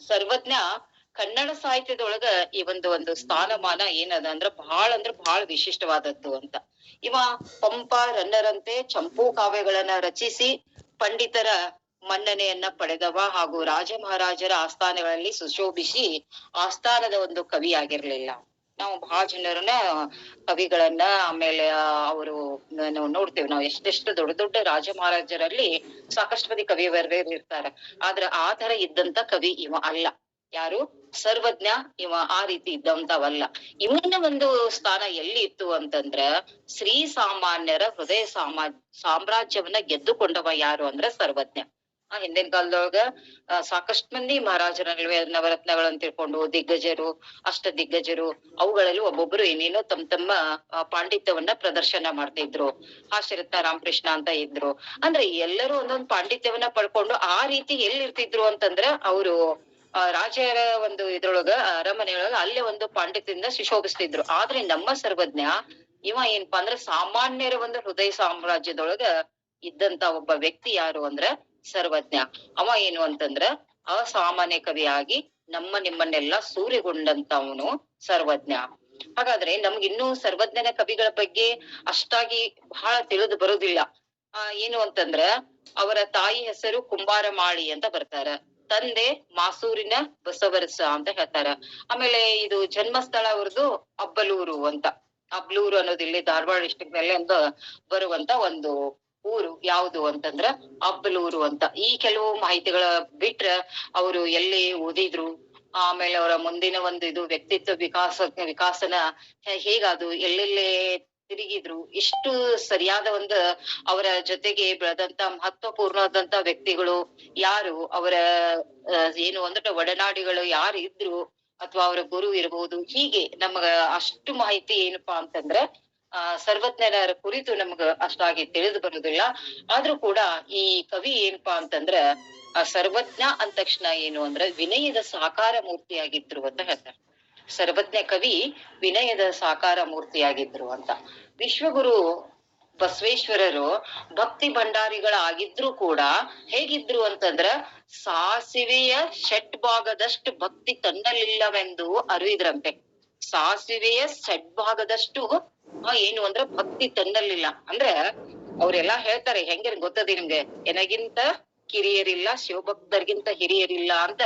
ಸರ್ವಜ್ಞ ಕನ್ನಡ ಸಾಹಿತ್ಯದೊಳಗ ಈ ಒಂದು ಸ್ಥಾನಮಾನ ಏನದ ಅಂದ್ರ ಬಹಳ ವಿಶಿಷ್ಟವಾದದ್ದು ಅಂತ. ಇವ ಪಂಪ ರನ್ನರಂತೆ ಚಂಪೂ ಕಾವ್ಯಗಳನ್ನ ರಚಿಸಿ ಪಂಡಿತರ ಮನ್ನಣೆಯನ್ನ ಪಡೆದವ ಹಾಗೂ ರಾಜ ಮಹಾರಾಜರ ಆಸ್ಥಾನಗಳಲ್ಲಿ ಸುಶೋಭಿಸಿ ಆಸ್ಥಾನದ ಒಂದು ಕವಿ ಆಗಿರ್ಲಿಲ್ಲ. ನಾವು ಬಹಳ ಜನರನ್ನ ಕವಿಗಳನ್ನ ಆಮೇಲೆ ಅವರು ನೋಡ್ತೇವೆ. ನಾವು ಎಷ್ಟೆಷ್ಟು ದೊಡ್ಡ ದೊಡ್ಡ ರಾಜ ಮಹಾರಾಜರಲ್ಲಿ ಸಾಕಷ್ಟು ಮಂದಿ ಕವಿವರ್ಯರು ಇರ್ತಾರೆ. ಆದ್ರೆ ಆ ತರ ಇದ್ದಂತ ಕವಿ ಇವ ಅಲ್ಲ. ಯಾರು? ಸರ್ವಜ್ಞ. ಇವ ಆ ರೀತಿ ಇದ್ದಂತವಲ್ಲ. ಇವನ ಒಂದು ಸ್ಥಾನ ಎಲ್ಲಿ ಇತ್ತು ಅಂತಂದ್ರ ಶ್ರೀ ಸಾಮಾನ್ಯರ ಹೃದಯ ಸಾಮ್ರಾಜ್ಯವನ್ನ ಗೆದ್ದುಕೊಂಡವ ಯಾರು ಅಂದ್ರ ಸರ್ವಜ್ಞ. ಹಿಂದಿನ ಕಾಲದೊಳಗ ಸಾಕಷ್ಟು ಮಂದಿ ಮಹಾರಾಜರ ನವರತ್ನಗಳನ್ನ ತಿಳ್ಕೊಂಡು ದಿಗ್ಗಜರು, ಅಷ್ಟ ದಿಗ್ಗಜರು, ಅವುಗಳಲ್ಲಿ ಒಬ್ಬೊಬ್ರು ಏನೇನೋ ತಮ್ಮ ಪಾಂಡಿತ್ಯವನ್ನ ಪ್ರದರ್ಶನ ಮಾಡ್ತಿದ್ರು. ಹಾಸ್ಯರತ್ನ ರಾಮಕೃಷ್ಣ ಅಂತ ಇದ್ರು. ಅಂದ್ರೆ ಎಲ್ಲರೂ ಒಂದೊಂದು ಪಾಂಡಿತ್ಯವನ್ನ ಪಡ್ಕೊಂಡು ಆ ರೀತಿ ಎಲ್ಲಿರ್ತಿದ್ರು ಅಂತಂದ್ರ ಅವರು ರಾಜರ ಒಂದು ಇದ್ರೊಳಗ ಅರಮನೆಯೊಳಗ ಅಲ್ಲೇ ಒಂದು ಪಾಂಡಿತ್ಯದಿಂದ ಸುಶೋಭಿಸ್ತಿದ್ರು. ಆದ್ರೆ ನಮ್ಮ ಸರ್ವಜ್ಞ ಇವ ಏನಪ್ಪಾ ಅಂದ್ರ ಸಾಮಾನ್ಯರ ಒಂದು ಹೃದಯ ಸಾಮ್ರಾಜ್ಯದೊಳಗ ಇದ್ದಂತ ಒಬ್ಬ ವ್ಯಕ್ತಿ ಯಾರು ಅಂದ್ರ ಸರ್ವಜ್ಞ. ಅವ ಏನು ಅಂತಂದ್ರ ಅಸಾಮಾನ್ಯ ಕವಿಯಾಗಿ ನಿಮ್ಮನ್ನೆಲ್ಲ ಸೂರೆಗೊಂಡಂತವನು ಸರ್ವಜ್ಞ. ಹಾಗಾದ್ರೆ ನಮ್ಗಿನ್ನೂ ಸರ್ವಜ್ಞನ ಕವಿಗಳ ಬಗ್ಗೆ ಅಷ್ಟಾಗಿ ಬಹಳ ತಿಳಿದು ಬರುದಿಲ್ಲ. ಏನು ಅಂತಂದ್ರ ಅವರ ತಾಯಿ ಹೆಸರು ಕುಂಬಾರ ಮಾಳಿ ಅಂತ ಬರ್ತಾರ. ತಂದೆ ಮಾಸೂರಿನ ಬಸವರಸ ಅಂತ ಹೇಳ್ತಾರ. ಆಮೇಲೆ ಇದು ಜನ್ಮಸ್ಥಳ ಅವ್ರದ್ದು ಅಬ್ಬಲೂರು ಅಂತ. ಅಬ್ಲೂರು ಅನ್ನೋದು ಇಲ್ಲಿ ಧಾರವಾಡ ಡಿಸ್ಟ್ರಿಕ್ಟ್ ನಲ್ಲಿ ಒಂದು ಬರುವಂತ ಒಂದು ಊರು. ಯಾವುದು ಅಂತಂದ್ರ ಅಬ್ಬಲೂರು ಅಂತ. ಈ ಕೆಲವು ಮಾಹಿತಿಗಳ ಬಿಟ್ರ ಅವರು ಎಲ್ಲಿ ಓದಿದ್ರು, ಆಮೇಲೆ ಅವರ ಮುಂದಿನ ಒಂದು ಇದು ವ್ಯಕ್ತಿತ್ವ ವಿಕಾಸನ ಹೇಗಾದು, ಎಲ್ಲೆಲ್ಲೇ ತಿರುಗಿದ್ರು, ಇಷ್ಟು ಸರಿಯಾದ ಒಂದು ಅವರ ಜೊತೆಗೆ ಬೆಳೆದಂತ ಮಹತ್ವಪೂರ್ಣವಾದಂತ ವ್ಯಕ್ತಿಗಳು ಯಾರು, ಅವರ ಏನು ಅಂದ್ರೆ ಒಡನಾಡಿಗಳು ಯಾರು ಇದ್ರು, ಅಥವಾ ಅವರ ಗುರು ಇರಬಹುದು. ಹೀಗೆ ನಮಗ ಅಷ್ಟು ಮಾಹಿತಿ ಏನಪ್ಪಾ ಅಂತಂದ್ರ ಸರ್ವಜ್ಞರ ಕುರಿತು ನಮ್ಗ ಅಷ್ಟಾಗಿ ತಿಳಿದು ಬರುದಿಲ್ಲ. ಆದ್ರೂ ಕೂಡ ಈ ಕವಿ ಏನಪ್ಪಾ ಅಂತಂದ್ರ ಸರ್ವಜ್ಞ ಅಂದ ತಕ್ಷಣ ಏನು ಅಂದ್ರ ವಿನಯದ ಸಾಕಾರ ಮೂರ್ತಿಯಾಗಿದ್ರು ಅಂತ ಹೇಳ್ತಾರೆ. ಸರ್ವಜ್ಞ ಕವಿ ವಿನಯದ ಸಾಕಾರ ಮೂರ್ತಿಯಾಗಿದ್ರು ಅಂತ. ವಿಶ್ವಗುರು ಬಸವೇಶ್ವರರು ಭಕ್ತಿ ಭಂಡಾರಿಗಳಾಗಿದ್ರು ಕೂಡ ಹೇಗಿದ್ರು ಅಂತಂದ್ರ ಸಾಸಿವೆಯ ಷಡ್ಭಾಗದಷ್ಟು ಭಕ್ತಿ ತನ್ನಲ್ಲಿಲ್ಲವೆಂದು ಅರಿವಿದ್ರಂತೆ. ಸಾಸಿವೆಯ ಷಡ್ಭಾಗದಷ್ಟು ಏನು ಅಂದ್ರ ಭಕ್ತಿ ತನ್ನಲ್ಲಿಲ್ಲ. ಅಂದ್ರೆ ಅವ್ರೆಲ್ಲಾ ಹೇಳ್ತಾರೆ, ಹೆಂಗಿರ್ ಗೊತ್ತದ ನಿಮ್ಗೆ, ಎನಗಿಂತ ಕಿರಿಯರಿಲ್ಲ, ಶಿವಭಕ್ತರಿಗಿಂತ ಹಿರಿಯರಿಲ್ಲ ಅಂತ.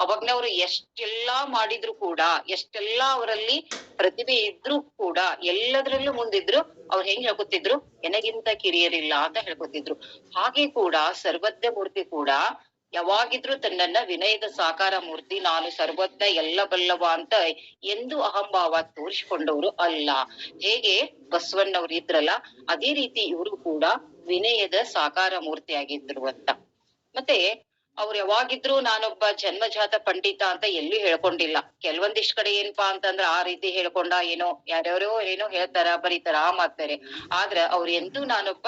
ಅವಾಗ್ನವ್ರು ಎಷ್ಟೆಲ್ಲಾ ಮಾಡಿದ್ರು ಕೂಡ, ಎಷ್ಟೆಲ್ಲಾ ಅವರಲ್ಲಿ ಪ್ರತಿಭೆ ಇದ್ರು ಕೂಡ, ಎಲ್ಲದ್ರಲ್ಲೂ ಮುಂದಿದ್ರು. ಅವ್ರು ಹೆಂಗ್ ಹೇಳ್ಕೊತಿದ್ರು? ಎನಗಿಂತ ಕಿರಿಯರಿಲ್ಲ ಅಂತ ಹೇಳ್ಕೊತಿದ್ರು. ಹಾಗೆ ಕೂಡ ಸರ್ವಜ್ಞ ಮೂರ್ತಿ ಕೂಡ ಯಾವಾಗಿದ್ರು ತನ್ನನ್ನ ವಿನಯದ ಸಾಕಾರ ಮೂರ್ತಿ, ನಾನು ಸರ್ವಜ್ಞ ಎಲ್ಲ ಬಲ್ಲವ ಅಂತ ಎಂದು ಅಹಂಭಾವ ತೋರಿಸಿಕೊಂಡವರು ಅಲ್ಲ. ಹೇಗೆ ಬಸವಣ್ಣವ್ರು ಇದ್ರಲ್ಲ, ಅದೇ ರೀತಿ ಇವರು ಕೂಡ ವಿನಯದ ಸಾಕಾರ ಮೂರ್ತಿಯಾಗಿದ್ರು ಅಂತ. ಮತ್ತೆ ಅವ್ರು ಯಾವಾಗಿದ್ರು ನಾನೊಬ್ಬ ಜನ್ಮಜಾತ ಪಂಡಿತ ಅಂತ ಎಲ್ಲೂ ಹೇಳ್ಕೊಂಡಿಲ್ಲ. ಕೆಲವೊಂದಿಷ್ಟ್ ಕಡೆ ಏನಪ್ಪಾ ಅಂತಂದ್ರ ಆ ರೀತಿ ಹೇಳ್ಕೊಂಡ ಏನೋ ಯಾರ್ಯಾರೋ ಏನೋ ಹೇಳ್ತಾರ, ಬರೀತಾರ, ಮಾಡ್ತಾರೆ. ಆದ್ರ ಅವ್ರು ಎಂದೂ ನಾನೊಬ್ಬ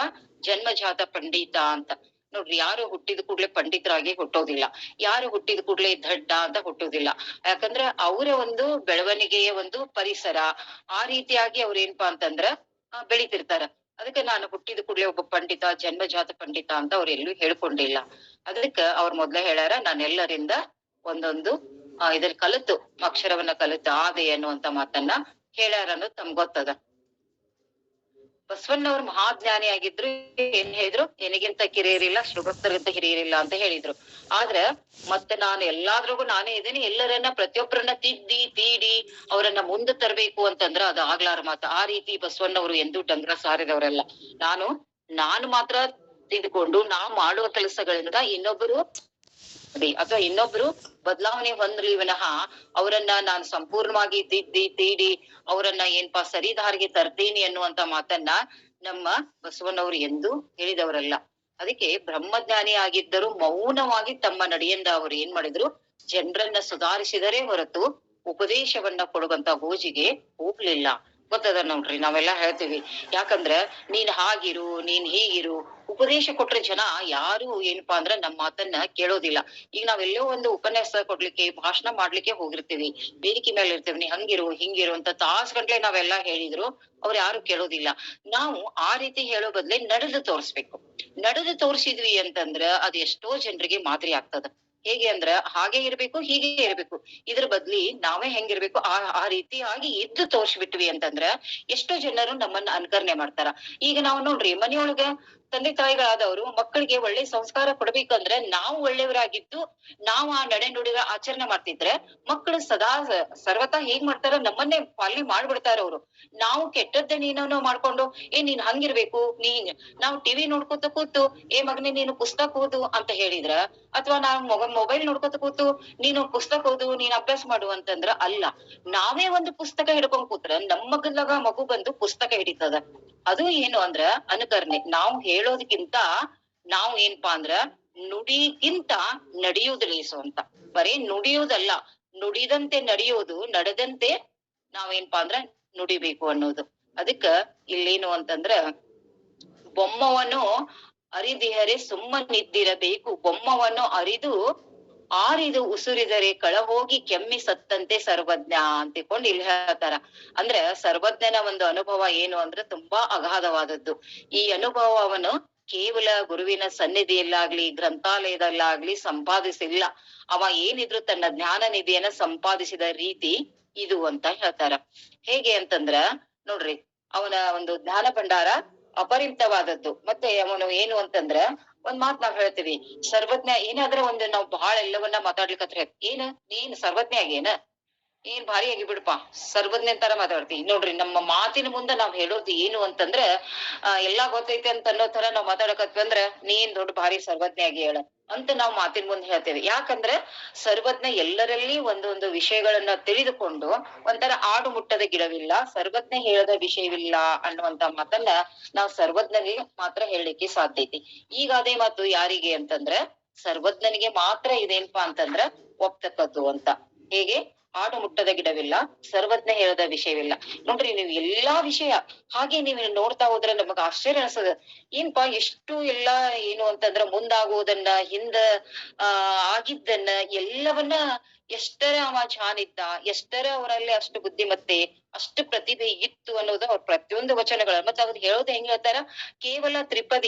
ಜನ್ಮಜಾತ ಪಂಡಿತ ಅಂತ. ನೋಡ್ರಿ, ಯಾರು ಹುಟ್ಟಿದ ಕೂಡ್ಲೆ ಪಂಡಿತರಾಗಿ ಹುಟ್ಟೋದಿಲ್ಲ, ಯಾರು ಹುಟ್ಟಿದ ಕೂಡ್ಲೆ ದಡ್ಡ ಅಂತ ಹುಟ್ಟೋದಿಲ್ಲ. ಯಾಕಂದ್ರ ಅವರ ಒಂದು ಬೆಳವಣಿಗೆಯ ಒಂದು ಪರಿಸರ ಆ ರೀತಿಯಾಗಿ ಅವ್ರ ಏನಪ್ಪಾ ಅಂತಂದ್ರ ಬೆಳಿತಿರ್ತಾರ. ಅದಕ್ಕೆ ನಾನು ಹುಟ್ಟಿದ ಕೂಡ್ಲೆ ಒಬ್ಬ ಪಂಡಿತ, ಜನ್ಮಜಾತ ಪಂಡಿತ ಅಂತ ಅವ್ರು ಎಲ್ಲೂ ಹೇಳ್ಕೊಂಡಿಲ್ಲ. ಅದಕ್ಕ ಅವ್ರ ಮೊದ್ಲೇ ಹೇಳ್ಯಾರ, ನಾನೆಲ್ಲರಿಂದ ಒಂದೊಂದು ಇದ್ರ ಕಲಿತು, ಅಕ್ಷರವನ್ನ ಕಲಿತು ಆದೆ ಅನ್ನುವಂತ ಮಾತನ್ನ ಹೇಳ್ಯಾರ ಅನ್ನೋದು ತಮ್ಗ್ ಗೊತ್ತದ. ಬಸವಣ್ಣವ್ರ ಮಹಾಜ್ಞಾನಿ ಆಗಿದ್ರು. ಏನ್ ಹೇಳಿದ್ರು? ಎನಗಿಂತ ಕಿರಿಯರಿಲ್ಲ, ಶಿವಭಕ್ತರಿಗಿಂತ ಹಿರಿಯರಿಲ್ಲ ಅಂತ ಹೇಳಿದ್ರು. ಆದ್ರ ಮತ್ತೆ ನಾನು ಎಲ್ಲಾದ್ರಿಗೂ ನಾನೇ ಇದ್ದೇನೆ, ಎಲ್ಲರನ್ನ ಪ್ರತಿಯೊಬ್ಬರನ್ನ ತಿದ್ದಿ ತೀಡಿ ಅವರನ್ನ ಮುಂದೆ ತರಬೇಕು ಅಂತಂದ್ರ ಅದು ಆಗ್ಲಾರ ಮಾತು. ಆ ರೀತಿ ಬಸವಣ್ಣವ್ರು ಎಂದೂ ಡಂಗ್ರ ಸಾರಿದವರಲ್ಲ. ನಾನು ಮಾತ್ರ ತಿದ್ಕೊಂಡು ನಾ ಮಾಡುವ ಕೆಲಸಗಳಿಂದ ಇನ್ನೊಬ್ರು ಬದಲಾವಣೆ ಹೊಂದ್ಲಿ ವಿನಃ ಅವರನ್ನ ನಾನು ಸಂಪೂರ್ಣವಾಗಿ ತಿದ್ದಿ ತೀಡಿ ಅವರನ್ನ ಏನ್ಪಾ ಸರಿದಾರಿಗೆ ತರ್ತೀನಿ ಅನ್ನುವಂತ ಮಾತನ್ನ ನಮ್ಮ ಬಸವಣ್ಣವ್ರು ಎಂದೂ ಹೇಳಿದವರಲ್ಲ. ಅದಕ್ಕೆ ಬ್ರಹ್ಮಜ್ಞಾನಿ ಆಗಿದ್ದರು ಮೌನವಾಗಿ ತಮ್ಮ ನಡೆಯಿಂದ ಅವರು ಏನ್ ಮಾಡಿದ್ರು? ಜನರನ್ನ ಸುಧಾರಿಸಿದರೆ ಹೊರತು ಉಪದೇಶವನ್ನ ಕೊಡುವಂತ ಗೋಜಿಗೆ ಹೋಗ್ಲಿಲ್ಲ. ಗೊತ್ತದ ನೋಡ್ರಿ, ನಾವೆಲ್ಲಾ ಹೇಳ್ತೀವಿ, ಯಾಕಂದ್ರ ನೀನ್ ಹಾಗಿರು, ನೀನ್ ಹೀಗಿರು. ಉಪದೇಶ ಕೊಟ್ರೆ ಜನ ಯಾರು ಏನಪ್ಪಾ ಅಂದ್ರ ನಮ್ಮ ಮಾತನ್ನ ಕೇಳೋದಿಲ್ಲ. ಈಗ ನಾವೆಲ್ಲೋ ಒಂದು ಉಪನ್ಯಾಸ ಕೊಡ್ಲಿಕ್ಕೆ, ಭಾಷಣ ಮಾಡ್ಲಿಕ್ಕೆ ಹೋಗಿರ್ತೀವಿ, ವೇದಿಕೆ ಮೇಲೆ ಇರ್ತೀವಿ, ನೀ ಹಂಗಿರು ಹಿಂಗಿರು ಅಂತ ತಾಸ್ ಗಂಟ್ಲೆ ನಾವೆಲ್ಲಾ ಹೇಳಿದ್ರು ಅವ್ರು ಯಾರು ಕೇಳೋದಿಲ್ಲ. ನಾವು ಆ ರೀತಿ ಹೇಳೋ ಬದ್ಲೆ ನಡೆದು ತೋರಿಸ್ಬೇಕು. ನಡೆದು ತೋರಿಸಿದ್ವಿ ಅಂತಂದ್ರ ಅದು ಎಷ್ಟೋ ಜನರಿಗೆ ಮಾದರಿ ಆಗ್ತದ. ಹೇಗೆ ಅಂದ್ರ ಹಾಗೆ ಇರ್ಬೇಕು ಹೀಗೆ ಇರ್ಬೇಕು, ಇದ್ರ ಬದ್ಲಿ ನಾವೇ ಹೆಂಗಿರ್ಬೇಕು ಆ ರೀತಿಯಾಗಿ ಇದ್ದು ತೋರ್ಸ್ಬಿಟ್ವಿ ಅಂತಂದ್ರ ಎಷ್ಟೋ ಜನರು ನಮ್ಮನ್ನ ಅನುಕರಣೆ ಮಾಡ್ತಾರ. ಈಗ ನಾವ್ ನೋಡ್ರಿ ಮನೆಯೊಳಗ ತಂದೆ ತಾಯಿಗಳಾದವರು ಮಕ್ಕಳಿಗೆ ಒಳ್ಳೆ ಸಂಸ್ಕಾರ ಕೊಡ್ಬೇಕಂದ್ರೆ ನಾವು ಒಳ್ಳೆಯವರಾಗಿದ್ದು ನಾವು ಆ ನಡೆ ನುಡಿಗ ಆಚರಣೆ ಮಾಡ್ತಿದ್ರೆ ಮಕ್ಕಳು ಸದಾ ಸರ್ವತಾ ಹೇಗ್ ಮಾಡ್ತಾರ, ನಮ್ಮನ್ನೇ ಪಾಲನೆ ಮಾಡ್ಬಿಡ್ತಾರ ಅವ್ರು. ನಾವು ಕೆಟ್ಟದ್ದನ್ನೇನೋ ಮಾಡ್ಕೊಂಡು ನೀನ್ ಹಂಗಿರ್ಬೇಕು, ನಾವು ಟಿವಿ ನೋಡ್ಕೊತ ಕೂತು ಮಗನೇ ನೀನು ಪುಸ್ತಕ ಓದು ಅಂತ ಹೇಳಿದ್ರ, ಅಥವಾ ನಾವ್ ಮೊಬೈಲ್ ನೋಡ್ಕೊತ ಕೂತು ನೀನು ಪುಸ್ತಕ ಓದು ನೀನ್ ಅಭ್ಯಾಸ ಮಾಡು ಅಂತಂದ್ರ ಅಲ್ಲ. ನಾವೇ ಒಂದು ಪುಸ್ತಕ ಹಿಡ್ಕೊಂಡ್ ಕೂತ್ರ ನಮ್ ಮಗು ಬಂದು ಪುಸ್ತಕ ಹಿಡಿತದ. ಅದು ಏನು ಅಂದ್ರ ಅನುಕರಣೆ. ನಾವು ಹೇಳೋದಕ್ಕಿಂತ ನಾವ್ ಏನ್ಪಾ ಅಂದ್ರ ನುಡಿಗಿಂತ ನಡೆಯುವುದು ಲೇಸು ಅಂತ. ಬರೀ ನುಡಿಯುವುದಲ್ಲ, ನುಡಿದಂತೆ ನಡೆಯೋದು, ನಡೆದಂತೆ ನಾವೇನ್ಪಾ ಅಂದ್ರ ನುಡಿಬೇಕು ಅನ್ನೋದು. ಅದಕ್ಕ ಇಲ್ಲೇನು ಅಂತಂದ್ರ ಬೊಮ್ಮವನ್ನು ಅರಿದಿಹರೆ ಸುಮ್ಮನಿದ್ದಿರಬೇಕು, ಬೊಮ್ಮವನ್ನು ಆರಿದು ಉಸುರಿದರೆ ಕಳಹೋಗಿ ಕೆಮ್ಮಿ ಸತ್ತಂತೆ ಸರ್ವಜ್ಞ ಅಂತಿಕೊಂಡು ಇಲ್ಲಿ ಹೇಳ್ತಾರ. ಅಂದ್ರೆ ಸರ್ವಜ್ಞನ ಒಂದು ಅನುಭವ ಏನು ಅಂದ್ರೆ ತುಂಬಾ ಅಗಾಧವಾದದ್ದು. ಈ ಅನುಭವವನ್ನು ಕೇವಲ ಗುರುವಿನ ಸನ್ನಿಧಿಯಲ್ಲಾಗ್ಲಿ ಗ್ರಂಥಾಲಯದಲ್ಲಾಗ್ಲಿ ಸಂಪಾದಿಸಿಲ್ಲ. ಅವ ಏನಿದ್ರು ತನ್ನ ಜ್ಞಾನ ನಿಧಿಯನ್ನ ಸಂಪಾದಿಸಿದ ರೀತಿ ಇದು ಅಂತ ಹೇಳ್ತಾರ. ಹೇಗೆ ಅಂತಂದ್ರ ನೋಡ್ರಿ, ಅವನ ಒಂದು ಜ್ಞಾನ ಭಂಡಾರ ಅಪರಿಮಿತವಾದದ್ದು. ಮತ್ತೆ ಅವನು ಏನು ಅಂತಂದ್ರ ಒಂದ್ ಮಾತ್ ನಾವ್ ಹೇಳ್ತೀವಿ, ಸರ್ವಜ್ಞ ಏನಾದ್ರ ಒಂದು ನಾವ್ ಬಹಳ ಎಲ್ಲವನ್ನ ಮಾತಾಡ್ಲಿಕ್ಕತ್ರ ನೀನ್ ಸರ್ವಜ್ಞ ಆಗೇನ, ಭಾರಿ ಆಗಿ ಬಿಡಪಾ ಸರ್ವಜ್ಞ ತರ ಮಾತಾಡ್ತಿ ನೋಡ್ರಿ. ನಮ್ಮ ಮಾತಿನ ಮುಂದೆ ನಾವ್ ಹೇಳೋದು ಏನು ಅಂತಂದ್ರ ಎಲ್ಲಾ ಗೊತ್ತೈತೆ ಅಂತ ಅನ್ನೋ ತರ ನಾವ್ ಮಾತಾಡಕತ್ವಿ ಅಂದ್ರ ನೀನ್ ದೊಡ್ಡ ಭಾರಿ ಸರ್ವಜ್ಞ ಆಗಿ ಹೇಳ ಅಂತ ನಾವ್ ಮಾತಿನ ಮುಂದೆ ಹೇಳ್ತೇವೆ. ಯಾಕಂದ್ರೆ ಸರ್ವಜ್ಞ ಎಲ್ಲರಲ್ಲಿ ಒಂದೊಂದು ವಿಷಯಗಳನ್ನ ತಿಳಿದುಕೊಂಡು ಒಂಥರ ಆಡು ಮುಟ್ಟದ ಗಿಡವಿಲ್ಲ, ಸರ್ವಜ್ಞ ಹೇಳದ ವಿಷಯವಿಲ್ಲ ಅನ್ನುವಂತ ಮಾತನ್ನ ನಾವ್ ಸರ್ವಜ್ಞನಿಗೆ ಮಾತ್ರ ಹೇಳಲಿಕ್ಕೆ ಸಾಧ್ಯ ಐತಿ. ಈಗ ಅದೇ ಮಾತು ಯಾರಿಗೆ ಅಂತಂದ್ರ ಸರ್ವಜ್ಞನಿಗೆ ಮಾತ್ರ ಇದೇನ್ಪಾ ಅಂತಂದ್ರ ಒಪ್ತಕ್ಕದ್ದು ಅಂತ. ಹೇಗೆ ಆಡು ಮುಟ್ಟದ ಗಿಡವಿಲ್ಲ, ಸರ್ವಜ್ಞ ಹೇಳದ ವಿಷಯವಿಲ್ಲ. ನೋಡ್ರಿ ನೀವು ಎಲ್ಲಾ ವಿಷಯ ಹಾಗೆ ನೀವು ನೋಡ್ತಾ ಹೋದ್ರೆ ನಮಗ ಆಶ್ಚರ್ಯ ಅನ್ಸದ. ಏನ್ಪಾ ಎಷ್ಟು ಎಲ್ಲಾ ಏನು ಅಂತಂದ್ರ ಮುಂದಾಗುವುದನ್ನ ಹಿಂದ ಆಗಿದ್ದನ್ನ ಎಲ್ಲವನ್ನ ಎಷ್ಟರ ಅವ ಚಾನ್ ಇದ್ದ, ಎಷ್ಟರ ಅವರಲ್ಲಿ ಅಷ್ಟು ಬುದ್ಧಿಮತ್ತೆ ಅಷ್ಟು ಪ್ರತಿಭೆ ಇತ್ತು ಅನ್ನೋದು ಅವ್ರ ಪ್ರತಿಯೊಂದು ವಚನಗಳ. ಮತ್ತೆ ಅವ್ರು ಹೇಳೋದು ಹೆಂಗ್ ಹೇಳ್ತಾರ, ಕೇವಲ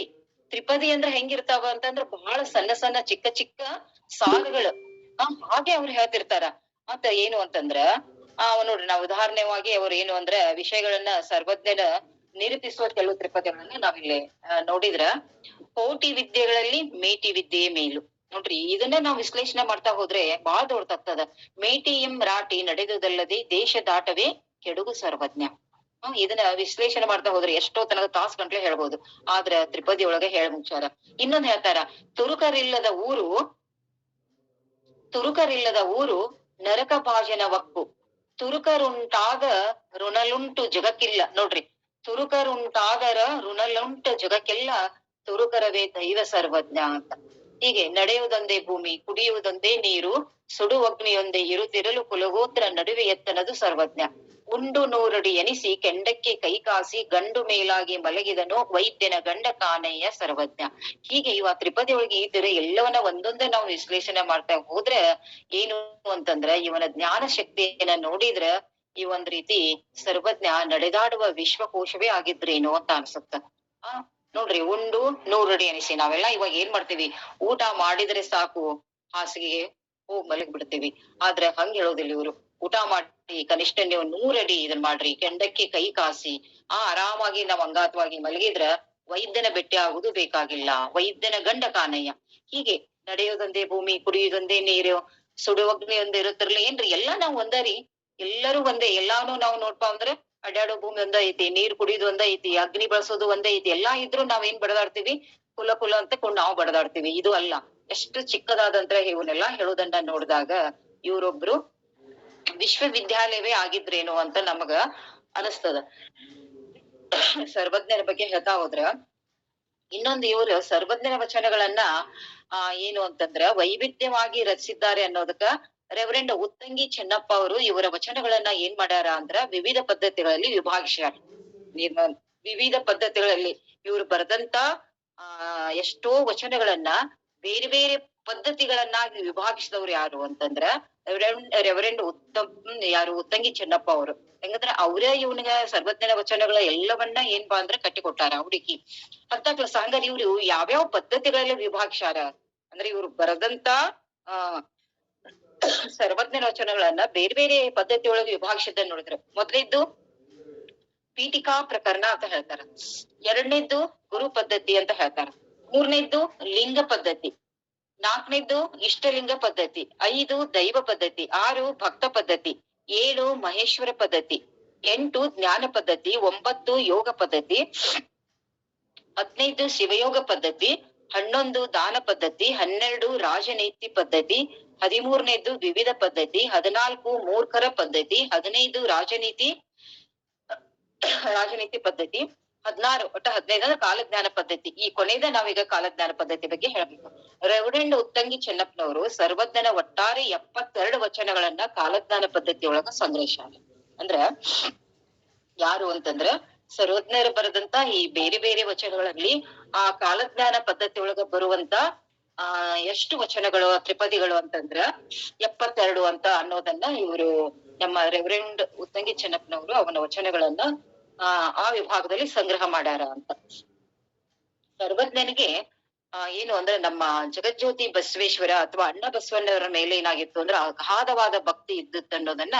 ತ್ರಿಪದಿ ಅಂದ್ರೆ ಹೆಂಗಿರ್ತಾವ ಅಂತಂದ್ರ ಬಹಳ ಸಣ್ಣ ಸಣ್ಣ ಚಿಕ್ಕ ಚಿಕ್ಕ ಸಾಲುಗಳು ಹಾಗೆ ಅವ್ರು ಹೇಳ್ತಿರ್ತಾರ. ಮತ್ತ ಏನು ಅಂತಂದ್ರ ನೋಡ್ರಿ ನಾವು ಉದಾಹರಣೆವಾಗಿ ಅವ್ರು ಏನು ಅಂದ್ರ ವಿಷಯಗಳನ್ನ ಸರ್ವಜ್ಞನ ನಿರೂಪಿಸುವ ಕೆಲವು ತ್ರಿಪದಿಗಳನ್ನ ನಾವಿಲ್ಲಿ ನೋಡಿದ್ರ, ಕೋಟಿ ವಿದ್ಯೆಗಳಲ್ಲಿ ಮೇಟಿ ವಿದ್ಯೆಯೇ ಮೇಲು. ನೋಡ್ರಿ ಇದನ್ನ ನಾವು ವಿಶ್ಲೇಷಣೆ ಮಾಡ್ತಾ ಹೋದ್ರೆ ಬಾಳ ದೊಡ್ಡದಾಗ್ತದ. ಮೇಟಿ ರಾಟಿ ನಡೆದುದಲ್ಲದೆ ದೇಶ ದಾಟವೇ ಕೆಡುಗು ಸರ್ವಜ್ಞ. ಇದನ್ನ ವಿಶ್ಲೇಷಣೆ ಮಾಡ್ತಾ ಹೋದ್ರೆ ಎಷ್ಟೋ ತನಕ ತಾಸ್ ಗಂಟ್ಲೆ ಹೇಳ್ಬೋದು, ಆದ್ರ ತ್ರಿಪದಿ ಒಳಗೆ ಹೇಳ ಮುಚ್ಚಾರ. ಇನ್ನೊಂದ್ ಹೇಳ್ತಾರ, ತುರುಕರಿಲ್ಲದ ಊರು ನರಕ ಭಾಜನ ವಕ್ಕು, ತುರುಕರುಂಟಾಗ ಋಣಲುಂಟು ಜಗಕ್ಕಿಲ್ಲ. ನೋಡ್ರಿ, ತುರುಕರುಂಟಾಗರ ಋಣಲುಂಟು ಜಗಕ್ಕೆಲ್ಲ, ತುರುಕರವೇ ದೈವ ಸರ್ವಜ್ಞ ಅಂತ. ಹೀಗೆ ನಡೆಯುವುದೊಂದೇ ಭೂಮಿ, ಕುಡಿಯುವುದೊಂದೇ ನೀರು, ಸುಡುವಗ್ನಿಯೊಂದೇ ಇರುತ್ತಿರಲು ಕುಲಗೋತ್ರ ನಡುವೆ ಎತ್ತನದು ಸರ್ವಜ್ಞ. ಉಂಡು ನೂರಡಿ ಎನಿಸಿ ಕೆಂಡಕ್ಕೆ ಕೈ ಕಾಸಿ ಗಂಡು ಮೇಲಾಗಿ ಮಲಗಿದನು ವೈದ್ಯನ ಗಂಡ ಕಾನೆಯ ಸರ್ವಜ್ಞ. ಹೀಗೆ ಇವ ತ್ರಿಪದಿ ಒಳಗೆ ಇದ್ರೆ ಎಲ್ಲವನ್ನ ಒಂದೊಂದೇ ನಾವು ವಿಶ್ಲೇಷಣೆ ಮಾಡ್ತಾ ಹೋದ್ರೆ ಏನು ಅಂತಂದ್ರ ಇವನ ಜ್ಞಾನ ಶಕ್ತಿಯನ್ನ ನೋಡಿದ್ರ ಈ ಒಂದ್ ರೀತಿ ಸರ್ವಜ್ಞ ನಡೆದಾಡುವ ವಿಶ್ವಕೋಶವೇ ಆಗಿದ್ರೇನು ಅಂತ ಅನ್ಸುತ್ತ. ನೋಡ್ರಿ, ಉಂಡು ನೂರಡಿ ಎನಿಸಿ ನಾವೆಲ್ಲಾ ಇವಾಗ ಏನ್ ಮಾಡ್ತೀವಿ, ಊಟ ಮಾಡಿದ್ರೆ ಸಾಕು ಹಾಸಿಗೆಗೆ ಹೋಗ್ ಮಲಗ್ ಬಿಡ್ತೀವಿ. ಆದ್ರೆ ಹಂಗ ಹೇಳೋದಿಲ್ಲ ಇವ್ರು. ಊಟ ಮಾಡಿ ಕನಿಷ್ಠ ನೀವು 100 ಅಡಿ ಇದನ್ ಮಾಡ್ರಿ, ಕೆಂಡಕ್ಕೆ ಕೈ ಕಾಸಿ ಆರಾಮಾಗಿ ನಾವ್ ಅಂಗಾತವಾಗಿ ಮಲಗಿದ್ರ ವೈದ್ಯನ ಭೇಟಿ ಆಗುದು ಬೇಕಾಗಿಲ್ಲ, ವೈದ್ಯನ ಗಂಡ ಕಾನಯ್ಯ. ಹೀಗೆ ನಡೆಯೋದೊಂದೇ ಭೂಮಿ, ಕುಡಿಯೋದೊಂದೇ ನೀರು, ಸುಡುವಗ್ನಿ ಒಂದೇ ಇರುತ್ತಿರ್ಲಿ ಏನ್ರಿ ಎಲ್ಲಾ ನಾವ್ ಒಂದರಿ, ಎಲ್ಲರೂ ಒಂದೇ. ಎಲ್ಲಾನು ನಾವ್ ನೋಡ್ಪಾ ಅಂದ್ರೆ ಅಡ್ಯಾಡೋ ಭೂಮಿ ಒಂದ ಐತಿ, ನೀರ್ ಕುಡಿಯೋದು ಒಂದ ಐತಿ, ಅಗ್ನಿ ಬಳಸೋದು ಒಂದೇ ಐತಿ. ಎಲ್ಲಾ ಇದ್ರು ನಾವ್ ಏನ್ ಬಡದಾಡ್ತೀವಿ, ಕುಲ ಅಂತ ಕೊಂಡು ನಾವ್ ಬಡದಾಡ್ತೀವಿ. ಇದು ಅಲ್ಲ, ಎಷ್ಟು ಚಿಕ್ಕದಾದಂತ ಇವನ್ನೆಲ್ಲಾ ಹೇಳೋದನ್ನ ನೋಡಿದಾಗ ಇವ್ರೊಬ್ರು ವಿಶ್ವವಿದ್ಯಾಲಯವೇ ಆಗಿದ್ರೇನು ಅಂತ ನಮಗ ಅನಸ್ತದ. ಸರ್ವಜ್ಞರ ಬಗ್ಗೆ ಹೇಳ್ತಾ ಹೋದ್ರ ಇನ್ನೊಂದು ಇವ್ರು ಸರ್ವಜ್ಞನ ವಚನಗಳನ್ನ ಏನು ಅಂತಂದ್ರ ವೈವಿಧ್ಯವಾಗಿ ರಚಿಸಿದ್ದಾರೆ ಅನ್ನೋದಕ್ಕ ರೆವರೆಂಡ್ ಉತ್ತಂಗಿ ಚೆನ್ನಪ್ಪ ಅವರು ಇವರ ವಚನಗಳನ್ನ ಏನ್ ಮಾಡ್ಯಾರ ಅಂದ್ರ ವಿವಿಧ ಪದ್ಧತಿಗಳಲ್ಲಿ ವಿಭಾಗಿಸ್ಯಾರ. ವಿವಿಧ ಪದ್ಧತಿಗಳಲ್ಲಿ ಇವ್ರು ಬರೆದಂತ ಎಷ್ಟೋ ವಚನಗಳನ್ನ ಬೇರೆ ಬೇರೆ ಪದ್ಧತಿಗಳನ್ನಾಗಿ ವಿಭಾಗಿಸಿದವ್ರು ಯಾರು ಅಂತಂದ್ರ ರೆವರೆಂಡ್ ಉತ್ತಂಗಿ ಚೆನ್ನಪ್ಪ ಅವರು. ಹೆಂಗಂದ್ರ ಅವ್ರೇ ಇವನಿಗ ಸರ್ವಜ್ಞನ ವಚನಗಳ ಎಲ್ಲವನ್ನ ಏನ್ಪಾ ಅಂದ್ರ ಕಟ್ಟಿಕೊಟ್ಟಾರ ಹುಡುಕಿ. ಅಂತ ಹಂಗಾರ ಇವ್ರು ಯಾವ್ಯಾವ ಪದ್ಧತಿಗಳಲ್ಲಿ ವಿಭಾಗಿಸ್ಯಾರ ಅಂದ್ರೆ ಇವ್ರು ಬರದಂತ ಆ ಸರ್ವಜ್ಞನ ವಚನಗಳನ್ನ ಬೇರೆ ಬೇರೆ ಪದ್ಧತಿ ಒಳಗೆ ವಿಭಾಗಿಸಿದ್ದನ್ನ ನೋಡಿದ್ರೆ, ಮೊದಲಿದ್ದು ಪೀಠಿಕಾ ಪ್ರಕರಣ ಅಂತ ಹೇಳ್ತಾರ, ಎರಡನೇದ್ದು ಗುರು ಪದ್ಧತಿ ಅಂತ ಹೇಳ್ತಾರ, ಮೂರನೇದ್ದು ಲಿಂಗ ಪದ್ಧತಿ, ನಾಲ್ಕನೇದ್ದು ಇಷ್ಟಲಿಂಗ ಪದ್ಧತಿ, 5 ದೈವ ಪದ್ಧತಿ, 6 ಭಕ್ತ ಪದ್ಧತಿ, 7 ಮಹೇಶ್ವರ ಪದ್ಧತಿ, 8 ಜ್ಞಾನ ಪದ್ಧತಿ, 9 ಯೋಗ ಪದ್ಧತಿ, 15 ಶಿವಯೋಗ ಪದ್ಧತಿ, 11 ದಾನ ಪದ್ಧತಿ, 12 ರಾಜನೀತಿ ಪದ್ಧತಿ, 13ನೇದ್ದು ವಿವಿಧ ಪದ್ಧತಿ, 14 ಮೂರ್ಖರ ಪದ್ಧತಿ, 15 ರಾಜನೀತಿ ಪದ್ಧತಿ, 16 ಒಟ್ಟ 15 ಅಂದ್ರೆ ಕಾಲಜ್ಞಾನ ಪದ್ಧತಿ. ಈ ಕೊನೆಯದ ನಾವೀಗ ಕಾಲಜ್ಞಾನ ಪದ್ಧತಿ ಬಗ್ಗೆ ಹೇಳ್ಬೇಕು. ರೆವರೆಂಡ್ ಉತ್ತಂಗಿ ಚೆನ್ನಪ್ಪನವರು ಸರ್ವಜ್ಞನ ಒಟ್ಟಾರೆ 72 ವಚನಗಳನ್ನ ಕಾಲಜ್ಞಾನ ಪದ್ಧತಿ ಒಳಗ ಸಂಗ್ರಹಿಸ್ಯಾರ. ಅಂದ್ರ ಯಾರು ಅಂತಂದ್ರ ಸರ್ವಜ್ಞರು ಬರೆದಂತ ಈ ಬೇರೆ ಬೇರೆ ವಚನಗಳಲ್ಲಿ ಆ ಕಾಲಜ್ಞಾನ ಪದ್ಧತಿ ಒಳಗ ಬರುವಂತ ಎಷ್ಟು ವಚನಗಳು ತ್ರಿಪದಿಗಳು ಅಂತಂದ್ರ 72 ಅಂತ ಅನ್ನೋದನ್ನ ಇವರು ನಮ್ಮ ರೆವರೆಂಡ್ ಉತ್ತಂಗಿ ಚೆನ್ನಪ್ಪನವರು ಅವನ ವಚನಗಳನ್ನ ಆ ವಿಭಾಗದಲ್ಲಿ ಸಂಗ್ರಹ ಮಾಡ್ಯಾರ ಅಂತ. ಸರ್ವಜ್ಞನಿಗೆ ಏನು ಅಂದ್ರೆ ನಮ್ಮ ಜಗಜ್ಯೋತಿ ಬಸವೇಶ್ವರ ಅಥವಾ ಅಣ್ಣ ಬಸವಣ್ಣವರ ಮೇಲೆ ಏನಾಗಿತ್ತು ಅಂದ್ರೆ ಅಗಾಧವಾದ ಭಕ್ತಿ ಇದ್ದಿತ್ತು ಅನ್ನೋದನ್ನ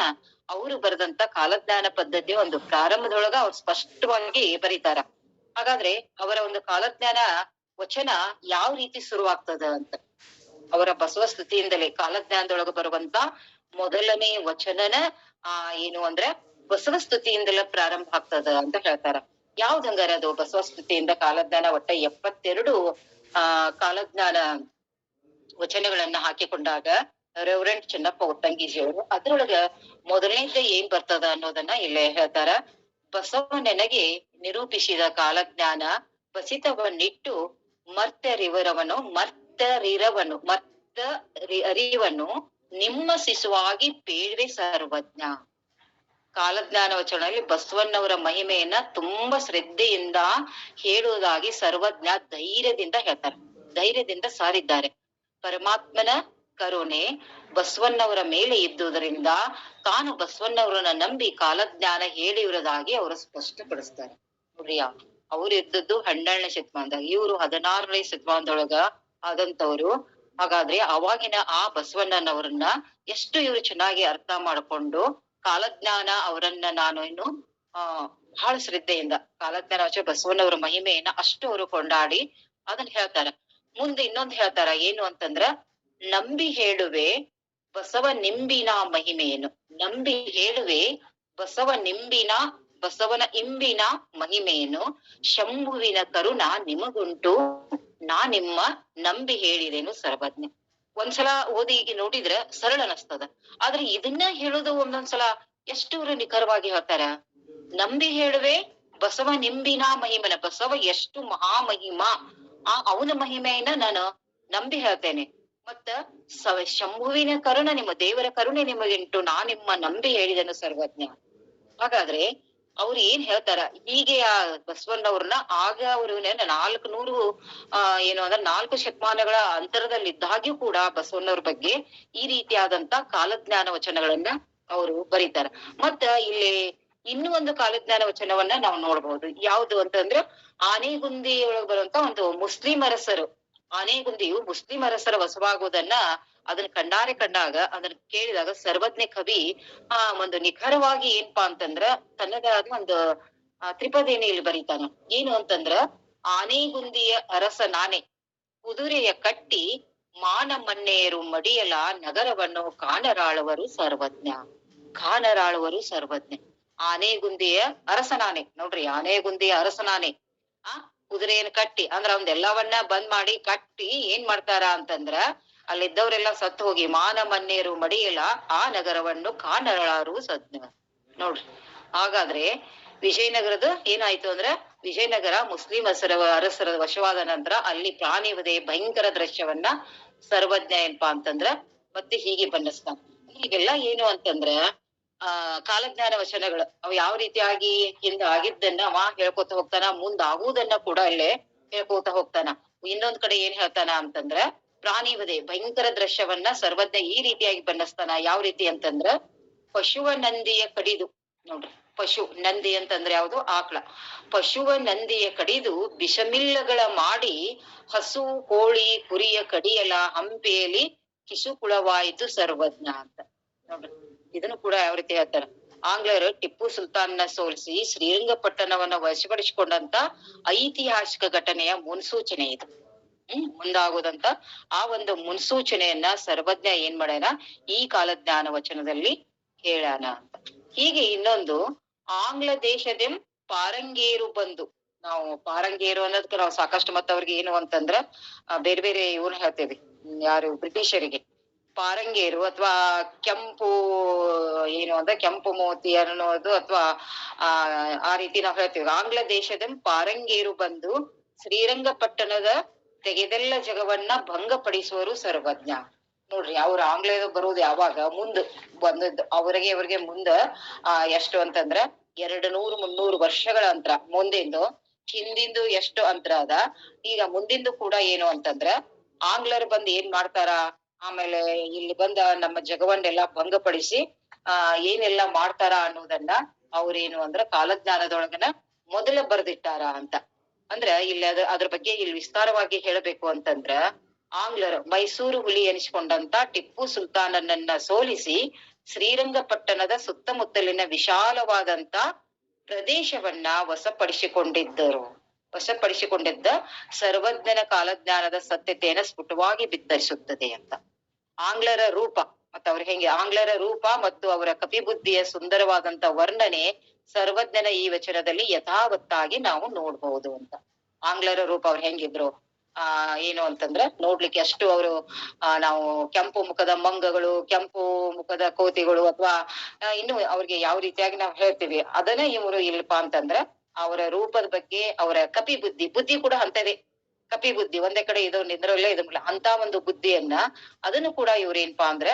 ಅವರು ಬರೆದಂತ ಕಾಲಜ್ಞಾನ ಪದ್ಧತಿ ಒಂದು ಪ್ರಾರಂಭದೊಳಗ ಅವ್ರು ಸ್ಪಷ್ಟವಾಗಿ ಬರೀತಾರ. ಹಾಗಾದ್ರೆ ಅವರ ಒಂದು ಕಾಲಜ್ಞಾನ ವಚನ ಯಾವ ರೀತಿ ಶುರುವಾಗ್ತದ ಅಂತ, ಅವರ ಬಸವ ಸ್ತುತಿಯಿಂದಲೇ ಕಾಲಜ್ಞಾನದೊಳಗ ಬರುವಂತ ಮೊದಲನೇ ವಚನನ ಏನು ಅಂದ್ರೆ ಬಸವ ಸ್ತುತಿಯಿಂದಲೇ ಪ್ರಾರಂಭ ಆಗ್ತದ ಅಂತ ಹೇಳ್ತಾರ. ಯಾವ್ದ್ ಹಂಗಾರ ಅದು ಬಸವ ಸ್ತುತಿಯಿಂದ ಕಾಲಜ್ಞಾನ ಒಟ್ಟ 72 ಕಾಲಜ್ಞಾನ ವಚನಗಳನ್ನ ಹಾಕಿಕೊಂಡಾಗ ರೆವರೆಂಡ್ ಚೆನ್ನಪ್ಪ ಉತ್ತಂಗಿಜಿಯವರು ಅದ್ರೊಳಗ ಮೊದಲನೇದ ಏನ್ ಬರ್ತದ ಅನ್ನೋದನ್ನ ಇಲ್ಲೇ ಹೇಳ್ತಾರ. ಬಸವ ನೆನಗೆ ನಿರೂಪಿಸಿದ ಕಾಲಜ್ಞಾನ ಬಸಿತವನ್ನಿಟ್ಟು ಅರಿವನ್ನು ನಿಮ್ಮ ಶಿಶುವಾಗಿ ಪೇಳ್ವೆ ಸರ್ವಜ್ಞ. ಕಾಲಜ್ಞಾನ ವಚನದಲ್ಲಿ ಬಸವಣ್ಣವರ ಮಹಿಮೆಯನ್ನ ತುಂಬಾ ಶ್ರದ್ಧೆಯಿಂದ ಹೇಳುವುದಾಗಿ ಸರ್ವಜ್ಞ ಧೈರ್ಯದಿಂದ ಹೇಳ್ತಾರೆ, ಧೈರ್ಯದಿಂದ ಸಾರಿದ್ದಾರೆ. ಪರಮಾತ್ಮನ ಕರುಣೆ ಬಸವಣ್ಣವರ ಮೇಲೆ ಇದ್ದುದರಿಂದ ತಾನು ಬಸವಣ್ಣವರನ್ನ ನಂಬಿ ಕಾಲಜ್ಞಾನ ಹೇಳಿರುವುದಾಗಿ ಅವರು ಸ್ಪಷ್ಟಪಡಿಸ್ತಾರೆ. ನೋಡ್ರಿ, ಅವ್ರು ಇದ್ದದ್ದು 12ನೇ ಶತಮಾನದಾಗ, ಇವ್ರು 16ನೇ ಶತಮಾನದೊಳಗ ಆದಂತವ್ರು. ಹಾಗಾದ್ರೆ ಅವಾಗಿನ ಆ ಬಸವಣ್ಣನವರನ್ನ ಎಷ್ಟು ಇವ್ರು ಚೆನ್ನಾಗಿ ಅರ್ಥ ಮಾಡ್ಕೊಂಡು ಕಾಲಜ್ಞಾನ ಅವರನ್ನ ನಾನು ಇನ್ನು ಬಹಳ ಶ್ರದ್ಧೆಯಿಂದ ಕಾಲಜ್ಞಾನ ವಚನ ಬಸವಣ್ಣವರ ಮಹಿಮೆಯನ್ನ ಅಷ್ಟು ಅವರು ಕೊಂಡಾಡಿ ಅದನ್ನ ಹೇಳ್ತಾರ. ಮುಂದೆ ಇನ್ನೊಂದು ಹೇಳ್ತಾರ, ಏನು ಅಂತಂದ್ರ ನಂಬಿ ಹೇಳುವೆ ಬಸವ ನಿಂಬಿನ ಮಹಿಮೆಯನ್ನು. ನಂಬಿ ಹೇಳುವೆ ಬಸವನ ಇಂಬಿನ ಮಹಿಮೆಯನ್ನು, ಶಂಭುವಿನ ಕರುಣ ನಿಮಗುಂಟು ನಾ ನಿಮ್ಮ ನಂಬಿ ಹೇಳಿದೇನು ಸರ್ವಜ್ಞ. ಒಂದ್ಸಲ ಓದಿ ಈಗ ನೋಡಿದ್ರ ಸರಳ ಅನಸ್ತದ, ಆದ್ರೆ ಇದನ್ನ ಹೇಳುದು ಒಂದೊಂದ್ಸಲ ಎಷ್ಟು ನಿಖರವಾಗಿ ಹೇಳ್ತಾರ. ನಂಬಿ ಹೇಳುವೆ ಬಸವ ನಿಂಬಿನ ಮಹಿಮನ, ಬಸವ ಎಷ್ಟು ಮಹಾಮಹಿಮ, ಅವನ ಮಹಿಮೆಯನ್ನ ನಾನು ನಂಬಿ ಹೇಳ್ತೇನೆ. ಮತ್ತ ಶಂಭುವಿನ ಕರುಣ ನಿಮ್ಮ ದೇವರ ಕರುಣೆ ನಿಮಗಿಂಟು ನಾ ನಿಮ್ಮ ನಂಬಿ ಹೇಳಿದನು ಸರ್ವಜ್ಞ. ಹಾಗಾದ್ರೆ ಅವ್ರು ಏನ್ ಹೇಳ್ತಾರ, ಹೀಗೆ ಆ ಬಸವಣ್ಣವ್ರನ್ನ ಆಗ ಅವರು 400 ಏನು ಅಂದ್ರೆ 4 ಶತಮಾನಗಳ ಅಂತರದಲ್ಲಿದ್ದಾಗ್ಯೂ ಕೂಡ ಬಸವಣ್ಣವ್ರ ಬಗ್ಗೆ ಈ ರೀತಿಯಾದಂತ ಕಾಲಜ್ಞಾನ ವಚನಗಳನ್ನ ಅವರು ಬರೀತಾರ. ಮತ್ತ ಇಲ್ಲಿ ಇನ್ನೂ ಒಂದು ಕಾಲಜ್ಞಾನ ವಚನವನ್ನ ನಾವು ನೋಡ್ಬಹುದು. ಯಾವ್ದು ಅಂತಂದ್ರೆ ಆನೆಗುಂದಿ ಒಳಗೆ ಬರುವಂತ ಒಂದು ಮುಸ್ಲಿಂ ಅರಸರು, ಆನೆಗುಂದಿಯು ಮುಸ್ಲಿಂ ಅರಸರ ವಶವಾಗುವುದನ್ನ ಅದನ್ನ ಕಣ್ಣಾರೆ ಕಂಡಾಗ ಅದನ್ನ ಕೇಳಿದಾಗ ಸರ್ವಜ್ಞ ಕವಿ ಒಂದು ನಿಖರವಾಗಿ ಏನಪ್ಪಾ ಅಂತಂದ್ರ ತನ್ನದಾದ ಒಂದು ತ್ರಿಪದಿಯಲ್ಲಿ ಬರೀತಾನ. ಏನು ಅಂತಂದ್ರ ಆನೆಗುಂದಿಯ ಅರಸ ನಾನೆ ಕುದುರೆಯ ಕಟ್ಟಿ ಮಾನ ಮನ್ನೇರು ಮಡಿಯಲ ನಗರವನ್ನು ಕಾನರಾಳುವರು ಸರ್ವಜ್ಞ. ಆನೆಗುಂದಿಯ ಅರಸನಾನೆ, ನೋಡ್ರಿ, ಆನೆಗುಂದಿಯ ಅರಸನಾನೆ ಕುದುರೆಯನ್ನು ಕಟ್ಟಿ ಅಂದ್ರ ಒಂದೆಲ್ಲವನ್ನ ಬಂದ್ ಮಾಡಿ ಕಟ್ಟಿ ಏನ್ ಮಾಡ್ತಾರ ಅಂತಂದ್ರ ಅಲ್ಲಿದ್ದವರೆಲ್ಲ ಸತ್ತು ಹೋಗಿ ಮಾನ ಮನ್ನೇರು ಮಡಿಯಲ ಆ ನಗರವನ್ನು ಕಾನರಾಳು ಸಜ್ಞ. ನೋಡ್ರಿ, ಹಾಗಾದ್ರೆ ವಿಜಯನಗರದ ಏನಾಯ್ತು ಅಂದ್ರ ವಿಜಯನಗರ ಮುಸ್ಲಿಂ ಅರಸರ ವಶವಾದ ನಂತರ ಅಲ್ಲಿ ಪ್ರಾಣಿವದೆ ಭಯಂಕರ ದೃಶ್ಯವನ್ನ ಸರ್ವಜ್ಞ ಏನಪ್ಪಾ ಅಂತಂದ್ರ ಮತ್ತೆ ಹೀಗೆ ಬಣ್ಣಿಸ್ತಾನ. ಹೀಗೆಲ್ಲ ಏನು ಅಂತಂದ್ರ ಕಾಲಜ್ಞಾನ ವಚನಗಳು ಅವು ಯಾವ ರೀತಿಯಾಗಿ ಹಿಂದ ಆಗಿದ್ದನ್ನ ಅವ ಹೇಳ್ಕೊತ ಹೋಗ್ತಾನ, ಮುಂದ್ ಆಗುವುದನ್ನ ಕೂಡ ಅಲ್ಲೇ ಹೇಳ್ಕೊತ ಹೋಗ್ತಾನ. ಇನ್ನೊಂದ್ ಕಡೆ ಏನ್ ಹೇಳ್ತಾನ ಅಂತಂದ್ರ ಪ್ರಾಣಿವದೆ ಭಯಂಕರ ದೃಶ್ಯವನ್ನ ಸರ್ವಜ್ಞ ಈ ರೀತಿಯಾಗಿ ಬಣ್ಣಿಸ್ತಾನ. ಯಾವ ರೀತಿ ಅಂತಂದ್ರ ಪಶುವ ನಂದಿಯ ಕಡಿದು, ನೋಡ್ರಿ, ಪಶು ನಂದಿ ಅಂತಂದ್ರೆ ಯಾವ್ದು ಆಕಳ, ಪಶುವ ನಂದಿಯ ಕಡಿದು ಬಿಷಮಿಲ್ಲಗಳ ಮಾಡಿ ಹಸು ಕೋಳಿ ಕುರಿಯ ಕಡಿಯಲ ಹಂಪೆಯಲ್ಲಿ ಕಿಸುಕುಳವಾಯಿತು ಸರ್ವಜ್ಞ ಅಂತ ನೋಡ್ರಿ. ಇದನ್ನು ಕೂಡ ಯಾವ ರೀತಿ ಹೇಳ್ತಾರ, ಆಂಗ್ಲರು ಟಿಪ್ಪು ಸುಲ್ತಾನ್ನ ಸೋಲಿಸಿ ಶ್ರೀರಂಗಪಟ್ಟಣವನ್ನ ವಶಪಡಿಸಿಕೊಂಡಂತ ಐತಿಹಾಸಿಕ ಘಟನೆಯ ಮುನ್ಸೂಚನೆ ಇದು. ಮುಂದಾಗುದಂತ ಆ ಒಂದು ಮುನ್ಸೂಚನೆಯನ್ನ ಸರ್ವಜ್ಞ ಏನ್ ಮಾಡ್ಯಾನ ಈ ಕಾಲಜ್ಞಾನ ವಚನದಲ್ಲಿ ಹೇಳ್ಯಾನ ಅಂತ. ಹೀಗೆ ಇನ್ನೊಂದು, ಆಂಗ್ಲ ದೇಶದೆಂ ಪಾರಂಗೇರು ಬಂದು, ನಾವು ಪಾರಂಗೇರು ಅನ್ನೋದಕ್ಕೆ ನಾವು ಸಾಕಷ್ಟು ಮತ್ತ ಅವ್ರಿಗೆ ಏನು ಅಂತಂದ್ರ ಬೇರೆ ಬೇರೆ ಇವ್ನ ಹೇಳ್ತೇವಿ, ಯಾರು ಬ್ರಿಟಿಷರಿಗೆ ಪಾರಂಗೇರು ಅಥವಾ ಕೆಂಪು ಏನು ಅಂದ್ರೆ ಕೆಂಪು ಮೋತಿ ಅನ್ನೋದು ಅಥವಾ ಆ ರೀತಿ ನಾವು ಹೇಳ್ತೇವೆ. ಆಂಗ್ಲ ದೇಶದ ಪಾರಂಗೇರು ಬಂದು ಶ್ರೀರಂಗಪಟ್ಟಣದ ತೆಗೆದೆಲ್ಲ ಜಗವನ್ನ ಭಂಗಪಡಿಸುವರು ಸರ್ವಜ್ಞ. ನೋಡ್ರಿ, ಅವ್ರ ಆಂಗ್ಲೇಯ ಬರುವುದು ಯಾವಾಗ ಮುಂದ್ ಬಂದದ್ದು ಅವ್ರಿಗೆ ಮುಂದ ಎಷ್ಟು ಅಂತಂದ್ರ 200-300 ವರ್ಷಗಳ ಅಂತರ ಮುಂದಿಂದು. ಹಿಂದಿಂದು ಎಷ್ಟು ಅಂತರ ಅದ, ಈಗ ಮುಂದಿಂದು ಕೂಡ ಏನು ಅಂತಂದ್ರ ಆಂಗ್ಲರು ಬಂದ್ ಏನ್ ಮಾಡ್ತಾರ, ಆಮೇಲೆ ಇಲ್ಲಿ ಬಂದ ನಮ್ಮ ಜಗವನ್ನೆಲ್ಲಾ ಭಂಗಪಡಿಸಿ ಏನೆಲ್ಲ ಮಾಡ್ತಾರ ಅನ್ನೋದನ್ನ ಅವ್ರೇನು ಅಂದ್ರ ಕಾಲಜ್ಞಾನದೊಳಗನ ಮೊದಲ ಬರ್ದಿಟ್ಟಾರ ಅಂತ. ಅಂದ್ರ ಇಲ್ಲಿ ಅದ್ರ ಬಗ್ಗೆ ಇಲ್ಲಿ ವಿಸ್ತಾರವಾಗಿ ಹೇಳಬೇಕು ಅಂತಂದ್ರ, ಆಂಗ್ಲರು ಮೈಸೂರು ಹುಲಿ ಎನಿಸಿಕೊಂಡಂತ ಟಿಪ್ಪು ಸುಲ್ತಾನನನ್ನ ಸೋಲಿಸಿ ಶ್ರೀರಂಗಪಟ್ಟಣದ ಸುತ್ತಮುತ್ತಲಿನ ವಿಶಾಲವಾದಂತ ಪ್ರದೇಶವನ್ನ ವಶಪಡಿಸಿಕೊಂಡಿದ್ದ ಸರ್ವಜ್ಞನ ಕಾಲಜ್ಞಾನದ ಸತ್ಯತೆಯನ್ನ ಸ್ಫುಟವಾಗಿ ಬಿತ್ತರಿಸುತ್ತದೆ ಅಂತ. ಆಂಗ್ಲರ ರೂಪ ಮತ್ತು ಅವ್ರ ಆಂಗ್ಲರ ರೂಪ ಮತ್ತು ಅವರ ಕಪಿಬುದ್ಧಿಯ ಸುಂದರವಾದಂತ ವರ್ಣನೆ ಸರ್ವಜ್ಞನ ಈ ವಚನದಲ್ಲಿ ಯಥಾವತ್ತಾಗಿ ನಾವು ನೋಡ್ಬಹುದು ಅಂತ. ಆಂಗ್ಲರ ರೂಪ ಅವ್ರು ಹೆಂಗಿದ್ರು ಏನು ಅಂತಂದ್ರ ನೋಡ್ಲಿಕ್ಕೆ ಅಷ್ಟು ಅವರು ನಾವು ಕೆಂಪು ಮುಖದ ಮಂಗಗಳು, ಕೆಂಪು ಮುಖದ ಕೋತಿಗಳು ಅಥವಾ ಇನ್ನು ಅವ್ರಿಗೆ ಯಾವ ರೀತಿಯಾಗಿ ನಾವು ಹೇಳ್ತೀವಿ ಅದನ್ನ ಇವರು ಇಲ್ಲಪ್ಪ ಅಂತಂದ್ರ ಅವರ ರೂಪದ ಬಗ್ಗೆ, ಅವರ ಬುದ್ಧಿ ಕೂಡ ಅಂತದೇ. ಬುದ್ಧಿ ಒಂದೇ ಕಡೆ ಇದು ನಿಂದ್ರಲ್ಲೇ ಇದು ಅಂತ ಒಂದು ಬುದ್ಧಿಯನ್ನ ಅದನ್ನು ಕೂಡ ಇವ್ರೇನ್ಪಾ ಅಂದ್ರ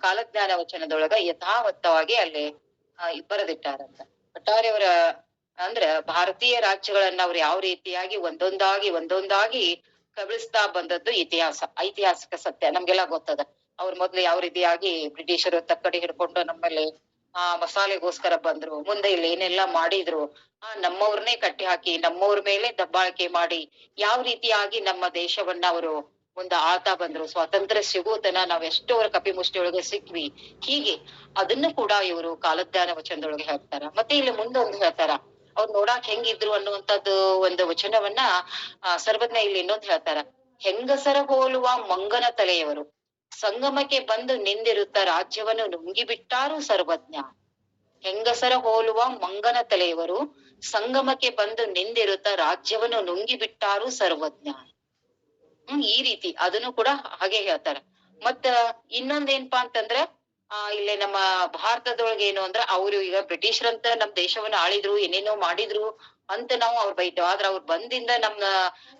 ಕಾಲಜ್ಞಾನ ವಚನದೊಳಗ ಯಥಾವತ್ತವಾಗಿ ಅಲ್ಲಿ ಬರೆದಿಟ್ಟಾರಂತ. ಒಟ್ಟಾರೆಯವರ ಅಂದ್ರ ಭಾರತೀಯ ರಾಜ್ಯಗಳನ್ನ ಅವ್ರು ಯಾವ ರೀತಿಯಾಗಿ ಒಂದೊಂದಾಗಿ ಕಬಳಿಸ್ತಾ ಬಂದದ್ದು ಐತಿಹಾಸಿಕ ಸತ್ಯ ನಮ್ಗೆಲ್ಲಾ ಗೊತ್ತದ. ಅವ್ರ ಮೊದ್ಲು ಯಾವ ರೀತಿಯಾಗಿ ಬ್ರಿಟಿಷರು ತಕ್ಕಡಿ ಹಿಡ್ಕೊಂಡು ನಮ್ಮಲ್ಲಿ ಮಸಾಲೆಗೋಸ್ಕರ ಬಂದ್ರು, ಮುಂದೆ ಇಲ್ಲಿ ಏನೆಲ್ಲಾ ಮಾಡಿದ್ರು, ನಮ್ಮವ್ರನ್ನೇ ಕಟ್ಟಿ ಹಾಕಿ ನಮ್ಮವ್ರ ಮೇಲೆ ದಬ್ಬಾಳಿಕೆ ಮಾಡಿ ಯಾವ ರೀತಿಯಾಗಿ ನಮ್ಮ ದೇಶವನ್ನ ಅವರು ಮುಂದೆ ಆಳ್ತಾ ಬಂದ್ರು. ಸ್ವಾತಂತ್ರ್ಯ ಸಿಗೋತನ ನಾವ್ ಎಷ್ಟೋ ಅವ್ರ ಕಪಿಮುಷ್ಟಿಯೊಳಗೆ ಸಿಕ್ವಿ. ಹೀಗೆ ಅದನ್ನು ಕೂಡ ಇವರು ಕಾಲಜ್ಞಾನ ವಚನದೊಳಗೆ ಹೇಳ್ತಾರ. ಮತ್ತೆ ಇಲ್ಲಿ ಮುಂದೆ ಒಂದು ಹೇಳ್ತಾರ, ಅವ್ರು ನೋಡಾಕ್ ಹೆಂಗಿದ್ರು ಅನ್ನುವಂಥದ್ದು ಒಂದು ವಚನವನ್ನ ಸರ್ವಜ್ಞ ಇಲ್ಲಿ ಇನ್ನೊಂದು ಹೇಳ್ತಾರ. ಹೆಂಗಸರ ಹೋಲುವ ಮಂಗನ ತಲೆಯವರು ಸಂಗಮಕ್ಕೆ ಬಂದು ನಿಂದಿರುತ್ತ ರಾಜ್ಯವನ್ನು ನುಂಗಿಬಿಟ್ಟಾರು ಸರ್ವಜ್ಞ. ಹೆಂಗಸರ ಹೋಲುವ ಮಂಗನ ತಲೆಯವರು ಸಂಗಮಕ್ಕೆ ಬಂದು ನಿಂದಿರುತ್ತ ರಾಜ್ಯವನ್ನು ನುಂಗಿಬಿಟ್ಟಾರು ಸರ್ವಜ್ಞ. ಈ ರೀತಿ ಅದನ್ನು ಕೂಡ ಹಾಗೆ ಹೇಳ್ತಾರ. ಮತ್ತ ಇನ್ನೊಂದೇನ್ಪಾ ಅಂತಂದ್ರ ಇಲ್ಲಿ ನಮ್ಮ ಭಾರತದೊಳಗೆ ಏನು ಅಂದ್ರ ಅವ್ರು ಈಗ ಬ್ರಿಟಿಷರಂತ ನಮ್ ದೇಶವನ್ನ ಆಳಿದ್ರು, ಏನೇನೋ ಮಾಡಿದ್ರು ಅಂತ ನಾವು ಅವ್ರ ಬೈತೇವ್. ಆದ್ರ ಅವ್ರ ಬಂದಿಂದ ನಮ್ಮ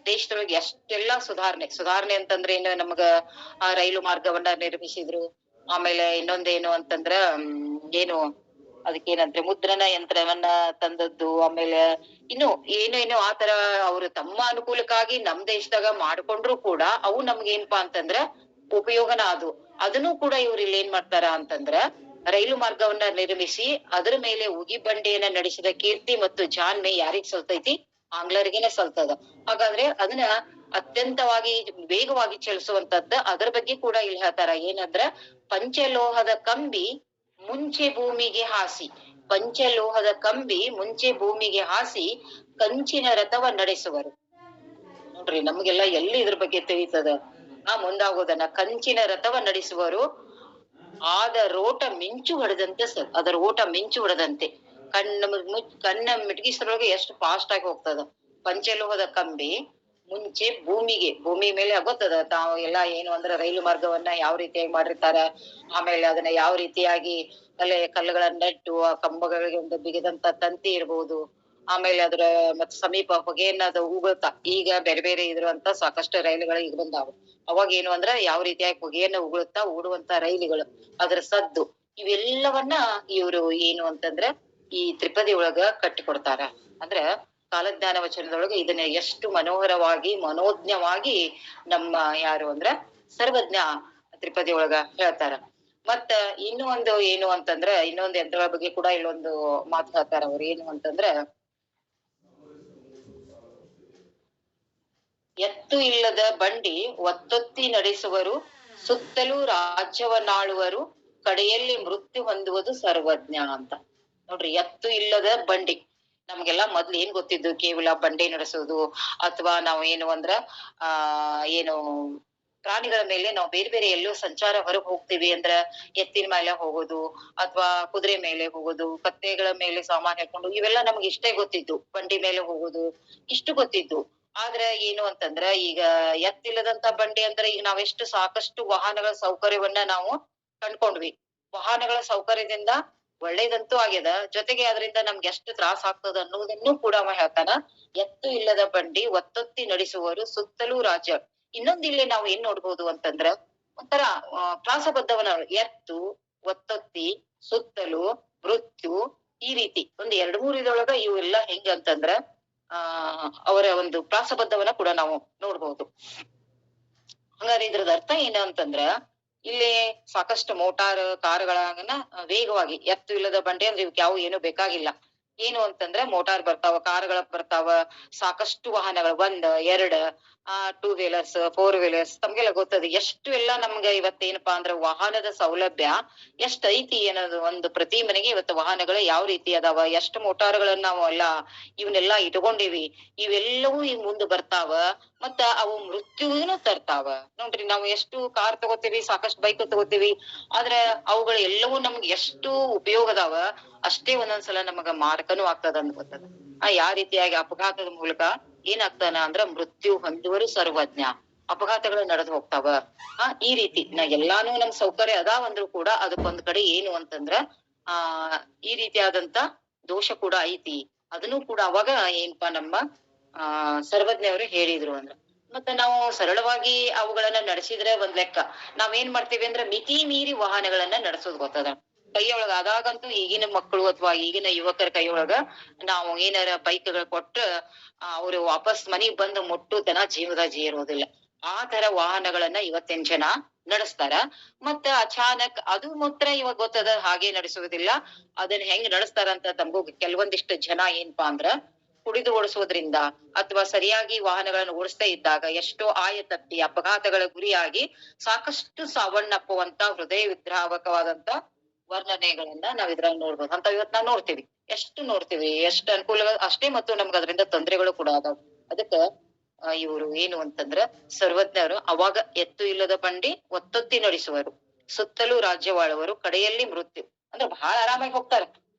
ದೇಶದೊಳಗೆ ಎಷ್ಟೆಲ್ಲಾ ಸುಧಾರಣೆ ಅಂತಂದ್ರೆ ಏನು, ನಮಗ ರೈಲು ಮಾರ್ಗವನ್ನ ನಿರ್ಮಿಸಿದ್ರು. ಆಮೇಲೆ ಇನ್ನೊಂದೇನು ಅಂತಂದ್ರ ಏನು ಅದಕ್ಕೇನಂದ್ರೆ ಮುದ್ರಣ ಯಂತ್ರವನ್ನ ತಂದದ್ದು. ಆಮೇಲೆ ಇನ್ನು ಏನೇನೋ ಆತರ ಅವ್ರು ತಮ್ಮ ಅನುಕೂಲಕ್ಕಾಗಿ ನಮ್ ದೇಶದಾಗ ಮಾಡ್ಕೊಂಡ್ರು ಕೂಡ ಅವು ನಮ್ಗೇನ್ಪಾ ಅಂತಂದ್ರ ಉಪಯೋಗನ ಅದನ್ನು ಕೂಡ ಇವ್ರು ಇಲ್ಲಿ ಏನ್ ಮಾಡ್ತಾರ ಅಂತಂದ್ರ ರೈಲು ಮಾರ್ಗವನ್ನ ನಿರ್ಮಿಸಿ ಅದರ ಮೇಲೆ ಉಗಿ ಬಂಡೆಯನ್ನ ನಡೆಸಿದ ಕೀರ್ತಿ ಮತ್ತು ಜಾಣ್ಮೆ ಯಾರಿಗ್ ಸಲ್ತೈತಿ? ಆಂಗ್ಲರಿಗೆನೆ ಸಲ್ತದ. ಹಾಗಾದ್ರೆ ಅದನ್ನ ಅತ್ಯಂತವಾಗಿ ವೇಗವಾಗಿ ಚಲಿಸುವಂತದ್ದ ಅದರ ಬಗ್ಗೆ ಕೂಡ ಇಲ್ಲಿ ಹೇಳ್ತಾರ. ಏನಂದ್ರ ಪಂಚಲೋಹದ ಕಂಬಿ ಮುಂಚೆ ಭೂಮಿಗೆ ಹಾಸಿ ಕಂಚಿನ ರಥವ ನಡೆಸುವರು. ನೋಡ್ರಿ, ನಮ್ಗೆಲ್ಲಾ ಎಲ್ಲಿ ಇದ್ರ ಬಗ್ಗೆ ತಿಳಿತದ? ಮುಂದಾಗೋದನ್ನ ಕಂಚಿನ ರಥವ ನಡೆಸುವರು. ಅದರ ಓಟ ಮಿಂಚು ಹೊಡೆದಂತೆ ಕಣ್ಣ ಮಿಟಗಿಸರೊಳಗೆ ಎಷ್ಟು ಫಾಸ್ಟ್ ಆಗಿ ಹೋಗ್ತದ. ಪಂಚಲೋಹದ ಕಂಬಿ ಮುಂಚೆ ಭೂಮಿ ಮೇಲೆ ಗೊತ್ತದ ತಾವು ಎಲ್ಲಾ ಏನು ಅಂದ್ರೆ ರೈಲು ಮಾರ್ಗವನ್ನ ಯಾವ ರೀತಿಯಾಗಿ ಮಾಡಿರ್ತಾರ. ಆಮೇಲೆ ಅದನ್ನ ಯಾವ ರೀತಿಯಾಗಿ ಅಲ್ಲೇ ಕಲ್ಲುಗಳನ್ನ ನೆಟ್ಟು ಆ ಕಂಬಗಳಿಗೆ ಒಂದು ಬಿಗಿದಂತ ತಂತಿ ಇರ್ಬೋದು. ಆಮೇಲೆ ಅದ್ರ ಮತ್ ಸಮೀಪ ಹೊಗೆಯನ್ನ ಅದು ಉಗುಳ್ತಾ, ಈಗ ಬೇರೆ ಬೇರೆ ಇರುವಂತ ಸಾಕಷ್ಟು ರೈಲುಗಳು ಈಗ ಬಂದಾವು. ಅವಾಗ ಏನು ಅಂದ್ರ ಯಾವ ರೀತಿಯಾಗಿ ಹೊಗೆಯನ್ನ ಉಗುಳುತ್ತಾ ಓಡುವಂತ ರೈಲುಗಳು, ಅದ್ರ ಸದ್ದು, ಇವೆಲ್ಲವನ್ನ ಇವ್ರು ಏನು ಅಂತಂದ್ರ ಈ ತ್ರಿಪದಿ ಒಳಗ ಕಟ್ಟಿಕೊಡ್ತಾರ. ಅಂದ್ರ ಕಾಲಜ್ಞಾನ ವಚನದೊಳಗ ಇದನ್ನ ಎಷ್ಟು ಮನೋಹರವಾಗಿ ಮನೋಜ್ಞವಾಗಿ ನಮ್ಮ ಯಾರು ಅಂದ್ರ ಸರ್ವಜ್ಞ ತ್ರಿಪದಿ ಒಳಗ ಹೇಳ್ತಾರ. ಮತ್ತ ಇನ್ನು ಒಂದು ಏನು ಅಂತಂದ್ರ ಇನ್ನೊಂದು ಯಂತ್ರಗಳ ಬಗ್ಗೆ ಕೂಡ ಇಲ್ಲೊಂದು ಮಾತು ಹೇಳ್ತಾರ. ಅವ್ರು ಏನು ಅಂತಂದ್ರ ಎತ್ತು ಇಲ್ಲದ ಬಂಡಿ ಒತ್ತೊತ್ತಿ ನಡೆಸುವರು ಸುತ್ತಲೂ ರಾಜ್ಯವನ್ನಾಳುವರು, ಕಡೆಯಲ್ಲಿ ಮೃತ್ಯು ಹೊಂದುವುದು ಸರ್ವಜ್ಞ ಅಂತ. ನೋಡ್ರಿ, ಎತ್ತು ಇಲ್ಲದ ಬಂಡಿ. ನಮ್ಗೆಲ್ಲಾ ಮೊದ್ಲು ಏನ್ ಗೊತ್ತಿದ್ದು, ಕೇವಲ ಬಂಡಿ ನಡೆಸೋದು, ಅಥವಾ ನಾವ್ ಏನು ಅಂದ್ರ ಆ ಏನು ಪ್ರಾಣಿಗಳ ಮೇಲೆ ನಾವು ಬೇರೆ ಬೇರೆ ಎಲ್ಲೋ ಸಂಚಾರ ಹೊರಗ್ ಹೋಗ್ತೀವಿ ಅಂದ್ರ ಎತ್ತಿನ ಮೇಲೆ ಹೋಗೋದು, ಅಥವಾ ಕುದುರೆ ಮೇಲೆ ಹೋಗೋದು, ಕತ್ತೆಗಳ ಮೇಲೆ ಸಾಮಾನ್ ಹಾಕೊಂಡು, ಇವೆಲ್ಲಾ ನಮ್ಗೆ ಇಷ್ಟೇ ಗೊತ್ತಿದ್ದು. ಬಂಡಿ ಮೇಲೆ ಹೋಗೋದು ಇಷ್ಟು ಗೊತ್ತಿದ್ದು. ಆದ್ರ ಏನು ಅಂತಂದ್ರ ಈಗ ಎತ್ತಿಲ್ಲದಂತ ಬಂಡಿ ಅಂದ್ರೆ ಈಗ ನಾವೆಷ್ಟು ಸಾಕಷ್ಟು ವಾಹನಗಳ ಸೌಕರ್ಯವನ್ನ ನಾವು ಕಂಡ್ಕೊಂಡ್ವಿ. ವಾಹನಗಳ ಸೌಕರ್ಯದಿಂದ ಒಳ್ಳೇದಂತೂ ಆಗ್ಯದ, ಜೊತೆಗೆ ಅದರಿಂದ ನಮ್ಗೆ ಎಷ್ಟು ತ್ರಾಸ ಆಗ್ತದ ಅನ್ನುವುದನ್ನು ಕೂಡ ಅವ ಹೇಳ್ತಾನ. ಎತ್ತು ಇಲ್ಲದ ಬಂಡಿ ಒತ್ತೊತ್ತಿ ನಡೆಸುವರು, ಸುತ್ತಲೂ ರಾಜ್ಯ. ಇನ್ನೊಂದ್ ಇಲ್ಲಿ ನಾವು ಏನ್ ನೋಡ್ಬೋದು ಅಂತಂದ್ರ, ಒಂಥರ ಪ್ರಾಸಬದ್ಧವನ ಎತ್ತು, ಒತ್ತೊತ್ತಿ, ಸುತ್ತಲೂ, ಮೃತ್ಯು, ಈ ರೀತಿ ಒಂದ್ 2-3 ಇದ್ರೊಳಗ ಇವೆಲ್ಲಾ ಹೆಂಗ ಅಂತಂದ್ರ ಅವರ ಒಂದು ಪ್ರಾಸಬದ್ಧವನ್ನ ಕೂಡ ನಾವು ನೋಡ್ಬೋದು. ಹಂಗಾರೆ ಇದ್ರದ ಅರ್ಥ ಏನ ಅಂತಂದ್ರ, ಇಲ್ಲಿ ಸಾಕಷ್ಟು ಮೋಟಾರ್ ಕಾರುಗಳನ್ನ ವೇಗವಾಗಿ, ಎತ್ತು ಇಲ್ಲದ ಬಂಡಿ ಅಂದ್ರೆ ಇವಕ್ ಯಾವ ಏನು ಬೇಕಾಗಿಲ್ಲ. ಏನು ಅಂತಂದ್ರ ಮೋಟಾರ್ ಬರ್ತಾವ, ಕಾರುಗಳ ಬರ್ತಾವ, ಸಾಕಷ್ಟು ವಾಹನಗಳು, 1, 2 2 ವೀಲರ್ಸ್, 4 ವೀಲರ್ಸ್, ತಮ್ಗೆಲ್ಲ ಗೊತ್ತದ ಎಷ್ಟು ಎಲ್ಲಾ ನಮ್ಗ ಇವತ್ತೇನಪ್ಪಾ ಅಂದ್ರ ವಾಹನದ ಸೌಲಭ್ಯ ಎಷ್ಟ್ ಐತಿ ಅನ್ನೋದು. ಒಂದು ಪ್ರತಿ ಮನೆಗೆ ಇವತ್ತು ವಾಹನಗಳು ಯಾವ ರೀತಿ ಅದಾವ, ಎಷ್ಟು ಮೋಟಾರ್ಗಳನ್ನ ನಾವು ಇವನ್ನೆಲ್ಲಾ ಇಟ್ಕೊಂಡಿವಿ. ಇವೆಲ್ಲವೂ ಈಗ ಮುಂದ್ ಬರ್ತಾವ, ಮತ್ತ ಅವು ಮೃತ್ಯುವಿನೂ ತರ್ತಾವ. ನೋಡ್ರಿ, ನಾವು ಎಷ್ಟು ಕಾರ್ ತಗೋತೀವಿ, ಸಾಕಷ್ಟು ಬೈಕ್ ತಗೋತೀವಿ, ಆದ್ರೆ ಅವುಗಳು ಎಲ್ಲವೂ ನಮ್ಗೆ ಎಷ್ಟು ಉಪಯೋಗ ಅದಾವ, ಅಷ್ಟೇ ಒಂದೊಂದ್ಸಲ ನಮಗ ಮಾರಕನೂ ಆಗ್ತದ ಅನ್ಕೋತದ. ಯಾವ ರೀತಿಯಾಗಿ ಅಪಘಾತದ ಮೂಲಕ ಏನಾಗ್ತಾನ ಅಂದ್ರ ಮೃತ್ಯು ಹೊಂದುವರು ಸರ್ವಜ್ಞ. ಅಪಘಾತಗಳು ನಡೆದು ಹೋಗ್ತಾವ. ಈ ರೀತಿ ಎಲ್ಲಾನು ನಮ್ ಸೌಕರ್ಯ ಅದಾವಂದ್ರೂ ಕೂಡ ಅದಕ್ಕೊಂದ್ ಕಡೆ ಏನು ಅಂತಂದ್ರ ಈ ರೀತಿಯಾದಂತ ದೋಷ ಕೂಡ ಐತಿ. ಅದನ್ನು ಕೂಡ ಅವಾಗ ಏನಪ್ಪಾ ನಮ್ಮ ಸರ್ವಜ್ಞವರು ಹೇಳಿದ್ರು ಅಂದ್ರ. ಮತ್ತೆ ನಾವು ಸರಳವಾಗಿ ಅವುಗಳನ್ನ ನಡೆಸಿದ್ರೆ ಒಂದ್ ಲೆಕ್ಕ. ನಾವೇನ್ ಮಾಡ್ತೀವಿ ಅಂದ್ರ ಮಿತಿ ಮೀರಿ ವಾಹನಗಳನ್ನ ನಡೆಸೋದ್ ಗೊತ್ತದ. ಕೈಯೊಳಗ ಅದಾಗಂತೂ ಈಗಿನ ಮಕ್ಕಳು ಅಥವಾ ಈಗಿನ ಯುವಕರ ಕೈಯೊಳಗ ನಾವು ಏನಾರ ಬೈಕ್ಗಳು ಕೊಟ್ರ ಅವ್ರು ವಾಪಸ್ ಮನಿಗ್ ಬಂದು ಮುಟ್ಟು ತನ ಜೀ ಇರೋದಿಲ್ಲ. ಆ ತರ ವಾಹನಗಳನ್ನ ಇವತ್ತಿನ ಜನ ನಡೆಸ್ತಾರ. ಮತ್ತ ಅಚಾನಕ್ ಅದು ಮಾತ್ರ ಇವಾಗ ಗೊತ್ತದ ಹಾಗೆ ನಡೆಸುವುದಿಲ್ಲ. ಅದನ್ನ ಹೆಂಗ್ ನಡೆಸ್ತಾರ ಅಂತ ತಮಗೂ ಕೆಲವೊಂದಿಷ್ಟು ಜನ ಏನಪ್ಪಾ ಅಂದ್ರ ಕುಡಿದು ಓಡಿಸೋದ್ರಿಂದ ಅಥವಾ ಸರಿಯಾಗಿ ವಾಹನಗಳನ್ನು ಓಡಿಸ್ತಾ ಇದ್ದಾಗ ಎಷ್ಟೋ ಆಯತಪ್ಪಿ ಅಪಘಾತಗಳ ಗುರಿಯಾಗಿ ಸಾಕಷ್ಟು ಸಾವನ್ನಪ್ಪುವಂತ ಹೃದಯ ವಿದ್ರಾವಕವಾದಂತ ವರ್ಣನೆಗಳನ್ನ ನಾವ್ ಇದ್ರಲ್ಲಿ ನೋಡ್ಬೋದು. ಅಂತ ಇವತ್ ನಾವ್ ನೋಡ್ತೀವಿ, ಎಷ್ಟು ಅನುಕೂಲ ಅಷ್ಟೇ, ಮತ್ತು ನಮ್ಗ ಅದರಿಂದ ತೊಂದರೆಗಳು ಕೂಡ ಅದಾವ. ಅದಕ್ಕ ಇವರು ಏನು ಅಂತಂದ್ರ ಸರ್ವಜ್ಞರು ಅವಾಗ ಎತ್ತು ಇಲ್ಲದ ಬಂಡಿ ಒತ್ತೊತ್ತಿ ನಡೆಸುವರು, ಸುತ್ತಲೂ ರಾಜ್ಯವಾಳುವರು, ಕಡೆಯಲ್ಲಿ ಮೃತ್ಯು. ಅಂದ್ರೆ ಬಹಳ ಆರಾಮಾಗಿ ಹೋಗ್ತಾರ.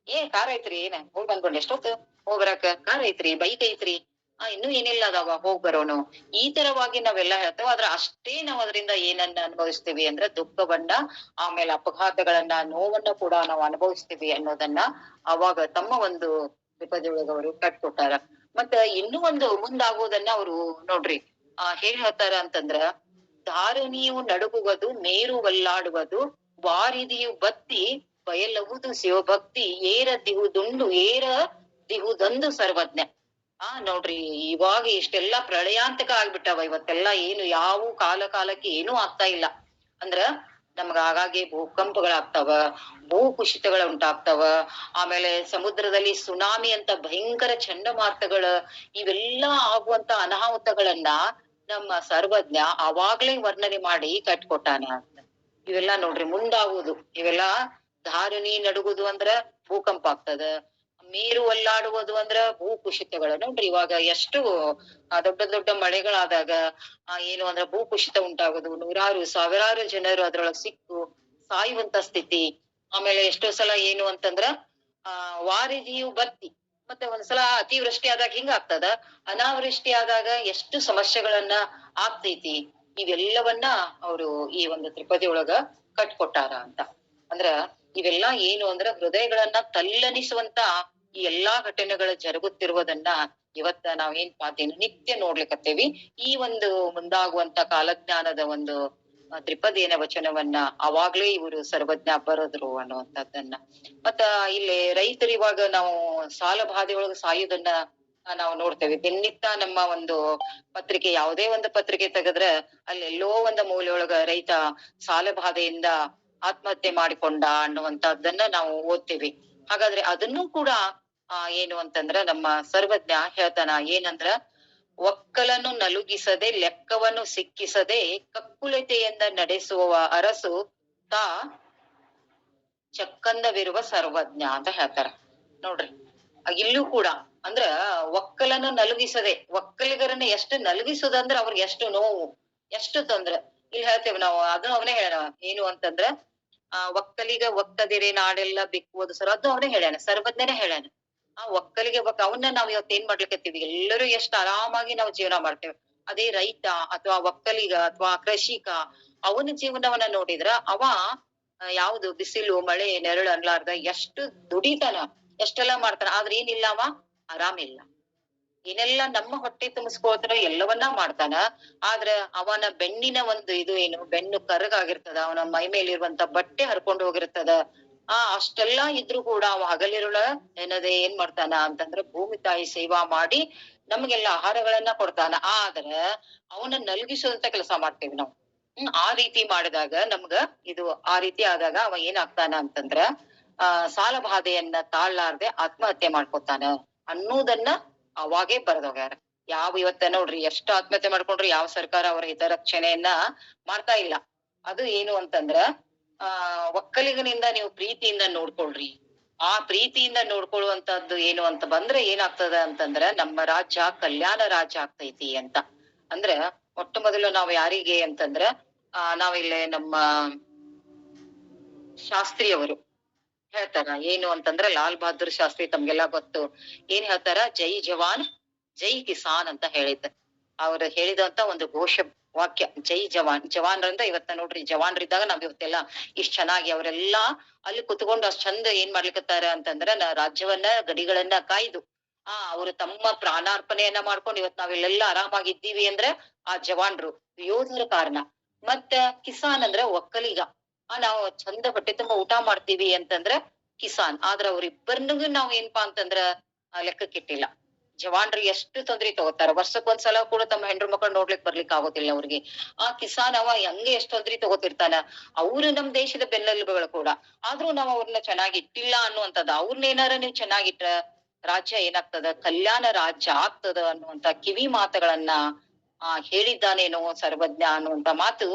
ಕಾರ್ ಐತ್ರಿ, ಹೋಗ್ ಬಂದ್ಕೊಂಡ್ ಎಷ್ಟೊತ್ತು ಹೋಗ್ಬರಾಕ, ಕಾರ್ ಐತ್ರಿ, ಬೈಕ್ ಐತ್ರಿ, ಇನ್ನೂ ಏನಿಲ್ಲ ಅದಾವ, ಹೋಗ್ ಬರೋನು. ಈ ತರವಾಗಿ ನಾವೆಲ್ಲಾ ಹೇಳ್ತೇವೆ. ಆದ್ರೆ ಅಷ್ಟೇ ನಾವ್ ಅದರಿಂದ ಏನನ್ನ ಅನುಭವಿಸ್ತೀವಿ ಅಂದ್ರೆ ದುಃಖವನ್ನ, ಆಮೇಲೆ ಅಪಘಾತಗಳನ್ನ, ನೋವನ್ನ ಕೂಡ ನಾವು ಅನುಭವಿಸ್ತೀವಿ ಅನ್ನೋದನ್ನ ಅವಾಗ ತಮ್ಮ ಒಂದು ತ್ರಿಪದಿಯೊಳಗ ಅವರು ಕಟ್ಕೊಟ್ಟಾರ. ಮತ್ತ ಇನ್ನೂ ಒಂದು ಮುಂದಾಗುವುದನ್ನ ಅವ್ರು ನೋಡ್ರಿ ಹೇಗ್ ಹೇಳ್ತಾರ ಅಂತಂದ್ರ, ಧಾರುಣಿಯು ನಡುಗುವುದು, ಮೇರು ವಲ್ಲಾಡುವುದು, ವಾರಿದಿಯು ಬತ್ತಿ ಬಯಲವುದು ಶಿವಭಕ್ತಿ, ಏರ ದಿಹುದೊಂದು ಸರ್ವಜ್ಞ. ನೋಡ್ರಿ, ಇವಾಗ ಇಷ್ಟೆಲ್ಲಾ ಪ್ರಳಯಾಂತಕ ಆಗ್ಬಿಟ್ಟಾವ. ಇವತ್ತೆಲ್ಲಾ ಏನು ಯಾವ ಕಾಲಕ್ಕೆ ಏನೂ ಆಗ್ತಾ ಇಲ್ಲ. ಅಂದ್ರ ನಮ್ಗ ಆಗಾಗ್ಗೆ ಭೂಕಂಪಗಳಾಗ್ತಾವ, ಭೂ ಕುಸಿತಗಳ ಉಂಟಾಗ್ತಾವ, ಆಮೇಲೆ ಸಮುದ್ರದಲ್ಲಿ ಸುನಾಮಿ ಅಂತ ಭಯಂಕರ ಚಂಡಮಾರುತಗಳ, ಇವೆಲ್ಲಾ ಆಗುವಂತ ಅನಾಹುತಗಳನ್ನ ನಮ್ಮ ಸರ್ವಜ್ಞ ಅವಾಗ್ಲೇ ವರ್ಣನೆ ಮಾಡಿ ಕಟ್ಕೊಟ್ಟಾನ ಅಂತ. ಇವೆಲ್ಲಾ ನೋಡ್ರಿ ಮುಂದಾಗುವುದು. ಇವೆಲ್ಲಾ ಧಾರುಣಿ ನಡುಗುದು ಅಂದ್ರ ಭೂಕಂಪ ಆಗ್ತದ, ಮೇರು ಅಲ್ಲಾಡುವುದು ಅಂದ್ರ ಭೂ ಕುಸಿತಗಳು. ನೋಡ್ರಿ, ಇವಾಗ ಎಷ್ಟು ದೊಡ್ಡ ದೊಡ್ಡ ಮಳೆಗಳಾದಾಗ ಏನು ಅಂದ್ರ ಭೂ ಕುಸಿತ ಉಂಟಾಗುದು, ಸಾವಿರಾರು ಜನರು ಅದ್ರೊಳಗ್ ಸಿಕ್ಕು ಸಾಯುವಂತ ಸ್ಥಿತಿ. ಆಮೇಲೆ ಎಷ್ಟೋ ಸಲ ಏನು ಅಂತಂದ್ರ ವಾರಿದಿಯು ಬತ್ತಿ, ಮತ್ತೆ ಒಂದ್ಸಲ ಅತಿವೃಷ್ಟಿ ಆದಾಗ ಹಿಂಗ ಆಗ್ತದ, ಅನಾವೃಷ್ಟಿ ಆದಾಗ ಎಷ್ಟು ಸಮಸ್ಯೆಗಳನ್ನ ಆಗ್ತೈತಿ. ಇವೆಲ್ಲವನ್ನ ಅವರು ಈ ಒಂದು ತ್ರಿಪದಿಯೊಳಗ ಕಟ್ಕೊಟ್ಟಾರ ಅಂತ. ಅಂದ್ರ ಇವೆಲ್ಲಾ ಏನು ಅಂದ್ರ ಹೃದಯಗಳನ್ನ ತಲ್ಲಣಿಸುವಂತ ಈ ಎಲ್ಲಾ ಘಟನೆಗಳು ಜರುಗುತ್ತಿರುವುದನ್ನ ಇವತ್ತ ನಾವೇನ್ಪಾ ದಿನನಿತ್ಯ ನೋಡ್ಲಿಕತ್ತೇವಿ. ಈ ಒಂದು ಮುಂದಾಗುವಂತ ಕಾಲಜ್ಞಾನದ ಒಂದು ತ್ರಿಪದಿಯನ ವಚನವನ್ನ ಅವಾಗ್ಲೇ ಇವರು ಸರ್ವಜ್ಞ ಬರೋದ್ರು ಅನ್ನುವಂಥದ್ದನ್ನ. ಮತ್ತ ಇಲ್ಲಿ ರೈತರು ಇವಾಗ ನಾವು ಸಾಲ ಬಾಧೆಯೊಳಗ ಸಾಯುದನ್ನ ನಾವು ನೋಡ್ತೇವೆ ದಿನನಿತ್ಯ. ನಮ್ಮ ಒಂದು ಪತ್ರಿಕೆ, ಯಾವುದೇ ಒಂದು ಪತ್ರಿಕೆ ತೆಗೆದ್ರ ಅಲ್ಲೆಲ್ಲೋ ಒಂದು ಮೂಲೆಯೊಳಗ ರೈತ ಸಾಲ ಬಾಧೆಯಿಂದ ಆತ್ಮಹತ್ಯೆ ಮಾಡಿಕೊಂಡ ಅನ್ನುವಂಥದ್ದನ್ನ ನಾವು ಓದ್ತೇವಿ. ಹಾಗಾದ್ರೆ ಅದನ್ನೂ ಕೂಡ ಏನು ಅಂತಂದ್ರ ನಮ್ಮ ಸರ್ವಜ್ಞ ಹೇಳ್ತಾನ. ಏನಂದ್ರ ಒಕ್ಕಲನ್ನು ನಲುಗಿಸದೆ ಲೆಕ್ಕವನ್ನು ಸಿಕ್ಕಿಸದೆ ಕಕ್ಕುಲತೆಯಿಂದ ನಡೆಸುವ ಅರಸು ತಾ ಚಕ್ಕಂದವಿರುವ ಸರ್ವಜ್ಞ ಅಂತ ಹೇಳ್ತಾರ ನೋಡ್ರಿ. ಇಲ್ಲೂ ಕೂಡ ಅಂದ್ರ ಒಕ್ಕಲನ್ನು ನಲುಗಿಸದೆ, ಒಕ್ಕಲಿಗರನ್ನ ಎಷ್ಟು ನಲುಗಿಸೋದಂದ್ರ ಅವ್ರಿಗೆ ಎಷ್ಟು ನೋವು, ಎಷ್ಟು ತೊಂದ್ರೆ. ಇಲ್ಲಿ ಹೇಳ್ತೇವೆ ನಾವು, ಅದು ಅವನೇ ಹೇಳ ಏನು ಅಂತಂದ್ರ ಒಕ್ಕಲಿಗ ಒಕ್ಕದಿರೆ ನಾಡೆಲ್ಲ ಬಿಕ್ಕುವುದು ಸರ್, ಅದು ಅವನೇ ಹೇಳ್ಯಾನ, ಸರ್ವಜ್ಞನೇ ಹೇಳ್ಯಾನ. ಆ ಒಕ್ಕಲಿಗೆ ಅವನ್ನ ನಾವ್ ಇವತ್ತು ಏನ್ ಮಾಡ್ಲಿಕ್ಕತ್ತೀವಿ, ಎಲ್ಲರೂ ಎಷ್ಟು ಆರಾಮಾಗಿ ನಾವು ಜೀವನ ಮಾಡ್ತೇವೆ. ಅದೇ ರೈತ ಅಥವಾ ಒಕ್ಕಲಿಗ ಅಥವಾ ಕೃಷಿಕ, ಅವನ ಜೀವನವನ್ನ ನೋಡಿದ್ರ ಅವ ಯಾವ್ದು ಬಿಸಿಲು ಮಳೆ ನೆರಳು ಅನ್ಲಾರ್ದ ಎಷ್ಟು ದುಡಿತಾನ, ಎಷ್ಟೆಲ್ಲಾ ಮಾಡ್ತಾನ, ಆದ್ರೆ ಏನಿಲ್ಲ, ಅವ ಆರಾಮಿಲ್ಲ. ಏನೆಲ್ಲಾ ನಮ್ಮ ಹೊಟ್ಟೆ ತುಂಬಿಸ್ಕೋತಾರ ಎಲ್ಲವನ್ನ ಮಾಡ್ತಾನ, ಆದ್ರ ಅವನ ಬೆನ್ನಿನ ಒಂದು ಇದು ಏನು, ಬೆನ್ನು ಕರಗಾಗಿರ್ತದ, ಅವನ ಮೈ ಮೇಲಿರುವಂತ ಬಟ್ಟೆ ಹರ್ಕೊಂಡು ಹೋಗಿರ್ತದ. ಅಷ್ಟೆಲ್ಲಾ ಇದ್ರು ಕೂಡ ಅವ ಹಗಲಿರುಳ ಏನದೇ ಏನ್ ಮಾಡ್ತಾನ ಅಂತಂದ್ರ ಭೂಮಿ ತಾಯಿ ಸೇವಾ ಮಾಡಿ ನಮ್ಗೆಲ್ಲ ಆಹಾರಗಳನ್ನ ಕೊಡ್ತಾನ. ಆದ್ರ ಅವನ ನಲ್ಗಿಸುವಂತ ಕೆಲಸ ಮಾಡ್ತೇವಿ ನಾವು. ಆ ರೀತಿ ಮಾಡಿದಾಗ ನಮ್ಗ ಇದು ಆ ರೀತಿ ಆದಾಗ ಅವ ಏನಾಗ್ತಾನ ಅಂತಂದ್ರ ಸಾಲ ಬಾಧೆಯನ್ನ ತಾಳ್ಲಾರ್ದೆ ಆತ್ಮಹತ್ಯೆ ಮಾಡ್ಕೊತಾನ ಅನ್ನೋದನ್ನ ಅವಾಗೇ ಬರ್ದೋಗ್ಯಾರ. ಇವತ್ತ ನೋಡ್ರಿ ಎಷ್ಟು ಆತ್ಮಹತ್ಯೆ ಮಾಡ್ಕೊಂಡ್ರು ಯಾವ ಸರ್ಕಾರ ಅವರ ಹಿತರಕ್ಷಣೆಯನ್ನ ಮಾಡ್ತಾ ಇಲ್ಲ. ಅದು ಏನು ಅಂತಂದ್ರ ಒಕ್ಕಲಿಗನಿಂದ ನೀವು ಪ್ರೀತಿಯಿಂದ ನೋಡ್ಕೊಳ್ರಿ. ಆ ಪ್ರೀತಿಯಿಂದ ನೋಡ್ಕೊಳ್ಳುವಂತದ್ದು ಏನು ಅಂತ ಬಂದ್ರೆ ಏನಾಗ್ತದ ಅಂತಂದ್ರ ನಮ್ಮ ರಾಜ್ಯ ಕಲ್ಯಾಣ ರಾಜ್ಯ ಆಗ್ತೈತಿ ಅಂತ. ಅಂದ್ರ ಮೊಟ್ಟ ಮೊದಲು ನಾವು ಯಾರಿಗೆ ಅಂತಂದ್ರ ನಾವಿಲ್ಲೇ ನಮ್ಮ ಶಾಸ್ತ್ರಿಯವರು ಹೇಳ್ತಾರ ಏನು ಅಂತಂದ್ರ, ಲಾಲ್ ಬಹದ್ದೂರ್ ಶಾಸ್ತ್ರಿ ತಮ್ಗೆಲ್ಲಾ ಗೊತ್ತು. ಏನ್ ಹೇಳ್ತಾರ, ಜೈ ಜವಾನ್ ಜೈ ಕಿಸಾನ್ ಅಂತ ಹೇಳಿದ್ದ. ಅವ್ರು ಹೇಳಿದಂತ ಒಂದು ಘೋಷ ವಾಕ್ಯ ಜೈ ಜವಾನ್. ಜವಾನ್ರಂದ್ರ ಇವತ್ತ ನೋಡ್ರಿ, ಜವಾನ್ರಿದ್ದಾಗ ನಾವ್ ಇವತ್ತೆಲ್ಲಾ ಇಷ್ಟ್ ಚೆನ್ನಾಗಿ ಅವರೆಲ್ಲಾ ಅಲ್ಲಿ ಕುತ್ಕೊಂಡು ಅಷ್ಟ್ ಚಂದ ಏನ್ ಮಾಡ್ಲಿಕತ್ತಾರ ಅಂತಂದ್ರ ರಾಜ್ಯವನ್ನ ಗಡಿಗಳನ್ನ ಕಾಯ್ದು ಅವ್ರು ತಮ್ಮ ಪ್ರಾಣಾರ್ಪಣೆಯನ್ನ ಮಾಡ್ಕೊಂಡು ಇವತ್ ನಾವಿಲ್ಲೆಲ್ಲಾ ಆರಾಮಾಗಿದ್ದೀವಿ ಅಂದ್ರೆ ಆ ಜವಾನ್ರು ಯೋಧರ ಕಾರಣ. ಮತ್ತ ಕಿಸಾನ್ ಅಂದ್ರೆ ಒಕ್ಕಲಿಗ. ನಾವು ಚಂದ ಹೊಟ್ಟೆ ತುಂಬಾ ಊಟ ಮಾಡ್ತೀವಿ ಅಂತಂದ್ರ ಕಿಸಾನ್. ಆದ್ರ ಅವ್ರಿಬ್ಬರ್ನಿಗೂ ನಾವ್ ಏನಪಾ ಅಂತಂದ್ರ ಲೆಕ್ಕಕ್ಕಿಟ್ಟಿಲ್ಲ. ಜವಾನ್ರಿಗೆ ಎಷ್ಟು ತೊಂದ್ರೆ ತಗೋತಾರ, ವರ್ಷಕ್ಕೊಂದ್ಸಲ ಕೂಡ ತಮ್ಮ ಹೆಂಡ್ರು ಮಕ್ಕಳು ನೋಡ್ಲಿಕ್ ಬರ್ಲಿಕ್ ಆಗೋದಿಲ್ಲ ಅವ್ರಿಗೆ. ಆ ಕಿಸಾನ್ ಅವ ಹಂಗೆ ಎಷ್ಟ್ ತೊಂದ್ರೆ ತಗೋತಿರ್ತಾನ. ಅವ್ರು ನಮ್ ದೇಶದ ಬೆನ್ನೆಲುಬುಗಳು ಕೂಡ, ಆದ್ರೂ ನಾವ್ ಅವ್ರನ್ನ ಚೆನ್ನಾಗಿ ಇಟ್ಟಿಲ್ಲ ಅನ್ನುವಂಥದ್ದು. ಅವ್ರನ್ನೇನಾರ ನೀವ್ ಚೆನ್ನಾಗಿಟ್ರ ರಾಜ್ಯ ಏನಾಗ್ತದ, ಕಲ್ಯಾಣ ರಾಜ್ಯ ಆಗ್ತದ ಅನ್ನುವಂತ ಕಿವಿ ಮಾತುಗಳನ್ನ ಹೇಳಿದ್ದಾನೇನೋ ಸರ್ವಜ್ಞ ಅನ್ನುವಂತ ಮಾತು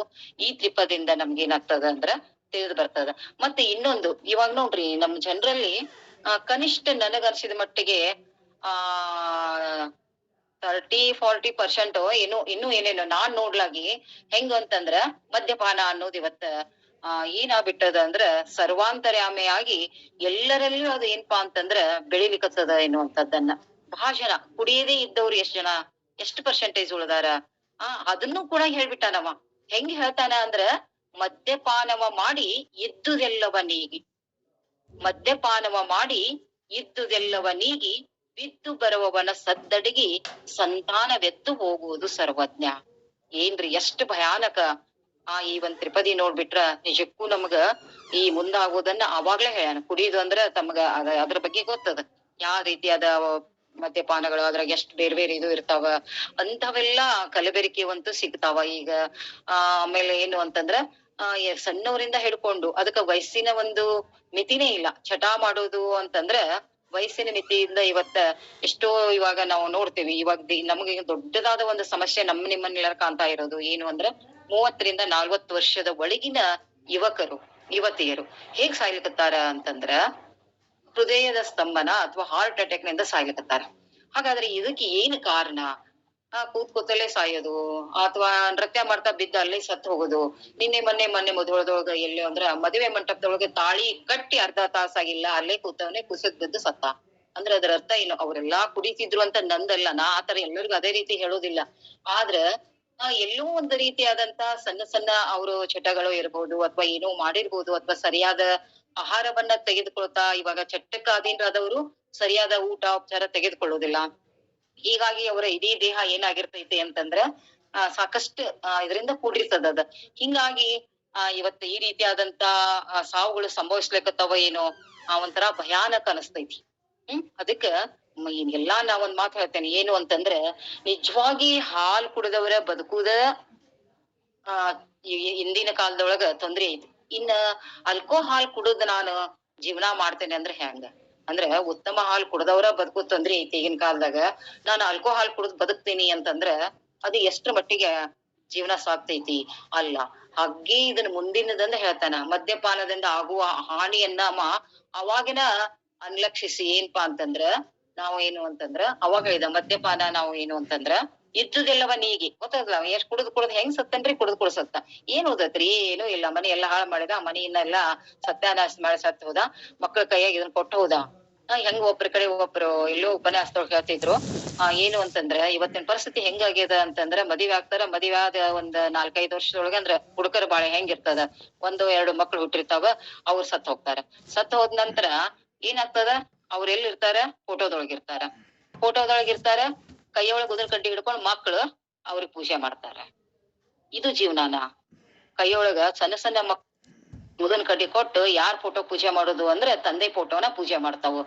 ಈ ತ್ರಿಪದಿಂದ ನಮ್ಗೇನಾಗ್ತದ ಅಂದ್ರ ತಿಳಿದು ಬರ್ತದ. ಮತ್ತೆ ಇನ್ನೊಂದು, ಇವಾಗ ನೋಡ್ರಿ ನಮ್ ಜನರಲ್ಲಿ ಕನಿಷ್ಠ ನನಗನ್ಸಿದ ಮಟ್ಟಿಗೆ 30-40% ಇನ್ನು ಏನೇನೋ ನಾನ್ ನೋಡ್ಲಾಗಿ ಹೆಂಗ ಅಂತಂದ್ರ ಮದ್ಯಪಾನ ಅನ್ನೋದು ಇವತ್ತ ಏನಾಗ್ಬಿಟ್ಟದ ಅಂದ್ರ ಸರ್ವಾಂತರ್ಯಾಮಿಯಾಗಿ ಎಲ್ಲರಲ್ಲೂ ಅದು ಏನ್ಪಾ ಅಂತಂದ್ರ ಬೆಳಿಲಿಕತ್ತದ ಎನ್ನುವಂಥದ್ದನ್ನ. ಬಹಳ ಜನ ಕುಡಿಯದೇ ಇದ್ದವ್ರು ಎಷ್ಟು ಪರ್ಸೆಂಟೇಜ್ ಉಳ್ದಾರ ಅದನ್ನು ಕೂಡ ಹೇಳ್ಬಿಟ್ಟಾನವ. ಹೆಂಗ್ ಹೇಳ್ತಾನ ಅಂದ್ರ, ಮದ್ಯಪಾನವ ಮಾಡಿ ಇದ್ದುದೆಲ್ಲವ ನೀಗಿ, ಮದ್ಯಪಾನವ ಮಾಡಿ ಇದ್ದುದೆಲ್ಲವ ನೀಗಿ ಬಿದ್ದು ಬರುವವನ ಸದ್ದಡಿಗೆ ಸಂತಾನವೆದ್ದು ಹೋಗುವುದು ಸರ್ವಜ್ಞ. ಏನ್ರಿ ಎಷ್ಟು ಭಯಾನಕ ಈ ಒಂದ್ ತ್ರಿಪದಿ ನೋಡ್ಬಿಟ್ರ ನಿಜಕ್ಕೂ ನಮ್ಗ ಈ ಮುಂದಾಗೋದನ್ನ ಅವಾಗ್ಲೇ ಹೇಳ್ಯಾನ. ಕುಡಿಯುದು ಅಂದ್ರ ತಮ್ಗ ಅದ್ರ ಬಗ್ಗೆ ಗೊತ್ತದ, ಯಾವ ರೀತಿಯಾದ ಮದ್ಯಪಾನಗಳು ಅದ್ರಾಗ ಎಷ್ಟ್ ಬೇರೆ ಬೇರೆ ಇದು ಇರ್ತಾವ ಅಂತವೆಲ್ಲಾ ಕಲಬೆರಕೆವಂತೂ ಸಿಗ್ತಾವ ಈಗ. ಆಮೇಲೆ ಏನು ಅಂತಂದ್ರ ಸಣ್ಣವರಿಂದ ಹಿಡ್ಕೊಂಡು ಅದಕ್ಕ ವಯಸ್ಸಿನ ಒಂದು ಮಿತಿನೇ ಇಲ್ಲ. ಚಟ ಮಾಡೋದು ಅಂತಂದ್ರ ವಯಸ್ಸಿನ ಮಿತಿಯಿಂದ ಇವತ್ತ ಎಷ್ಟೋ ಇವಾಗ ನಾವು ನೋಡ್ತೇವಿ. ಇವಾಗ ನಮ್ಗೆ ದೊಡ್ಡದಾದ ಒಂದು ಸಮಸ್ಯೆ ನಿಮ್ಮನ್ನೆಲ್ಲರ ಕಾಣ್ತಾ ಇರೋದು ಏನು ಅಂದ್ರ 30-40 ವರ್ಷದ ಒಳಗಿನ ಯುವಕರು ಯುವತಿಯರು ಹೇಗ್ ಸಾಯ್ಲಿಕತ್ತಾರ ಅಂತಂದ್ರ ಹೃದಯದ ಸ್ತಂಭನ ಅಥವಾ ಹಾರ್ಟ್ ಅಟ್ಯಾಕ್ ನಿಂದ ಸಾಯ್ಲಿಕತ್ತಾರ. ಹಾಗಾದ್ರೆ ಇದಕ್ಕೆ ಏನ್ ಕಾರಣ? ಕೂತಲ್ಲೇ ಸಾಯೋದು ಅಥವಾ ನೃತ್ಯ ಮಾಡ್ತಾ ಬಿದ್ದ ಅಲ್ಲೇ ಸತ್ ಹೋಗೋದು. ಮೊನ್ನೆ ಮದುವೆದೊಳಗ ಎಲ್ಲಿ ಅಂದ್ರ ಮದುವೆ ಮಂಟಪದೊಳಗೆ ತಾಳಿ ಕಟ್ಟಿ ಅರ್ಧ ತಾಸಾಗಿಲ್ಲ ಅಲ್ಲೇ ಕೂತವನೇ ಕುಸಿದ್ ಬಿದ್ದು ಸತ್ತ. ಅಂದ್ರ ಅದ್ರ ಅರ್ಥ ಏನು? ಅವ್ರೆಲ್ಲಾ ಕುಡಿತಿದ್ರು ಅಂತ ನಂದಲ್ಲ, ನಾ ಆತರ ಎಲ್ಲರಿಗೂ ಅದೇ ರೀತಿ ಹೇಳೋದಿಲ್ಲ. ಆದ್ರ ಎಲ್ಲೋ ಒಂದು ರೀತಿಯಾದಂತ ಸಣ್ಣ ಸಣ್ಣ ಅವರು ಚಟಗಳು ಇರ್ಬೋದು ಅಥವಾ ಏನೋ ಮಾಡಿರ್ಬೋದು ಅಥವಾ ಸರಿಯಾದ ಆಹಾರವನ್ನ ತೆಗೆದುಕೊಳ್ತಾ ಇವಾಗ ಚಟ್ಟಕ್ಕ ಅಧೀನರಾದವರು ಸರಿಯಾದ ಊಟ ಉಪಚಾರ ತೆಗೆದುಕೊಳ್ಳೋದಿಲ್ಲ. ಹೀಗಾಗಿ ಅವರ ಇಡೀ ದೇಹ ಏನಾಗಿರ್ತೈತಿ ಅಂತಂದ್ರ ಸಾಕಷ್ಟು ಇದರಿಂದ ಕೂಡಿರ್ತದ ಅದ. ಹಿಂಗಾಗಿ ಇವತ್ತು ಈ ರೀತಿಯಾದಂತ ಸಾವುಗಳು ಸಂಭವಿಸ್ಲಿಕ್ಕತ್ತವ ಏನೋ ಒಂಥರ ಭಯಾನಕ ಅನಸ್ತೈತಿ. ಅದಕ್ಕ ಎಲ್ಲಾ ನಾ ಒಂದ್ ಮಾತು ಹೇಳ್ತೇನೆ ಏನು ಅಂತಂದ್ರೆ, ನಿಜವಾಗಿ ಹಾಲ್ ಕುಡಿದವರ ಬದುಕುದ ಹಿಂದಿನ ಕಾಲದೊಳಗ ತೊಂದ್ರೆ ಐತಿ. ಇನ್ನ ಆಲ್ಕೋಹಾಲ್ ಕುಡುದ್ ನಾನು ಜೀವನ ಮಾಡ್ತೇನೆ ಅಂದ್ರೆ ಹೆಂಗ? ಅಂದ್ರೆ ಉತ್ತಮ ಹಾಲು ಕುಡ್ದವ್ರ ಬದುಕು ತೊಂದ್ರೆ ಐತಿ ಈಗಿನ ಕಾಲದಾಗ. ನಾನು ಆಲ್ಕೋಹಾಲ್ ಕುಡ್ದ್ ಬದುಕ್ತೀನಿ ಅಂತಂದ್ರ ಅದು ಎಷ್ಟ್ರ ಮಟ್ಟಿಗೆ ಜೀವನ ಸಾಕ್ತೈತಿ ಅಲ್ಲ. ಹಾಗೆ ಇದನ್ನ ಮುಂದಿನದಂದ ಹೇಳ್ತಾನ, ಮದ್ಯಪಾನದಿಂದ ಆಗುವ ಹಾನಿಯನ್ನ ಅವಾಗಿನ ಅನ್ಲಕ್ಷಿಸಿ ಏನ್ಪಾ ಅಂತಂದ್ರ ನಾವು ಏನು ಅಂತಂದ್ರ ಅವಾಗ ಹೇಳಿದ ಮದ್ಯಪಾನ ನಾವು ಏನು ಅಂತಂದ್ರ ಇದ್ದುದೆಲ್ಲವ ನೀಗಿ ಗೊತ್ತಾಗಲ್ಲ ಎಷ್ಟ್ ಕುಡ್ದ್ ಹೆಂಗ್ ಸತ್ತನ್ರಿ, ಕುಡ್ದ್ ಸತ್ತ. ಏನ್ ಓದತ್ರಿ? ಏನು ಇಲ್ಲ, ಮನಿ ಎಲ್ಲಾ ಹಾಳ್ ಮಾಡಿದ, ಮನಿಯನ್ನೆಲ್ಲಾ ಸತ್ಯಾನಾಶ ಮಾಡಿ ಸತ್ ಹೋದ, ಮಕ್ಳ ಕೈಯಾಗ ಇದನ್ನ ಕೊಟ್ಟು ಹೋದ. ಹೆಂಗ್ ಒಬ್ರ ಕಡೆ ಒಬ್ರು ಎಲ್ಲೋ ಉಪನ್ಯಾಸದೊಳಗ್ ಹೇಳ್ತಿದ್ರು, ಏನು ಅಂತಂದ್ರ ಇವತ್ತಿನ ಪರಿಸ್ಥಿತಿ ಹೆಂಗಾಗ್ಯದ ಅಂತಂದ್ರ ಮದ್ವೆ ಆಗ್ತಾರ, ಮದ್ವೆ ಆದ ಒಂದ್ 4-5 ವರ್ಷದೊಳಗ ಅಂದ್ರ ಹುಡುಕರ ಬಾಳೆ ಹೆಂಗಿರ್ತದ, 1-2 ಮಕ್ಳು ಹುಟ್ಟಿರ್ತಾವ, ಅವ್ರು ಸತ್ ಹೋಗ್ತಾರ. ಸತ್ ಹೋದ್ ನಂತರ ಏನಾಗ್ತದ, ಅವ್ರ ಎಲ್ಲಿರ್ತಾರ? ಫೋಟೋದೊಳಗಿರ್ತಾರ. ಫೋಟೋದೊಳಗಿರ್ತಾರ, ಕೈಯೊಳಗ್ ಉದಿನ ಕಡ್ಡಿ ಹಿಡ್ಕೊಂಡ್ ಮಕ್ಳು ಅವ್ರಿಗೆ ಪೂಜೆ ಮಾಡ್ತಾರ. ಇದು ಜೀವನಾನ? ಕೈಯೊಳಗ ಸಣ್ಣ ಸಣ್ಣ ಉದಿನ ಕಡ್ಡಿ ಕೊಟ್ಟು ಯಾರ್ ಫೋಟೋ ಪೂಜೆ ಮಾಡೋದು ಅಂದ್ರೆ ತಂದೆ ಫೋಟೋನ ಪೂಜೆ ಮಾಡ್ತಾವು.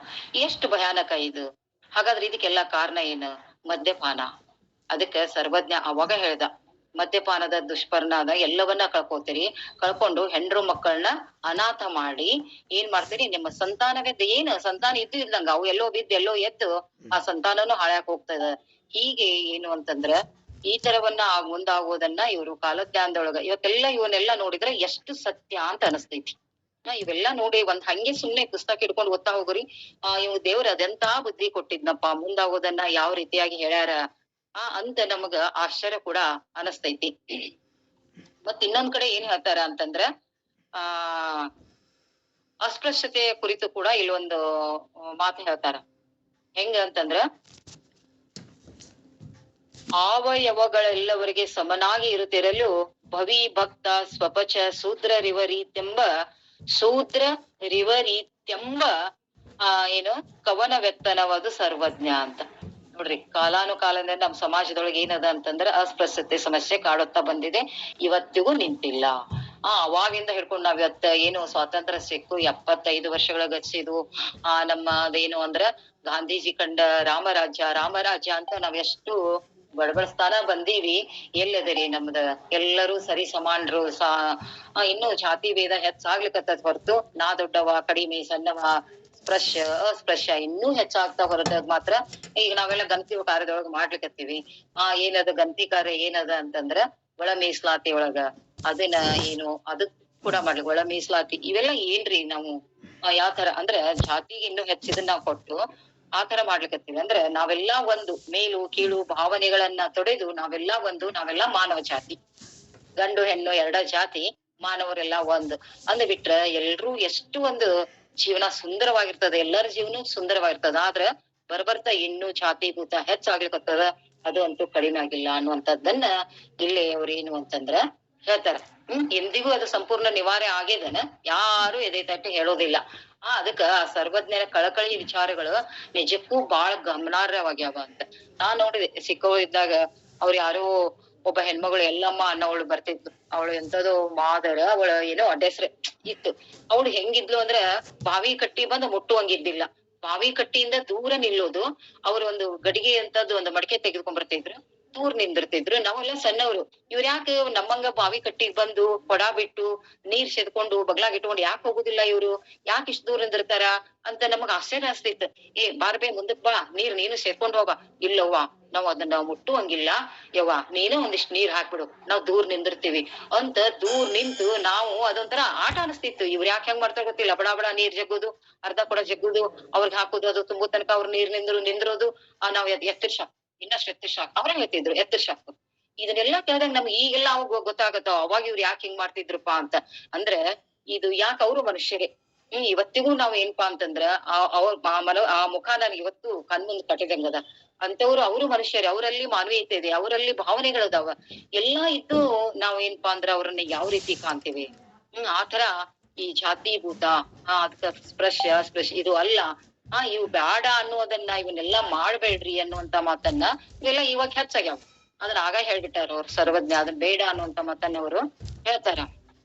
ಎಷ್ಟು ಭಯಾನಕ ಇದು! ಹಾಗಾದ್ರೆ ಇದಕ್ಕೆಲ್ಲಾ ಕಾರಣ ಏನು? ಮದ್ಯಪಾನ. ಅದಕ್ಕೆ ಸರ್ವಜ್ಞ ಅವಾಗ ಹೇಳ್ದ, ಮದ್ಯಪಾನದ ದುಷ್ಪರಿಣಾಮ ಎಲ್ಲವನ್ನ ಕಳ್ಕೊತೀರಿ, ಕಳ್ಕೊಂಡು ಹೆಂಡ್ರು ಮಕ್ಕಳನ್ನ ಅನಾಥ ಮಾಡಿ ಏನ್ ಮಾಡ್ತೀರಿ, ನಿಮ್ಮ ಸಂತಾನವಿದ್ದ ಏನು ಸಂತಾನ ಇದ್ದು ಇದ್ದಂಗ ಅವು ಎಲ್ಲೋ ಬಿದ್ದು ಎಲ್ಲೋ ಎದ್ದು ಆ ಸಂತಾನನು ಹಾಳಾಕ್ ಹೋಗ್ತದ. ಹೀಗೆ ಏನು ಅಂತಂದ್ರ ಈ ತರವನ್ನ ಮುಂದಾಗೋದನ್ನ ಇವ್ರು ಕಾಲಜ್ಞಾನದೊಳಗ ಇವನ್ನೆಲ್ಲ ನೋಡಿದ್ರೆ ಎಷ್ಟು ಸತ್ಯ ಅಂತ ಅನಸ್ತೈತಿ. ಇವೆಲ್ಲಾ ನೋಡಿ ಒಂದ್ ಹಂಗೆ ಸುಮ್ನೆ ಪುಸ್ತಕ ಹಿಡ್ಕೊಂಡ್ ಓದ್ತಾ ಹೋಗ್ರಿ, ಇವ್ ದೇವ್ರ ಅದೆಂತ ಬುದ್ಧಿ ಕೊಟ್ಟಿದ್ನಪ್ಪ, ಮುಂದಾಗೋದನ್ನ ಯಾವ ರೀತಿಯಾಗಿ ಹೇಳ್ಯಾರ ಅಂತ ನಮಗ ಆಶ್ಚರ್ಯ ಕೂಡ ಅನಸ್ತೈತಿ. ಮತ್ ಇನ್ನೊಂದ್ ಕಡೆ ಏನ್ ಹೇಳ್ತಾರ ಅಂತಂದ್ರ ಆ ಅಸ್ಪೃಶ್ಯತೆಯ ಕುರಿತು ಕೂಡ ಇಲ್ಲೊಂದು ಮಾತು ಹೇಳ್ತಾರ. ಹೆಂಗ ಅಂತಂದ್ರ, ಅವಯವಗಳೆಲ್ಲವರಿಗೆ ಸಮನಾಗಿ ಇರುತ್ತಿರಲು ಭವಿ ಭಕ್ತ ಸ್ವಪಚ ಶೂದ್ರ ರಿವರೀತ್ಯಂಬ ಏನು ಕವನ ವ್ಯಕ್ತನವಾದು ಸರ್ವಜ್ಞ ಅಂತ. ನೋಡ್ರಿ, ಕಾಲಾನುಕಾಲದಿಂದ ನಮ್ ಸಮಾಜದೊಳಗೆ ಏನದ ಅಂತಂದ್ರ ಅಸ್ಪೃಶ್ಯತೆ ಸಮಸ್ಯೆ ಕಾಡುತ್ತಾ ಬಂದಿದೆ, ಇವತ್ತಿಗೂ ನಿಂತಿಲ್ಲ. ಅವಾಗಿಂದ ಹಿಡ್ಕೊಂಡು ನಾವ್ ಇವತ್ತ ಏನು ಸ್ವಾತಂತ್ರ್ಯ ಸಿಕ್ಕು 75 ವರ್ಷಗಳ ಗತಿಸಿದ್ವು. ನಮ್ಮ ಅದೇನು ಅಂದ್ರ ಗಾಂಧೀಜಿ ಕಂಡ ರಾಮರಾಜ್ಯ ಅಂತ ನಾವ್ ಎಷ್ಟು ಬಡಬಡಿಸ್ತಾನ ಬಂದೀವಿ. ಎಲ್ಲದರಿ ನಮ್ದ ಎಲ್ಲರೂ ಸರಿ ಸಮಾನರು, ಇನ್ನು ಜಾತಿ ಭೇದ ಹೆಚ್ಚಾಗ್ಲಿಕ್ಕತ್ತದ ಹೊರತು ನಾ ದೊಡ್ಡವ ಕಡಿಮೆ ಸಣ್ಣವ ಅಸ್ಪೃಶ್ಯ ಇನ್ನೂ ಹೆಚ್ಚಾಗ್ತಾ ಹೊರತದ್ ಮಾತ್ರ ಈಗ ನಾವೆಲ್ಲ ಗಣತಿ ಕಾರ್ಯದೊಳಗ ಮಾಡ್ಲಿಕತ್ತೀವಿ. ಏನದ ಗಣತಿ ಕಾರ್ಯ ಏನದ ಅಂತಂದ್ರ ಒಳ ಮೀಸಲಾತಿ ಒಳಗ ಅದನ್ನ ಏನು ಅದಕ್ ಕೂಡ ಮಾಡ್ಲಿ, ಒಳ ಮೀಸಲಾತಿ ಇವೆಲ್ಲ ಏನ್ರಿ ನಾವು ಯಾವ ತರ ಅಂದ್ರ ಜಾತಿಗೆ ಇನ್ನೂ ಹೆಚ್ಚಿದನ್ನ ನಾವು ಕೊಟ್ಟು ಆ ತರ ಮಾಡ್ಲಿಕತ್ತೀವಿ. ಅಂದ್ರೆ ನಾವೆಲ್ಲಾ ಒಂದು ಮೇಲು ಕೀಳು ಭಾವನೆಗಳನ್ನ ತೊಡೆದು ನಾವೆಲ್ಲಾ ಮಾನವ ಜಾತಿ, ಗಂಡು ಹೆಣ್ಣು ಎರಡ ಜಾತಿ, ಮಾನವರೆಲ್ಲಾ ಒಂದು ಅಂದ್ ಬಿಟ್ರ ಎಲ್ರೂ ಎಷ್ಟು ಒಂದು ಜೀವನ ಸುಂದರವಾಗಿರ್ತದ, ಎಲ್ಲರ ಜೀವನ ಸುಂದರವಾಗಿರ್ತದ. ಆದ್ರ ಬರ್ಬರ್ತಾ ಇನ್ನೂ ಜಾತಿ ಭೂತ ಹೆಚ್ಚಾಗ್ಲಿಕತ್ತದ, ಅದು ಅಂತೂ ಕಡಿಮೆ ಆಗಿಲ್ಲ ಅನ್ನುವಂಥದ್ದನ್ನ ಇಲ್ಲಿ ಅವ್ರೇನು ಅಂತಂದ್ರ ಹೇಳ್ತಾರ. ಎಂದಿಗೂ ಅದು ಸಂಪೂರ್ಣ ನಿವಾರಣೆ ಆಗೇದನ ಯಾರು ಎದೆ ತಟ್ಟಿ ಹೇಳೋದಿಲ್ಲ. ಅದಕ್ಕ ಆ ಸರ್ವಜ್ಞರ ಕಳಕಳಿ ವಿಚಾರಗಳು ನಿಜಕ್ಕೂ ಬಾಳ ಗಮನಾರ್ಹವಾಗ್ಯಾವ ಅಂತ ನಾನ್ ನೋಡಿದೆ. ಸಿಕ್ಕವಳಿದ್ದಾಗ ಅವ್ರು ಯಾರೋ ಒಬ್ಬ ಹೆಣ್ಮಗಳು ಎಲ್ಲಮ್ಮ ಅನ್ನವಳು ಬರ್ತಿದ್ಲು. ಅವಳು ಎಂತದೋ ಮಾದರ, ಅವಳ ಏನೋ ಅಡ್ಡೆಸ್ರೆ ಇತ್ತು. ಅವಳು ಹೆಂಗಿದ್ಲು ಅಂದ್ರ ಬಾವಿ ಕಟ್ಟಿ ಬಂದು ಮುಟ್ಟುವಂಗಿದ್ದಿಲ್ಲ, ಬಾವಿ ಕಟ್ಟಿಯಿಂದ ದೂರ ನಿಲ್ಲೋದು. ಅವ್ರು ಒಂದು ಗಡಿಗೆ ಅಂತದ್ದು ಒಂದು ಮಡಿಕೆ ತೆಗೆದುಕೊಂಡ್ ಬರ್ತಿದ್ರು, ದೂರ್ ನಿಂದಿರ್ತಿದ್ರು. ನಾವೆಲ್ಲ ಸಣ್ಣವ್ರು, ಇವ್ರ ಯಾಕೆ ನಮ್ಮಂಗ ಬಾವಿ ಕಟ್ಟಿಗ್ ಬಂದು ಕೊಡ ಬಿಟ್ಟು ನೀರ್ ಸೆದ್ಕೊಂಡು ಬಗ್ಲಾಗ್ ಇಟ್ಕೊಂಡು ಯಾಕೆ ಹೋಗುದಿಲ್ಲ, ಇವ್ರು ಯಾಕೆ ಇಷ್ಟ ದೂರ ನಿಂದಿರ್ತಾರ ಅಂತ ನಮಗ್ ಆಶ್ಚರ್ಯ ಅನಿಸ್ತಿತ್ತು. ಬಾರ್ಬೇ ಮುಂದಕ್ ಬಾ, ನೀನು ಸೇರ್ಕೊಂಡ್ ಹೋಗ. ಇಲ್ಲವ್ವ, ನಾವ್ ಅದನ್ನ ಮುಟ್ಟುವಂಗಿಲ್ಲ, ಯವ್ವ ನೀನು ಒಂದಿಷ್ಟ್ ನೀರ್ ಹಾಕ್ಬಿಡು, ನಾವ್ ದೂರ್ ನಿಂದಿರ್ತೀವಿ ಅಂತ ದೂರ್ ನಿಂತು ನಾವು ಅದೊಂಥರ ಆಟ ಅನಿಸ್ತಿತ್ತು. ಇವ್ರ ಯಾಕೆ ಹೆಂಗ್ ಮಾಡ್ತಾರ ಗೊತ್ತಿಲ್ಲ, ಬಡ ನೀರ್ ಜಗ್ಗುದು, ಅರ್ಧ ಕೊಡ ಜಗ್ಗುದು, ಅವ್ರಿಗೆ ಹಾಕುದು, ಅದು ತುಂಬು ತನಕ ಅವ್ರ ನೀರ್ ನಿಂದ್ರೋದು. ನಾವ್ ಎತ್ತಿರ್ ಶಾಕ್, ಇನ್ನಷ್ಟು ಎತ್ತಿರ್ ಶಾಕ್, ಅವ್ರ ಹೇಳ್ತಿದ್ರು ಎತ್ತಿರ್ ಶಾಕ್. ಇದನ್ನೆಲ್ಲಾ ಕೇಳಿದಾಗ ನಮ್ಗೆ ಈಗೆಲ್ಲ ಅವಾಗ ಗೊತ್ತಾಗತ್ತ ಅವಾಗ ಇವ್ರು ಯಾಕೆ ಹಿಂಗ್ ಮಾಡ್ತಿದ್ರಪ್ಪಾ ಅಂತ. ಅಂದ್ರೆ ಇದು ಯಾಕೆ ಅವರು ಮನುಷ್ಯರೇ. ಇವತ್ತಿಗೂ ನಾವ್ ಏನ್ಪಾ ಅಂತಂದ್ರ ಆ ಮುಖ ನನ್ಗೆ ಇವತ್ತು ಕಣ್ಮುಂದ್ ಕಟ್ಟಿದಂಗದ. ಅಂತವ್ರು ಅವರು ಮನುಷ್ಯರೇ, ಅವರಲ್ಲಿ ಮಾನವೀಯತೆ ಇದೆ, ಅವರಲ್ಲಿ ಭಾವನೆಗಳದಾವ, ಎಲ್ಲಾ ಇದ್ದು ನಾವ್ ಏನ್ಪಾ ಅಂದ್ರ ಅವ್ರನ್ನ ಯಾವ ರೀತಿ ಕಾಣ್ತೀವಿ. ಆತರ ಈ ಜಾತಿ ಭೂತ ಅದಕ್ಕ ಸ್ಪೃಶ್ಯ ಇದು ಅಲ್ಲ, ಇವು ಬ್ಯಾಡ ಅನ್ನೋದನ್ನ ಇವನ್ನೆಲ್ಲಾ ಮಾಡ್ಬೇಡ್ರಿ ಅನ್ನುವಂತ ಮಾತನ್ನ ಇವೆಲ್ಲ ಇವಾಗ ಹೆಚ್ಚಾಗ್ಯಾವ. ಅದನ್ನ ಆಗ ಹೇಳ್ಬಿಟ್ಟಾರ ಅವ್ರು ಸರ್ವಜ್ಞ, ಅದನ್ನ ಬೇಡ ಅನ್ನುವಂತ ಮಾತನ್ನ ಅವರು ಹೇಳ್ತಾರ.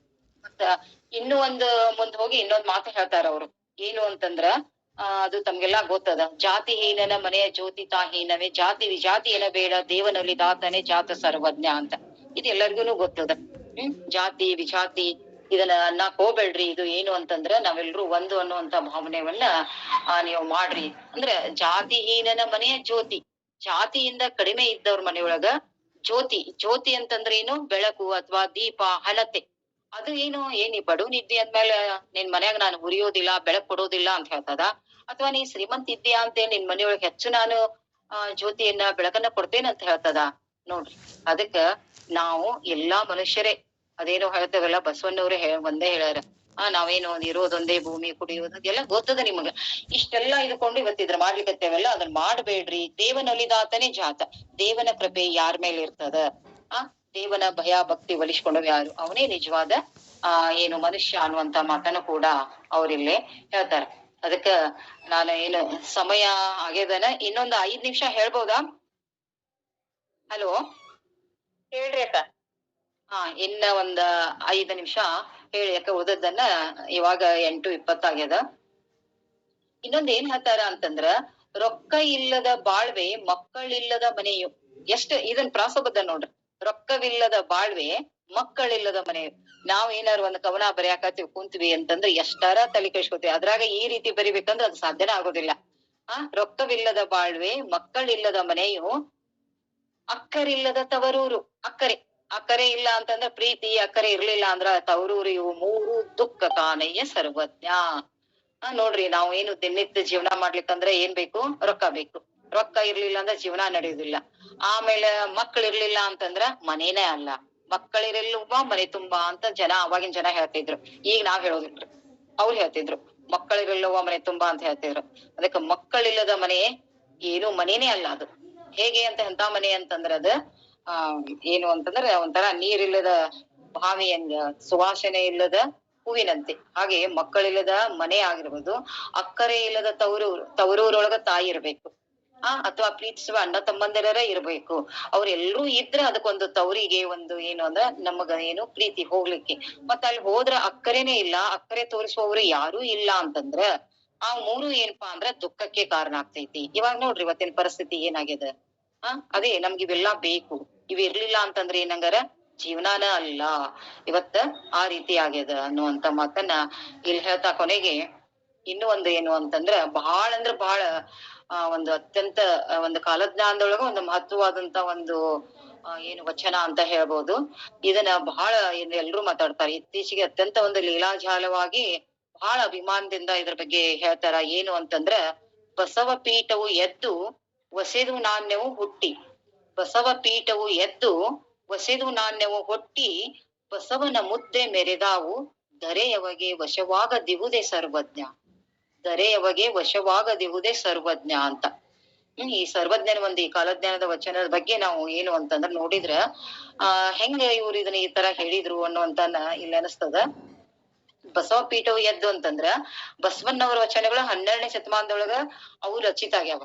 ಮತ್ತ ಇನ್ನೂ ಮುಂದ್ ಹೋಗಿ ಇನ್ನೊಂದ್ ಮಾತು ಹೇಳ್ತಾರ ಅವ್ರು. ಏನು ಅಂತಂದ್ರ ಅದು ತಮ್ಗೆಲ್ಲಾ ಗೊತ್ತದ, ಜಾತಿ ಹೀನನ ಮನೆಯ ಜ್ಯೋತಿ ಹೀನವೇ, ಜಾತಿ ವಿಜಾತಿ ಏನ ಬೇಡ, ದೇವನಲ್ಲಿ ದಾತನೆ ಜಾತ ಸರ್ವಜ್ಞ ಅಂತ. ಇದು ಎಲ್ಲರಿಗೂನು ಗೊತ್ತದ. ಜಾತಿ ವಿಜಾತಿ ಇದನ್ನ ಅನ್ನಕ್ ಹೋಗ್ಬೇಡ್ರಿ, ಇದು ಏನು ಅಂತಂದ್ರ ನಾವೆಲ್ರೂ ಒಂದು ಅನ್ನುವಂತ ಭಾವನೆಯನ್ನ ನೀವು ಮಾಡ್ರಿ. ಅಂದ್ರೆ ಜಾತಿಹೀನನ ಮನೆಯ ಜ್ಯೋತಿ, ಜಾತಿಯಿಂದ ಕಡಿಮೆ ಇದ್ದವ್ರ ಮನೆಯೊಳಗ ಜ್ಯೋತಿ. ಜ್ಯೋತಿ ಅಂತಂದ್ರೆ ಏನು? ಬೆಳಕು ಅಥವಾ ದೀಪ, ಹಣತೆ. ಅದು ಏನು, ಏನ್ ಈ ಬಡವನ್ ಇದ್ದಿ ಅಂದ್ಮೇಲೆ ನಿನ್ ಮನ್ಯಾಗ ನಾನು ಉರಿಯೋದಿಲ್ಲ, ಬೆಳಕ್ ಕೊಡೋದಿಲ್ಲ ಅಂತ ಹೇಳ್ತದ? ಅಥವಾ ನೀ ಶ್ರೀಮಂತ ಇದ್ದೀಯಾ ಅಂತ ನಿನ್ ಮನೆಯೊಳಗೆ ಹೆಚ್ಚು ನಾನು ಜ್ಯೋತಿಯನ್ನ ಬೆಳಕನ್ನ ಕೊಡ್ತೇನೆ ಅಂತ ಹೇಳ್ತದ? ನೋಡ್ರಿ, ಅದಕ್ಕ ನಾವು ಎಲ್ಲಾ ಮನುಷ್ಯರೇ ಅದೇನೋ ಹೇಳ್ತೇವಲ್ಲ, ಬಸವಣ್ಣವ್ರೆ ಒಂದೇ ಹೇಳ್ಯಾರ, ನಾವೇನು ಇರೋದೊಂದೇ ಭೂಮಿ, ಕುಡಿಯೋದು ಅದೆಲ್ಲ ಗೊತ್ತದ ನಿಮಗ. ಇಷ್ಟೆಲ್ಲಾ ಇದ್ಕೊಂಡು ಇವತ್ತಿದ್ರ ಮಾಡ್ಲಿಕ್ಕತ್ತೇವಲ್ಲ, ಅದನ್ನ ಮಾಡ್ಬೇಡ್ರಿ. ದೇವನೊಲಿದಾತನೇ ಜಾತ, ದೇವನ ಕೃಪೆ ಯಾರ ಮೇಲೆ ಇರ್ತದ? ದೇವನ ಭಯ ಭಕ್ತಿ ಒಲಿಸ್ಕೊಂಡವ್ ಯಾರು? ಅವನೇ ನಿಜವಾದ ಏನು ಮನುಷ್ಯ ಅನ್ನುವಂತ ಮಾತನ್ನು ಕೂಡ ಅವ್ರಿಲ್ಲೇ ಹೇಳ್ತಾರ. ಅದಕ್ಕ ನಾನು ಏನು ಸಮಯ ಆಗ್ಯದನ, ಇನ್ನೊಂದ್ 5 ನಿಮಿಷ ಹೇಳ್ಬೋದಾ? ಹಲೋ, ಹೇಳ್ರಿ ಅಕ್ಕ. ಇನ್ನ ಒಂದ್ 5 ನಿಮಿಷ ಹೇಳಿ, ಯಾಕೆ ಉಳಿದದ್ದನ್ನ ಇವಾಗ 8:20 ಆಗ್ಯದ. ಇನ್ನೊಂದ್ ಏನ್ ಹೇಳ್ತಾರ ಅಂತಂದ್ರ, ರೊಕ್ಕ ಇಲ್ಲದ ಬಾಳ್ವೆ ಮಕ್ಕಳಿಲ್ಲದ ಮನೆಯು. ಇದನ್ ಪ್ರಾಸಬದ್ಧ ನೋಡ್ರಿ. ರೊಕ್ಕವಿಲ್ಲದ ಬಾಳ್ವೆ ಮಕ್ಕಳಿಲ್ಲದ ಮನೆಯು. ನಾವ್ ಏನಾರು ಒಂದ್ ಕವನ ಬರೆಯಾಕತ್ತೀವಿ ಕುಂತ್ವಿ ಅಂತಂದ್ರೆ ಎಷ್ಟಾರ ತಲೆ ಕೆಡಿಸ್ಕೊತೀವಿ, ಅದ್ರಾಗ ಈ ರೀತಿ ಬರಿಬೇಕಂದ್ರೆ ಅದು ಸಾಧ್ಯನೇ ಆಗೋದಿಲ್ಲ. ರೊಕ್ಕವಿಲ್ಲದ ಬಾಳ್ವೆ ಮಕ್ಕಳಿಲ್ಲದ ಮನೆಯು, ಅಕ್ಕರಿಲ್ಲದ ತವರೂರು. ಅಕ್ಕರೆ ಇಲ್ಲ ಅಂತಂದ್ರ ಪ್ರೀತಿ, ಅಕ್ಕರೆ ಇರ್ಲಿಲ್ಲ ಅಂದ್ರ ತವರೂರು. ಇವು 3 ದುಃಖ ಕಾಣಯ್ಯ ಸರ್ವಜ್ಞ. ನೋಡ್ರಿ, ನಾವು ಏನು ದಿನನಿತ್ಯ ಜೀವನ ಮಾಡ್ಲಿಕ್ಕಂದ್ರೆ ಏನ್ ಬೇಕು? ರೊಕ್ಕ ಬೇಕು. ರೊಕ್ಕ ಇರ್ಲಿಲ್ಲ ಅಂದ್ರೆ ಜೀವನ ನಡೆಯುದಿಲ್ಲ. ಆಮೇಲೆ ಮಕ್ಳು ಇರ್ಲಿಲ್ಲ ಅಂತಂದ್ರ ಮನೇನೇ ಅಲ್ಲ. ಮಕ್ಕಳಿರಲ್ವಾ ಮನೆ ತುಂಬಾ ಅಂತ ಅವಾಗಿನ ಜನ ಹೇಳ್ತಿದ್ರು. ಈಗ ನಾವ್ ಹೇಳೋದಿಲ್ರಿ, ಅವ್ರು ಹೇಳ್ತಿದ್ರು ಮಕ್ಕಳಿರಲ್ಲವ ಮನೆ ತುಂಬಾ ಅಂತ ಹೇಳ್ತಿದ್ರು. ಅದಕ್ಕೆ ಮಕ್ಕಳಿಲ್ಲದ ಮನೆ ಏನು ಮನೇನೇ ಅಲ್ಲ ಅದು. ಹೇಗೆ ಅಂತ ಎಂತ ಮನೆ ಅಂತಂದ್ರ ಅದ ಏನು ಅಂತಂದ್ರೆ ಒಂಥರ ನೀರಿಲ್ಲದ ಬಾವಿ ಹಂಗ, ಸುವಾಸನೆ ಇಲ್ಲದ ಹೂವಿನಂತೆ. ಹಾಗೆ ಮಕ್ಕಳಿಲ್ಲದ ಮನೆ ಆಗಿರ್ಬೋದು. ಅಕ್ಕರೆ ಇಲ್ಲದ ತವರೂರೊಳಗ ತಾಯಿ ಇರ್ಬೇಕು, ಅಥವಾ ಪ್ರೀತಿಸುವ ಅಣ್ಣ ತಮ್ಮಂದಿರರ ಇರ್ಬೇಕು. ಅವ್ರೆಲ್ರೂ ಇದ್ರ ಅದಕ್ಕೊಂದು ತವರಿಗೆ ಒಂದು ಏನು ಅಂದ್ರ ನಮಗ ಏನು ಪ್ರೀತಿ ಹೋಗ್ಲಿಕ್ಕೆ. ಮತ್ತ ಅಲ್ಲಿ ಹೋದ್ರ ಅಕ್ಕರೇನೆ ಇಲ್ಲ, ಅಕ್ಕರೆ ತೋರಿಸುವವರು ಯಾರು ಇಲ್ಲ ಅಂತಂದ್ರ ಆ 3 ಏನಪ್ಪಾ ಅಂದ್ರ ದುಃಖಕ್ಕೆ ಕಾರಣ ಆಗ್ತೈತಿ. ಇವಾಗ ನೋಡ್ರಿ ಇವತ್ತಿನ ಪರಿಸ್ಥಿತಿ ಏನಾಗ್ಯದ. ಅದೇ ನಮ್ಗೆ ಇವೆಲ್ಲಾ ಬೇಕು. ಇವ್ ಇರ್ಲಿಲ್ಲ ಅಂತಂದ್ರೆ ಏನಂಗಾರ ಜೀವನಾನ ಅಲ್ಲ ಇವತ್ತ. ಆ ರೀತಿ ಆಗ್ಯದ ಅನ್ನುವಂತ ಮಾತನ್ನ ಇಲ್ಲಿ ಹೇಳ್ತಾ ಕೊನೆಗೆ ಇನ್ನು ಒಂದು ಏನು ಅಂತಂದ್ರ ಬಹಳ ಅಂದ್ರ ಬಹಳ ಒಂದು ಅತ್ಯಂತ ಒಂದು ಕಾಲಜ್ಞಾನದೊಳಗ ಒಂದು ಮಹತ್ವವಾದಂತ ಒಂದು ಏನು ವಚನ ಅಂತ ಹೇಳ್ಬೋದು. ಇದನ್ನ ಬಹಳ ಎಲ್ರೂ ಮಾತಾಡ್ತಾರೆ. ಇತ್ತೀಚೆಗೆ ಅತ್ಯಂತ ಒಂದು ಲೀಲಾಜಾಲವಾಗಿ ಬಹಳ ಅಭಿಮಾನದಿಂದ ಇದ್ರ ಬಗ್ಗೆ ಹೇಳ್ತಾರ. ಏನು ಅಂತಂದ್ರ, ಬಸವ ಪೀಠವು ಎದ್ದು ವಸೆದು ನಾಣ್ಯವು ಹುಟ್ಟಿ. ಬಸವ ಪೀಠವು ಎದ್ದು ವಸೆದು ನಾಣ್ಯವು ಹುಟ್ಟಿ, ಬಸವನ ಮುದ್ದೆ ಮೆರೆದಾವು ಧರೆಯವಗೆ ವಶವಾಗದಿಹುದೇ ಸರ್ವಜ್ಞ. ಧರೆಯವಗೆ ವಶವಾಗದಿಹುದೇ ಸರ್ವಜ್ಞ ಅಂತ. ಈ ಸರ್ವಜ್ಞನ ಒಂದು ಈ ಕಾಲಜ್ಞಾನದ ವಚನದ ಬಗ್ಗೆ ನಾವು ಏನು ಅಂತಂದ್ರ ನೋಡಿದ್ರ ಹೆಂಗ ಇವ್ರು ಇದನ್ನ ಈ ತರ ಹೇಳಿದ್ರು ಅನ್ನುವಂತನ ಇಲ್ಲಿ ಅನಿಸ್ತದ. ಬಸವ ಪೀಠವು ಎದ್ದು ಅಂತಂದ್ರ ಬಸವಣ್ಣವರ ವಚನಗಳು 12ನೇ ಶತಮಾನದೊಳಗ ಅವು ರಚಿತ ಆಗ್ಯಾವ.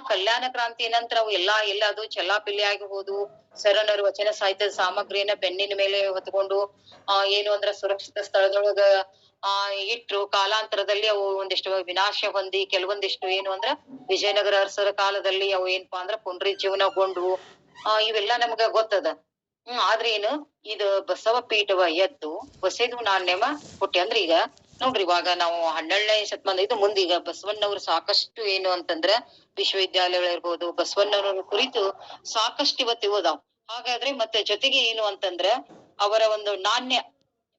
ಕಲ್ಯಾಣ ಕ್ರಾಂತಿ ನಂತರ ಅವು ಎಲ್ಲದು ಚೆಲ್ಲಾಪಿಲ್ಲಿ ಆಗಿ ಹೋದು. ಶರಣರು ವಚನ ಸಾಹಿತ್ಯದ ಸಾಮಗ್ರಿಯನ್ನ ಬೆನ್ನಿನ ಮೇಲೆ ಹೊತ್ಕೊಂಡು ಏನು ಅಂದ್ರ ಸುರಕ್ಷಿತ ಸ್ಥಳದೊಳಗ ಇಟ್ರು. ಕಾಲಾಂತರದಲ್ಲಿ ಅವು ಒಂದಿಷ್ಟು ವಿನಾಶ ಹೊಂದಿ, ಕೆಲವೊಂದಿಷ್ಟು ಏನು ಅಂದ್ರ ವಿಜಯನಗರ ಅರಸರ ಕಾಲದಲ್ಲಿ ಅವು ಏನಪ್ಪಾ ಅಂದ್ರ ಪುನರುಜ್ಜೀವನಗೊಂಡ್ವು. ಇವೆಲ್ಲಾ ನಮ್ಗ ಗೊತ್ತದ. ಆದ್ರೆ ಏನು, ಇದು ಬಸವ ಪೀಠವ ಎದ್ದು ವಸೆದು ನಾಣ್ಯವ ಹುಟ್ಟಿ. ಅಂದ್ರೆ ಈಗ ನೋಡ್ರಿ, ಇವಾಗ ನಾವು 12ನೇ ಶತಮಾನ ಇದು ಮುಂದೀಗ ಬಸವಣ್ಣವ್ರು ಸಾಕಷ್ಟು ಏನು ಅಂತಂದ್ರ ವಿಶ್ವವಿದ್ಯಾಲಯಗಳಿರ್ಬೋದು, ಬಸವಣ್ಣವ್ರ ಕುರಿತು ಸಾಕಷ್ಟು ಇವತ್ತು ಓದಾವ್. ಹಾಗಾದ್ರೆ ಮತ್ತೆ ಜೊತೆಗೆ ಏನು ಅಂತಂದ್ರ ಅವರ ಒಂದು ನಾಣ್ಯ,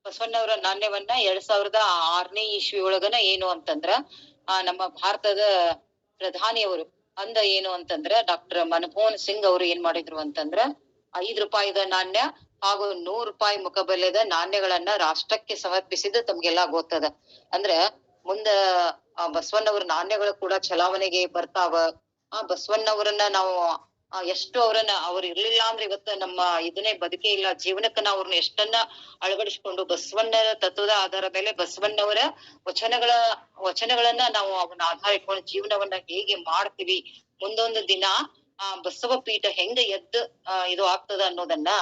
ಬಸವಣ್ಣವರ ನಾಣ್ಯವನ್ನ 2006ನೇ ಇಸ್ವಿ ಒಳಗನ ಏನು ಅಂತಂದ್ರ ನಮ್ಮ ಭಾರತದ ಪ್ರಧಾನಿಯವರು ಏನು ಅಂತಂದ್ರ ಡಾಕ್ಟರ್ ಮನಮೋಹನ್ ಸಿಂಗ್ ಅವರು ಏನ್ ಮಾಡಿದ್ರು ಅಂತಂದ್ರ 5 ರೂಪಾಯಿದ ನಾಣ್ಯ ಹಾಗೂ 100 ರೂಪಾಯಿ ಮುಖಬೆಲೆದ ನಾಣ್ಯಗಳನ್ನ ರಾಷ್ಟ್ರಕ್ಕೆ ಸಮರ್ಪಿಸಿದ್ದು ತಮ್ಗೆಲ್ಲಾ ಗೊತ್ತದ. ಅಂದ್ರ ಮುಂದ ಬಸವಣ್ಣವ್ರ ನಾಣ್ಯಗಳು ಕೂಡ ಚಲಾವಣೆಗೆ ಬರ್ತಾವ. ಬಸವಣ್ಣವ್ರನ್ನ ನಾವು ಎಷ್ಟು ಅವ್ರು ಇರ್ಲಿಲ್ಲ ಅಂದ್ರೆ ಇವತ್ತ ನಮ್ಮ ಇದನ್ನೇ ಬದುಕೇ ಇಲ್ಲ. ಜೀವನಕ್ಕ ನಾವು ಅವ್ರನ್ನ ಎಷ್ಟನ್ನ ಅಳವಡಿಸ್ಕೊಂಡು ಬಸವಣ್ಣರ ತತ್ವದ ಆಧಾರ ಮೇಲೆ ಬಸವಣ್ಣವರ ವಚನಗಳನ್ನ ನಾವು ಅವನ್ನ ಆಧಾರ ಇಟ್ಕೊಂಡು ಜೀವನವನ್ನ ಹೇಗೆ ಮಾಡ್ತೀವಿ, ಮುಂದೊಂದು ದಿನ ಬಸವ ಪೀಠ ಹೆಂಗ ಎದ್ದು ಇದು ಆಗ್ತದ ಅನ್ನೋದನ್ನ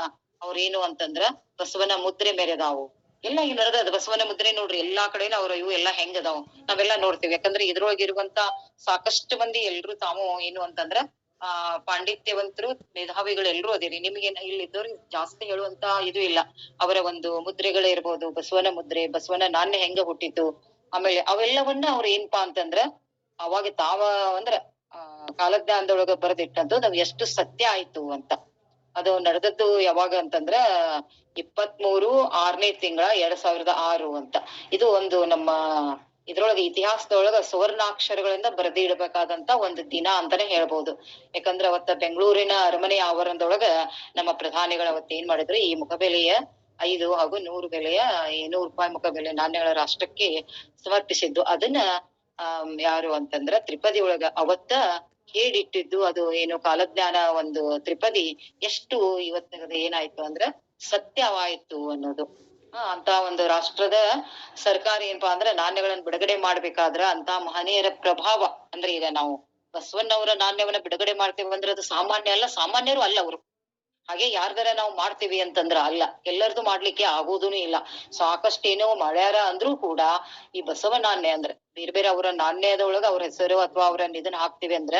ಅವ್ರೇನು ಅಂತಂದ್ರ ಬಸವನ ಮುದ್ರೆ ಮೆರೆದಾವು. ಎಲ್ಲ ಈ ನಡದ ಬಸವನ ಮುದ್ರೆ ನೋಡ್ರಿ ಎಲ್ಲಾ ಕಡೆನೂ ಅವ್ರ ಇವು ಎಲ್ಲಾ ಹೆಂಗದಾವ್ ನಾವೆಲ್ಲಾ ನೋಡ್ತೀವಿ. ಯಾಕಂದ್ರೆ ಇದ್ರೊಳಗಿರುವಂತ ಸಾಕಷ್ಟು ಮಂದಿ ಎಲ್ರು ತಾವು ಏನು ಅಂತಂದ್ರ ಪಾಂಡಿತ್ಯವಂತರು ಮೇಧಾವಿಗಳು ಎಲ್ರೂ ಅದಿರಿ. ನಿಮ್ಗೆ ಇಲ್ಲಿದ್ದವ್ರಿಗೆ ಜಾಸ್ತಿ ಹೇಳುವಂತ ಇದು ಇಲ್ಲ. ಅವರ ಒಂದು ಮುದ್ರೆಗಳೇ ಇರ್ಬೋದು, ಬಸವನ ಮುದ್ರೆ, ಬಸವನ ನಾಣ್ಯ ಹೆಂಗ ಹುಟ್ಟಿತು, ಆಮೇಲೆ ಅವೆಲ್ಲವನ್ನ ಅವ್ರ ಏನಪ್ಪಾ ಅಂತಂದ್ರ ಅವಾಗ ತಾವ ಅಂದ್ರ ಕಾಲಜ್ಞಾನದೊಳಗ ಬರೆದಿಟ್ಟದ್ದು ನಾವ್ ಎಷ್ಟು ಸತ್ಯ ಆಯ್ತು ಅಂತ. ಅದು ನಡೆದದ್ದು ಯಾವಾಗ ಅಂತಂದ್ರ 23/6 ತಿಂಗಳ 2006 ಅಂತ. ಇದು ಒಂದು ನಮ್ಮ ಇದ್ರೊಳಗ ಇತಿಹಾಸದೊಳಗ ಸುವರ್ಣಾಕ್ಷರಗಳಿಂದ ಬರೆದಿ ಇಡಬೇಕಾದಂತ ಒಂದು ದಿನ ಅಂತಾನೆ ಹೇಳ್ಬೋದು. ಯಾಕಂದ್ರ ಅವತ್ತ ಬೆಂಗಳೂರಿನ ಅರಮನೆ ಆವರಣದೊಳಗ ನಮ್ಮ ಪ್ರಧಾನಿಗಳ ಅವತ್ತ ಏನ್ ಮಾಡಿದ್ರು, ಈ ಮುಖಬೆಲೆಯ 5 ಹಾಗೂ 100 ಬೆಲೆಯ 100 ರೂಪಾಯಿ ಮುಖಬೆಲೆ ನಾಣ್ಯಗಳ ರಾಷ್ಟ್ರಕ್ಕೆ ಸಮರ್ಪಿಸಿದ್ದು. ಅದನ್ನ ಯಾರು ಅಂತಂದ್ರ ತ್ರಿಪದಿ ಒಳಗ ಅವತ್ತ ಹೇಳಿಟ್ಟಿದ್ದು. ಅದು ಏನು ಕಾಲಜ್ಞಾನ ಒಂದು ತ್ರಿಪದಿ ಎಷ್ಟು ಇವತ್ತಿಗದ ಏನಾಯ್ತು ಅಂದ್ರ ಸತ್ಯವಾಯ್ತು ಅನ್ನೋದು. ಅಂತ ಒಂದು ರಾಷ್ಟ್ರದ ಸರ್ಕಾರ ಏನಪ್ಪಾ ಅಂದ್ರ ನಾಣ್ಯಗಳನ್ನ ಬಿಡುಗಡೆ ಮಾಡ್ಬೇಕಾದ್ರ ಅಂತ ಮಹನೀಯರ ಪ್ರಭಾವ ಅಂದ್ರೆ, ಈಗ ನಾವು ಬಸವಣ್ಣವರ ನಾಣ್ಯವನ್ನ ಬಿಡುಗಡೆ ಮಾಡ್ತೇವೆ ಅಂದ್ರೆ ಅದು ಸಾಮಾನ್ಯ ಅಲ್ಲ, ಸಾಮಾನ್ಯರು ಅಲ್ಲ ಅವರು. ಹಾಗೆ ಯಾರ್ದಾರ ನಾವು ಮಾಡ್ತೀವಿ ಅಂತಂದ್ರ ಅಲ್ಲ, ಎಲ್ಲರದು ಮಾಡ್ಲಿಕ್ಕೆ ಆಗೋದೂನು ಇಲ್ಲ. ಸಾಕಷ್ಟೇನೋ ಮಾಡ್ಯಾರ ಅಂದ್ರೂ ಕೂಡ ಈ ಬಸವ ನಾಣ್ಯ ಅಂದ್ರೆ ಬೇರೆ ಬೇರೆ ಅವರ ನಾಣ್ಯದೊಳಗ ಅವ್ರ ಹೆಸರು ಅಥವಾ ಅವ್ರ ಇದನ್ನ ಹಾಕ್ತಿವಿ ಅಂದ್ರ,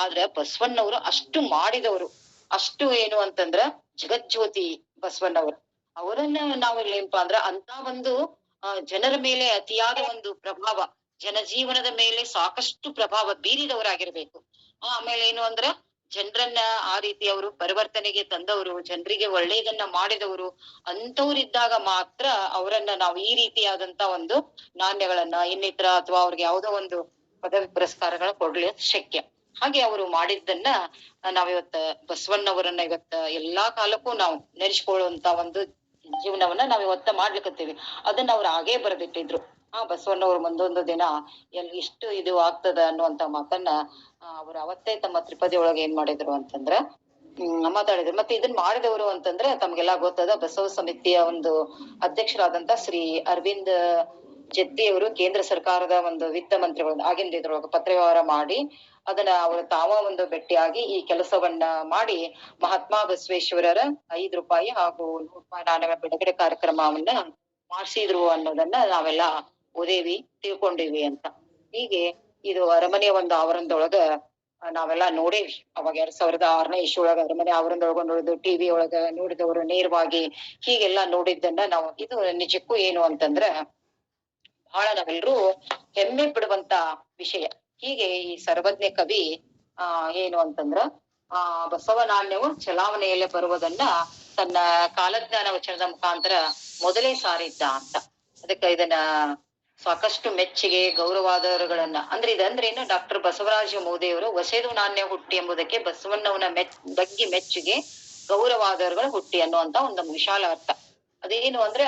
ಆದ್ರೆ ಬಸವಣ್ಣವ್ರು ಅಷ್ಟು ಮಾಡಿದವರು, ಅಷ್ಟು ಏನು ಅಂತಂದ್ರ ಜಗಜ್ಯೋತಿ ಬಸವಣ್ಣವ್ರು. ಅವರನ್ನ ನಾವೆಲ್ಲ ಏನಪ್ಪಾ ಅಂದ್ರ ಅಂತ ಒಂದು ಜನರ ಮೇಲೆ ಅತಿಯಾದ ಒಂದು ಪ್ರಭಾವ, ಜನಜೀವನದ ಮೇಲೆ ಸಾಕಷ್ಟು ಪ್ರಭಾವ ಬೀರಿದವರಾಗಿರ್ಬೇಕು. ಆಮೇಲೆ ಏನು ಅಂದ್ರ ಜನರನ್ನ ಆ ರೀತಿ ಅವರು ಪರಿವರ್ತನೆಗೆ ತಂದವರು, ಜನರಿಗೆ ಒಳ್ಳೇದನ್ನ ಮಾಡಿದವರು. ಅಂತವ್ರಿದ್ದಾಗ ಮಾತ್ರ ಅವರನ್ನ ನಾವು ಈ ರೀತಿಯಾದಂತ ಒಂದು ನಾಣ್ಯಗಳನ್ನ ಇನ್ನಿತರ ಅಥವಾ ಅವ್ರಿಗೆ ಯಾವುದೋ ಒಂದು ಪದವಿ ಪುರಸ್ಕಾರಗಳ ಕೊಡ್ಲಿಕ್ಕೆ ಶಕ್ಯ. ಹಾಗೆ ಅವರು ಮಾಡಿದ್ದನ್ನ ನಾವಿವತ್ತ ಬಸವಣ್ಣವರನ್ನ ಇವತ್ತ ಎಲ್ಲಾ ಕಾಲಕ್ಕೂ ನಾವು ನೆನೆಸ್ಕೊಳ್ಳುವಂತ ಒಂದು ಜೀವನವನ್ನ ನಾವ್ ಇವತ್ತ ಮಾಡ್ಲಿಕತ್ತೀವಿ. ಅದನ್ನ ಅವ್ರು ಹಾಗೇ ಬರೆದಿಟ್ಟಿದ್ರು. ಬಸವಣ್ಣವ್ರು ಮುಂದೊಂದು ದಿನ ಇಷ್ಟು ಇದು ಆಗ್ತದ ಅನ್ನುವಂತ ಮಾತನ್ನ ಅವ್ರು ಅವತ್ತೇ ತಮ್ಮ ತ್ರಿಪದಿ ಒಳಗೆ ಏನ್ ಮಾಡಿದ್ರು ಅಂತಂದ್ರ ಮಾತಾಡಿದ್ರು. ಮತ್ತೆ ಇದನ್ ಮಾಡಿದವರು ಅಂತಂದ್ರೆ ತಮ್ಗೆಲ್ಲಾ ಗೊತ್ತದ, ಬಸವ ಸಮಿತಿಯ ಒಂದು ಅಧ್ಯಕ್ಷರಾದಂತ ಶ್ರೀ ಅರವಿಂದ್ ಜತ್ತಿ ಅವರು ಕೇಂದ್ರ ಸರ್ಕಾರದ ಒಂದು ವಿತ್ತ ಮಂತ್ರಿಗಳು ಆಗಿಂದ ಇದ್ರೊಳಗ ಪತ್ರ ವ್ಯವಹಾರ ಮಾಡಿ ಅದನ್ನ ಅವರು ತಾವ ಒಂದು ಭೇಟಿಯಾಗಿ ಈ ಕೆಲಸವನ್ನ ಮಾಡಿ ಮಹಾತ್ಮ ಬಸವೇಶ್ವರರ 5 ರೂಪಾಯಿ ಹಾಗೂ 100 ರೂಪಾಯಿ ನಾಣ್ಯಗಳ ಬಿಡುಗಡೆ ಕಾರ್ಯಕ್ರಮವನ್ನ ಮಾಡಿಸಿದ್ರು ಅನ್ನೋದನ್ನ ನಾವೆಲ್ಲ ಓದೇವಿ, ತಿಳ್ಕೊಂಡಿವಿ ಅಂತ. ಹೀಗೆ ಇದು ಅರಮನೆಯ ಒಂದು ಆವರಣದೊಳಗ ನಾವೆಲ್ಲಾ ನೋಡೇವಿ. ಅವಾಗ 2006ನೇ ಇಸ್ವಿಯೊಳಗ ಅರಮನೆ ಆವರಣದೊಳಗ ನೋಡಿದ್ದು, ಟಿವಿ ಒಳಗ ನೋಡಿದವರು ನೇರವಾಗಿ ಹೀಗೆಲ್ಲಾ ನೋಡಿದ್ದನ್ನ ನಾವು ಇದು ನಿಜಕ್ಕೂ ಏನು ಅಂತಂದ್ರ ಬಹಳ ನಾವೆಲ್ಲರೂ ಹೆಮ್ಮೆ ಪಡುವಂತ ವಿಷಯ. ಹೀಗೆ ಈ ಸರ್ವಜ್ಞ ಕವಿ ಏನು ಅಂತಂದ್ರ ಬಸವ ನಾಣ್ಯವು ಚಲಾವಣೆಯಲ್ಲಿ ಬರುವುದನ್ನ ತನ್ನ ಕಾಲಜ್ಞಾನ ವಚನದ ಮುಖಾಂತರ ಮೊದಲೇ ಸಾರಿದ್ದ ಅಂತ. ಅದಕ್ಕ ಇದನ್ನ ಸಾಕಷ್ಟು ಮೆಚ್ಚುಗೆ ಗೌರವಾದರಗಳನ್ನ ಅಂದ್ರೆ ಇದಂದ್ರೇನು, ಡಾಕ್ಟರ್ ಬಸವರಾಜ ಮೋದಿಯವರು ವಸೆದು ನಾಣ್ಯ ಹುಟ್ಟಿ ಎಂಬುದಕ್ಕೆ ಬಸವಣ್ಣವನ ಬಗ್ಗೆ ಮೆಚ್ಚುಗೆ ಗೌರವಾದರಗಳು ಹುಟ್ಟಿ ಅನ್ನುವಂತ ಒಂದು ವಿಶಾಲ ಅರ್ಥ. ಅದೇನು ಅಂದ್ರೆ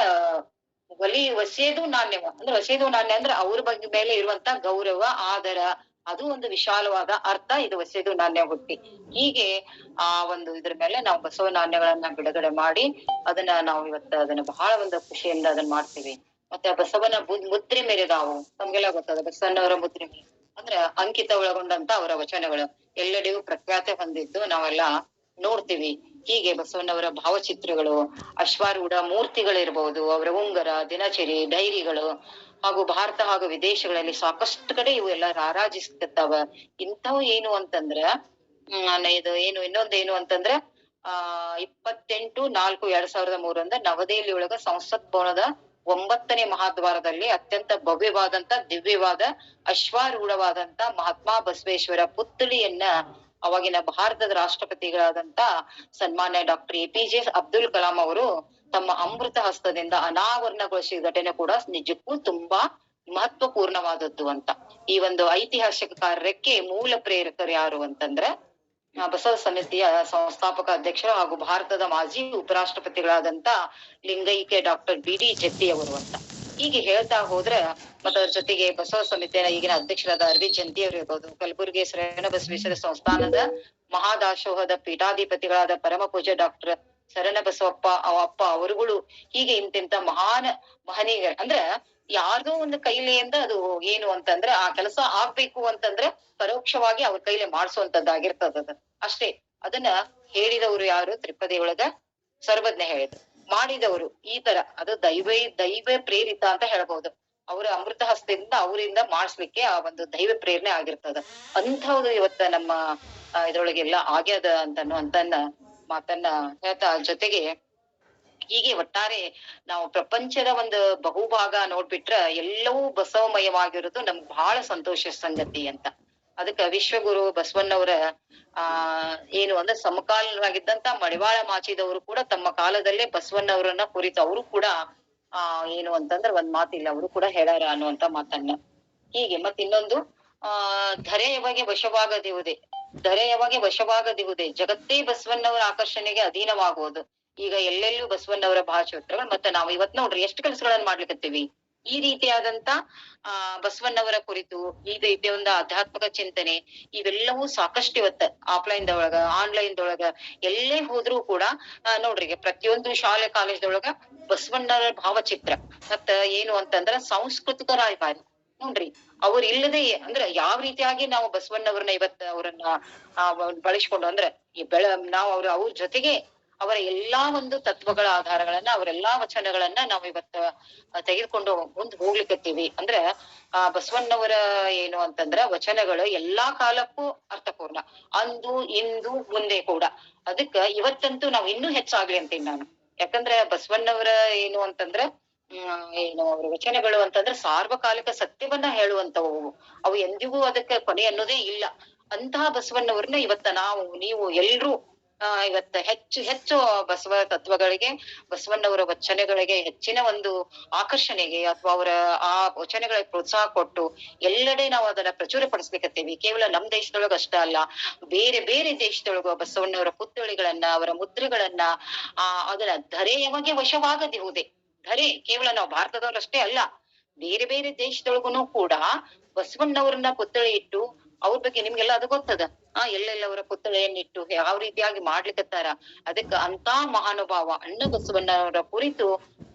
ವಸೆದು ನಾಣ್ಯ ಅಂದ್ರೆ ವಸೆದು ನಾಣ್ಯ ಅಂದ್ರೆ ಅವ್ರ ಬಗ್ಗೆ ಮೇಲೆ ಇರುವಂತ ಗೌರವ ಆದರ, ಅದು ಒಂದು ವಿಶಾಲವಾದ ಅರ್ಥ. ಇದು ವಸೆದು ನಾಣ್ಯ ಹುಟ್ಟಿ. ಹೀಗೆ ಆ ಒಂದು ಇದ್ರ ಮೇಲೆ ನಾವು ಬಸವ ನಾಣ್ಯಗಳನ್ನ ಬಿಡುಗಡೆ ಮಾಡಿ ಅದನ್ನ ನಾವು ಇವತ್ತು ಅದನ್ನ ಬಹಳ ಒಂದು ಖುಷಿಯಿಂದ ಅದನ್ನ ಮಾಡ್ತೀವಿ. ಮತ್ತೆ ಬಸವನ ಮುದ್ರೆ ಮೆರೆದಾವು, ನಮ್ಗೆಲ್ಲ ಗೊತ್ತದ ಬಸವಣ್ಣವರ ಮುದ್ರೆ ಅಂದ್ರೆ ಅಂಕಿತ ಒಳಗೊಂಡಂತ ಅವರ ವಚನಗಳು ಎಲ್ಲೆಡೆಯೂ ಪ್ರಖ್ಯಾತಿ ಹೊಂದಿದ್ದು ನಾವೆಲ್ಲ ನೋಡ್ತೀವಿ. ಹೀಗೆ ಬಸವಣ್ಣವರ ಭಾವಚಿತ್ರಗಳು, ಅಶ್ವಾರೂಢ ಮೂರ್ತಿಗಳಿರ್ಬಹುದು, ಅವರ ಉಂಗರ, ದಿನಚರಿ, ಡೈರಿಗಳು ಹಾಗೂ ಭಾರತ ಹಾಗೂ ವಿದೇಶಗಳಲ್ಲಿ ಸಾಕಷ್ಟು ಕಡೆ ಇವು ಎಲ್ಲ ರಾರಾಜಿಸ್ತಿರ್ತಾವ. ಇಂಥವು ಏನು ಅಂತಂದ್ರ ಇದು ಏನು ಇನ್ನೊಂದೇನು ಅಂತಂದ್ರ 28/4/2003 ನವದೆಹಲಿ ಒಳಗ ಸಂಸತ್ ಭವನದ 9ನೇ ಮಹಾದ್ವಾರದಲ್ಲಿ ಅತ್ಯಂತ ಭವ್ಯವಾದಂತ ದಿವ್ಯವಾದ ಅಶ್ವಾರೂಢವಾದಂತ ಮಹಾತ್ಮ ಬಸವೇಶ್ವರ ಪುತ್ಥಳಿಯನ್ನ ಅವಾಗಿನ ಭಾರತದ ರಾಷ್ಟ್ರಪತಿಗಳಾದಂತ ಸನ್ಮಾನ್ಯ ಡಾಕ್ಟರ್ APJ ಅಬ್ದುಲ್ ಕಲಾಂ ಅವರು ತಮ್ಮ ಅಮೃತ ಹಸ್ತದಿಂದ ಅನಾವರಣಗೊಳಿಸಿದ ಘಟನೆ ಕೂಡ ನಿಜಕ್ಕೂ ತುಂಬಾ ಮಹತ್ವಪೂರ್ಣವಾದದ್ದು ಅಂತ. ಈ ಒಂದು ಐತಿಹಾಸಿಕ ಕಾರ್ಯಕ್ಕೆ ಮೂಲ ಪ್ರೇರಕರು ಯಾರು ಅಂತಂದ್ರೆ ಬಸವ ಸಮಿತಿಯ ಸಂಸ್ಥಾಪಕ ಅಧ್ಯಕ್ಷರು ಹಾಗೂ ಭಾರತದ ಮಾಜಿ ಉಪರಾಷ್ಟ್ರಪತಿಗಳಾದಂತ ಲಿಂಗೈಕ್ಯ ಡಾಕ್ಟರ್ BD ಜತ್ತಿ ಅವರು ಅಂತ. ಹೀಗೆ ಹೇಳ್ತಾ ಹೋದ್ರೆ ಮತ್ತ ಅದ್ರ ಜೊತೆಗೆ ಬಸವ ಸಮಿತಿಯ ಈಗಿನ ಅಧ್ಯಕ್ಷರಾದ ಅರವಿಂದ್ ಜಂತಿ ಅವರು ಇರ್ಬೋದು, ಕಲಬುರಗಿ ಶರಣ ಬಸವೇಶ್ವರ ಸಂಸ್ಥಾನದ ಮಹಾದಾಸೋಹದ ಪೀಠಾಧಿಪತಿಗಳಾದ ಪರಮ ಪೂಜ್ಯ ಡಾಕ್ಟರ್ ಶರಣ ಬಸವಪ್ಪ ಅವಪ್ಪ ಅವರುಗಳು. ಹೀಗೆ ಇಂತಿಂತ ಮಹನೀಯ ಅಂದ್ರ ಯಾರ್ದೋ ಒಂದು ಕೈಲಿಯಿಂದ ಅದು ಏನು ಅಂತಂದ್ರೆ ಆ ಕೆಲಸ ಆಗ್ಬೇಕು ಅಂತಂದ್ರೆ ಪರೋಕ್ಷವಾಗಿ ಅವ್ರ ಕೈಲಿ ಮಾಡಿಸುವಂತದ್ದಾಗಿರ್ತದ. ಅಷ್ಟೇ. ಅದನ್ನ ಹೇಳಿದವರು ಯಾರು? ತ್ರಿಪದಿ ಒಳಗ ಸರ್ವಜ್ಞ ಹೇಳಿದ್ರು. ಮಾಡಿದವರು ಈ ತರ ಅದು ದೈವ ಪ್ರೇರಿತ ಅಂತ ಹೇಳ್ಬಹುದು. ಅವರ ಅಮೃತ ಹಸ್ತದಿಂದ ಅವರಿಂದ ಮಾಡಿಸ್ಲಿಕ್ಕೆ ಆ ಒಂದು ದೈವ ಪ್ರೇರಣೆ ಆಗಿರ್ತದ. ಅಂಥವ್ದು ಇವತ್ತ ನಮ್ಮ ಇದ್ರೊಳಗೆಲ್ಲ ಆಗ್ಯದ ಅಂತನ್ನ ಮಾತನ್ನ ಹೇಳ್ತಾ ಜೊತೆಗೆ ಹೀಗೆ ಒಟ್ಟಾರೆ ನಾವು ಪ್ರಪಂಚದ ಒಂದು ಬಹುಭಾಗ ನೋಡ್ಬಿಟ್ರ ಎಲ್ಲವೂ ಬಸವಮಯವಾಗಿರೋದು ನಮ್ಗ್ ಬಹಳ ಸಂತೋಷ ಸಂಗತಿ ಅಂತ. ಅದಕ್ಕ ವಿಶ್ವಗುರು ಬಸವಣ್ಣವರ ಏನು ಅಂದ್ರೆ ಸಮಕಾಲೀನರಾಗಿದ್ದಂತ ಮಡಿವಾಳ ಮಾಚಿದವರು ಕೂಡ ತಮ್ಮ ಕಾಲದಲ್ಲೇ ಬಸವಣ್ಣವರನ್ನ ಕುರಿತು ಅವರು ಕೂಡ ಏನು ಅಂತಂದ್ರೆ ಒಂದ್ ಮಾತಿಲ್ಲ ಅವರು ಕೂಡ ಹೇಳ್ಯಾರ ಅನ್ನುವಂತ ಮಾತನ್ನ. ಹೀಗೆ ಮತ್ ಇನ್ನೊಂದು ಧರೆ ಯಾವಾಗ ವಶವಾಗದಿರುವುದೇ, ಧರೆ ಯಾವಾಗ ವಶವಾಗದಿರುವುದೇ, ಜಗತ್ತೇ ಬಸವಣ್ಣವರ ಆಕರ್ಷಣೆಗೆ ಅಧೀನವಾಗುವುದು. ಈಗ ಎಲ್ಲೆಲ್ಲೂ ಬಸವಣ್ಣವರ ಭಾವಚಿತ್ರಗಳು ಮತ್ತೆ ನಾವು ಇವತ್ ನೋಡ್ರಿ ಎಷ್ಟು ಕೆಲಸಗಳನ್ನ ಮಾಡ್ಲಿಕತ್ತೀವಿ. ಈ ರೀತಿಯಾದಂತ ಬಸವಣ್ಣವರ ಕುರಿತು ಈ ರೀತಿಯ ಒಂದು ಆಧ್ಯಾತ್ಮಿಕ ಚಿಂತನೆ ಇವೆಲ್ಲವೂ ಸಾಕಷ್ಟು ಇವತ್ತ ಆಫ್ಲೈನ್ ದೊಳಗ ಆನ್ಲೈನ್ ದೊಳಗ ಎಲ್ಲೇ ಹೋದ್ರೂ ಕೂಡ ನೋಡ್ರಿ ಪ್ರತಿಯೊಂದು ಶಾಲೆ ಕಾಲೇಜ್ದೊಳಗ ಬಸವಣ್ಣರ ಭಾವಚಿತ್ರ ಮತ್ತ ಏನು ಅಂತಂದ್ರ ಸಾಂಸ್ಕೃತಿಕ ರಾಯಭಾರಿ ನೋಡ್ರಿ ಅವ್ರ ಇಲ್ಲದೆ ಅಂದ್ರ ಯಾವ ರೀತಿಯಾಗಿ ನಾವು ಬಸವಣ್ಣವ್ರನ್ನ ಇವತ್ತ ಅವರನ್ನ ಬಳಸ್ಕೊಂಡು ಅಂದ್ರೆ ಈ ನಾವು ಅವ್ರ ಜೊತೆಗೆ ಅವರ ಎಲ್ಲಾ ಒಂದು ತತ್ವಗಳ ಆಧಾರಗಳನ್ನ ಅವರೆಲ್ಲಾ ವಚನಗಳನ್ನ ನಾವು ಇವತ್ತ ತೆಗೆದುಕೊಂಡು ಮುಂದ್ ಹೋಗ್ಲಿಕ್ಕತ್ತೀವಿ. ಅಂದ್ರೆ ಬಸವಣ್ಣವರ ಏನು ಅಂತಂದ್ರ ವಚನಗಳು ಎಲ್ಲಾ ಕಾಲಕ್ಕೂ ಅರ್ಥಪೂರ್ಣ, ಅಂದು ಇಂದು ಮುಂದೆ ಕೂಡ. ಅದಕ್ಕ ಇವತ್ತಂತೂ ನಾವ್ ಇನ್ನೂ ಹೆಚ್ಚಾಗ್ಲಿ ಅಂತೀನಿ ನಾನು. ಯಾಕಂದ್ರೆ ಬಸವಣ್ಣವರ ಏನು ಅಂತಂದ್ರ ಏನು ಅವ್ರ ವಚನಗಳು ಅಂತಂದ್ರೆ ಸಾರ್ವಕಾಲಿಕ ಸತ್ಯವನ್ನ ಹೇಳುವಂತವು. ಅವು ಎಂದಿಗೂ ಅದಕ್ಕೆ ಕೊನೆ ಅನ್ನೋದೇ ಇಲ್ಲ. ಅಂತಹ ಬಸವಣ್ಣವ್ರನ್ನ ಇವತ್ತ ನಾವು ನೀವು ಎಲ್ರೂ ಇವತ್ತ ಹೆಚ್ಚು ಹೆಚ್ಚು ಬಸವ ತತ್ವಗಳಿಗೆ ಬಸವಣ್ಣವರ ವಚನಗಳಿಗೆ ಹೆಚ್ಚಿನ ಒಂದು ಆಕರ್ಷಣೆಗೆ ಅಥವಾ ಅವರ ಆ ವಚನಗಳಿಗೆ ಪ್ರೋತ್ಸಾಹ ಕೊಟ್ಟು ಎಲ್ಲೆಡೆ ನಾವು ಅದನ್ನ ಪ್ರಚುರ ಪಡಿಸ್ಲಿಕ್ಕತ್ತೀವಿ. ಕೇವಲ ನಮ್ ದೇಶದೊಳಗ ಅಷ್ಟ ಅಲ್ಲ, ಬೇರೆ ಬೇರೆ ದೇಶದೊಳಗ ಬಸವಣ್ಣವರ ಪುತ್ಥಳಿಗಳನ್ನ ಅವರ ಮುದ್ರೆಗಳನ್ನ ಅದನ್ನ ಧರೆ ಯಾವಾಗ ವಶವಾಗದಿರುವುದೇ. ಧರೆ ಕೇವಲ ನಾವು ಭಾರತದವರಷ್ಟೇ ಅಲ್ಲ, ಬೇರೆ ಬೇರೆ ದೇಶದೊಳಗುನು ಕೂಡ ಬಸವಣ್ಣವ್ರನ್ನ ಪುತ್ಥಳಿ ಇಟ್ಟು ಅವ್ರ ಬಗ್ಗೆ ನಿಮ್ಗೆಲ್ಲ ಅದು ಗೊತ್ತದ. ಎಲ್ಲೆಲ್ಲ ಅವರ ಪುತ್ಥಳಿಯನ್ನಿಟ್ಟು ಯಾವ ರೀತಿಯಾಗಿ ಮಾಡ್ಲಿಕ್ಕತ್ತಾರ. ಅದಕ್ಕ ಅಂತ ಮಹಾನುಭಾವ ಅಣ್ಣ ಬಸವಣ್ಣವರ ಕುರಿತು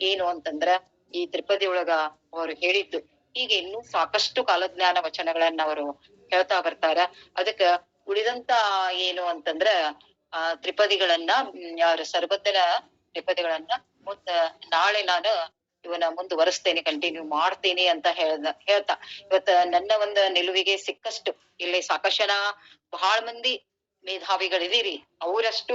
ಏನು ಅಂತಂದ್ರ ಈ ತ್ರಿಪದಿ ಒಳಗ ಅವರು ಹೇಳಿದ್ದು. ಹೀಗೆ ಇನ್ನೂ ಸಾಕಷ್ಟು ಕಾಲಜ್ಞಾನ ವಚನಗಳನ್ನ ಅವರು ಹೇಳ್ತಾ ಬರ್ತಾರ. ಅದಕ್ಕ ಉಳಿದಂತ ಏನು ಅಂತಂದ್ರ ತ್ರಿಪದಿಗಳನ್ನ ಸರ್ವಜ್ಞನ ತ್ರಿಪದಿಗಳನ್ನ ನಾಳೆ ನಾನು ಇವನ್ನ ಮುಂದುವರಿಸ್ತೇನೆ, ಕಂಟಿನ್ಯೂ ಮಾಡ್ತೀನಿ ಅಂತ ಹೇಳ್ತಾ ಇವತ್ತ ನನ್ನ ಒಂದು ನಿಲುವಿಗೆ ಸಿಕ್ಕಷ್ಟು ಇಲ್ಲಿ ಸಾಕಷ್ಟು ಜನ ಬಹಳ ಮಂದಿ ಮೇಧಾವಿಗಳಿದೀರಿ. ಅವರಷ್ಟು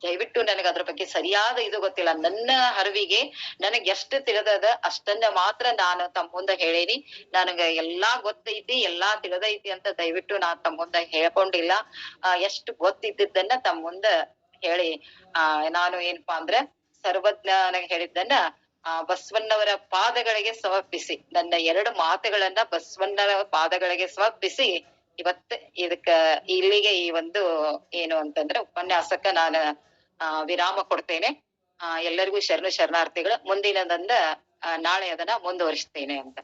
ದಯವಿಟ್ಟು ನನಗ ಅದ್ರ ಬಗ್ಗೆ ಸರಿಯಾದ ಇದು ಗೊತ್ತಿಲ್ಲ. ನನ್ನ ಹರಿವಿಗೆ ನನಗ್ ಎಷ್ಟು ತಿಳಿದದ ಅಷ್ಟನ್ನ ಮಾತ್ರ ನಾನು ತಮ್ಮ ಮುಂದೆ ಹೇಳೇನಿ. ನನಗ ಎಲ್ಲಾ ಗೊತ್ತೈತಿ ಎಲ್ಲಾ ತಿಳಿದೈತಿ ಅಂತ ದಯವಿಟ್ಟು ನಾನ್ ತಮ್ಮ ಮುಂದೆ ಹೇಳ್ಕೊಂಡಿಲ್ಲ. ಎಷ್ಟು ಗೊತ್ತಿದ್ದನ್ನ ತಮ್ಮ ಮುಂದ ಹೇಳಿ ನಾನು ಏನಪ್ಪಾ ಅಂದ್ರೆ ಸರ್ವಜ್ಞ ನನಗೆ ಹೇಳಿದ್ದನ್ನ ಬಸವಣ್ಣವರ ಪಾದಗಳಿಗೆ ಸಮರ್ಪಿಸಿ, ನನ್ನ 2 ಮಾತುಗಳನ್ನ ಬಸವಣ್ಣರ ಪಾದಗಳಿಗೆ ಸಮರ್ಪಿಸಿ ಇವತ್ತು ಇದಕ್ಕ ಇಲ್ಲಿಗೆ ಈ ಒಂದು ಏನು ಅಂತಂದ್ರೆ ಉಪನ್ಯಾಸಕ್ಕ ನಾನು ವಿರಾಮ ಕೊಡ್ತೇನೆ. ಎಲ್ಲರಿಗೂ ಶರಣಾರ್ಥಿಗಳು. ಮುಂದಿನದಂದ ನಾಳೆ ಅದನ್ನ ಮುಂದುವರಿಸ್ತೇನೆ ಅಂತ.